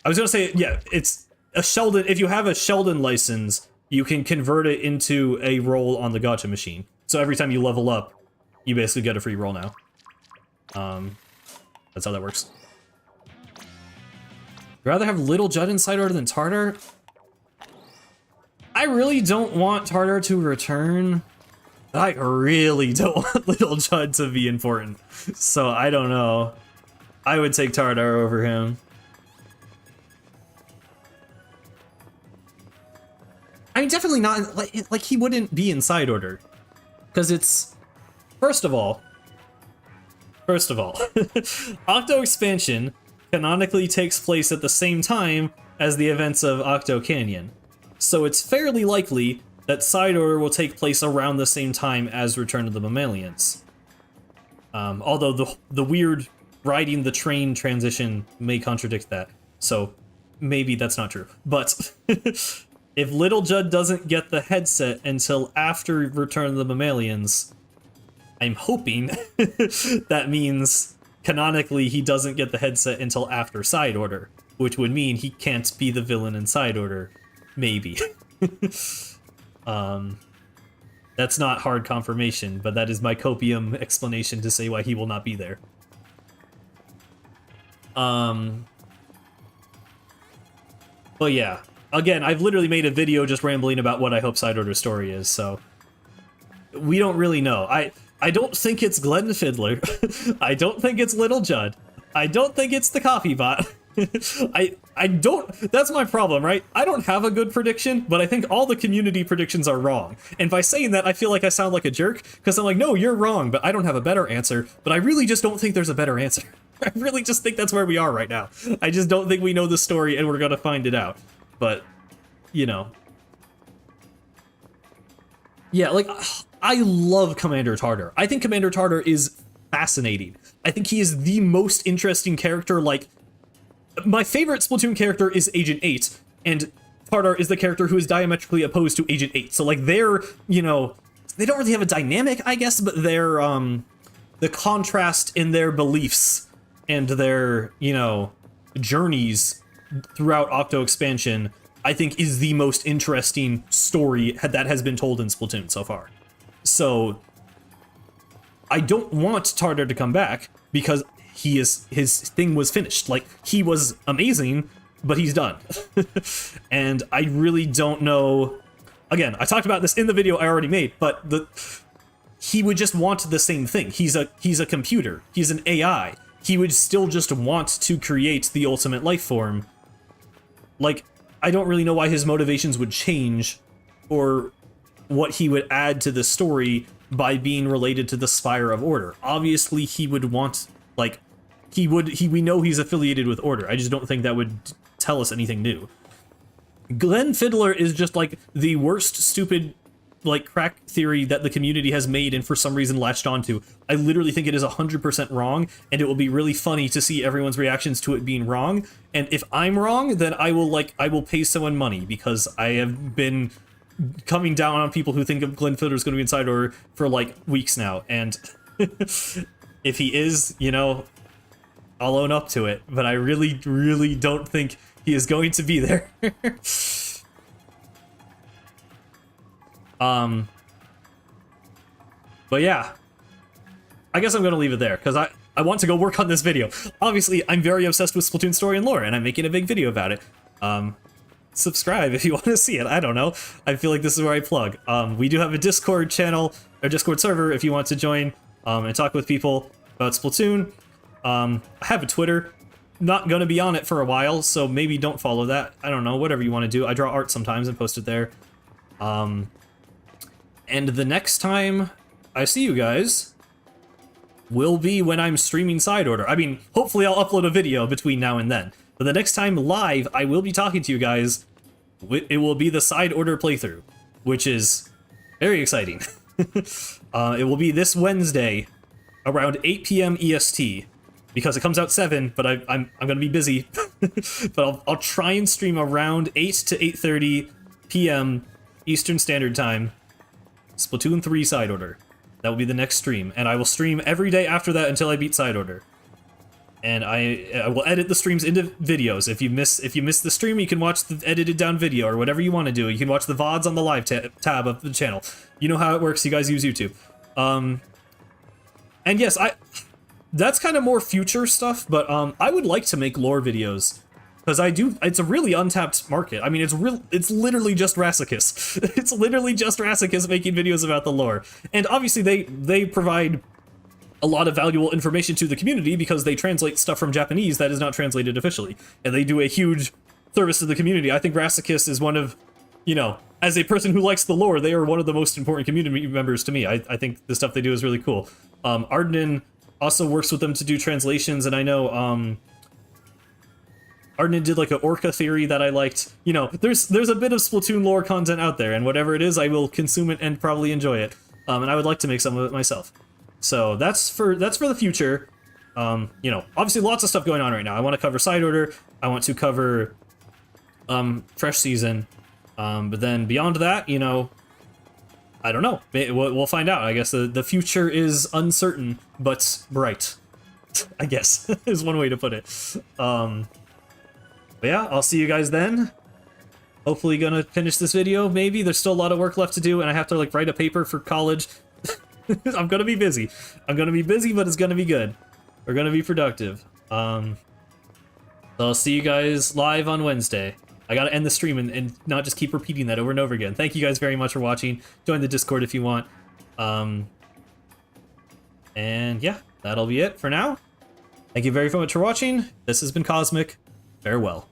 I was gonna say, yeah, it's a Sheldon... If you have a Sheldon license, you can convert it into a roll on the gacha machine. So every time you level up, you basically get a free roll now. That's how that works. I'd rather have Little Judd in Side Order than Tartar. I really don't want Tartar to return. I really don't want Little Judd to be important, so I don't know. I would take Tartar over him. I mean, definitely not, like he wouldn't be in Side Order. Because it's, first of all, Octo Expansion canonically takes place at the same time as the events of Octo Canyon. So it's fairly likely that Side Order will take place around the same time as Return of the Mammalians. Although the weird riding the train transition may contradict that, so maybe that's not true. But if Little Judd doesn't get the headset until after Return of the Mammalians, I'm hoping that means canonically he doesn't get the headset until after Side Order, which would mean he can't be the villain in Side Order. Maybe. That's not hard confirmation, but that is my copium explanation to say why he will not be there. But yeah, again, I've literally made a video just rambling about what I hope Side Order's story is, so we don't really know. I don't think it's Glenn Fiddler. I don't think it's Little Judd. I don't think it's the coffee bot. I don't, that's my problem, right? I don't have a good prediction, but I think all the community predictions are wrong. And by saying that, I feel like I sound like a jerk, because I'm like, no, you're wrong, but I don't have a better answer. But I really just don't think there's a better answer. I really just think that's where we are right now. I just don't think we know the story and we're gonna find it out. But, you know. Yeah, like, I love Commander Tartar. I think Commander Tartar is fascinating. I think he is the most interesting character. Like, my favorite Splatoon character is Agent 8, and Tartar is the character who is diametrically opposed to Agent 8. So, like, they're, you know, they don't really have a dynamic, I guess, but they're, the contrast in their beliefs and their, you know, journeys throughout Octo Expansion, I think is the most interesting story that has been told in Splatoon so far. So, I don't want Tartar to come back, because his thing was finished. Like, he was amazing, but he's done. And I really don't know. Again, I talked about this in the video I already made, but he would just want the same thing. He's a computer. He's an AI. He would still just want to create the ultimate life form. Like, I don't really know why his motivations would change, or what he would add to the story by being related to the Spire of Order. Obviously, he would want, like, we know he's affiliated with Order. I just don't think that would tell us anything new. Glenn Fiddler is just, like, the worst stupid, like, crack theory that the community has made and for some reason latched onto. I literally think it is 100% wrong, and it will be really funny to see everyone's reactions to it being wrong. And if I'm wrong, then I will pay someone money, because I have been coming down on people who think of Glenn Fiddler is going to be inside Order for, like, weeks now. And if he is, you know, I'll own up to it. But I really, really don't think he is going to be there. But yeah, I guess I'm gonna leave it there, because I want to go work on this video. Obviously, I'm very obsessed with Splatoon story and lore, and I'm making a big video about it. Subscribe if you want to see it. I don't know. I feel like this is where I plug. We do have a Discord channel, or Discord server, if you want to join, and talk with people about Splatoon. I have a Twitter. Not gonna be on it for a while, so maybe don't follow that. I don't know, whatever you want to do. I draw art sometimes and post it there. And the next time I see you guys will be when I'm streaming Side Order. I mean, hopefully I'll upload a video between now and then. But the next time live, I will be talking to you guys. It will be the Side Order playthrough, which is very exciting. It will be this Wednesday around 8 p.m. EST, because it comes out 7, but I'm gonna be busy. But I'll try and stream around 8 to 8:30 p.m. Eastern Standard Time. Splatoon 3 Side Order. That will be the next stream, and I will stream every day after that until I beat Side Order. And I will edit the streams into videos. If you miss the stream, you can watch the edited down video, or whatever you want to do. You can watch the VODs on the live tab of the channel. You know how it works. You guys use YouTube. And yes, that's kind of more future stuff, but I would like to make lore videos. Because it's a really untapped market. I mean, it's literally just Rassicus. It's literally just Rassicus making videos about the lore. And obviously they provide a lot of valuable information to the community, because they translate stuff from Japanese that is not translated officially. And they do a huge service to the community. I think Rassicus is one of, you know, as a person who likes the lore, they are one of the most important community members to me. I think the stuff they do is really cool. Ardenin also works with them to do translations, and I know, Ardenin did like an Orca theory that I liked. You know, there's a bit of Splatoon lore content out there, and whatever it is, I will consume it and probably enjoy it. And I would like to make some of it myself. So that's for the future. You know, obviously lots of stuff going on right now. I want to cover Side Order. I want to cover Fresh Season. But then beyond that, you know, I don't know. We'll find out. I guess the future is uncertain but bright, I guess, is one way to put it. But yeah, I'll see you guys then. Hopefully gonna finish this video, maybe. There's still a lot of work left to do, and I have to, like, write a paper for college. I'm gonna be busy. I'm gonna be busy, but it's gonna be good. We're gonna be productive. So I'll see you guys live on Wednesday. I gotta end the stream and not just keep repeating that over and over again. Thank you guys very much for watching. Join the Discord if you want. And yeah, that'll be it for now. Thank you very much for watching. This has been Cosmic. Farewell.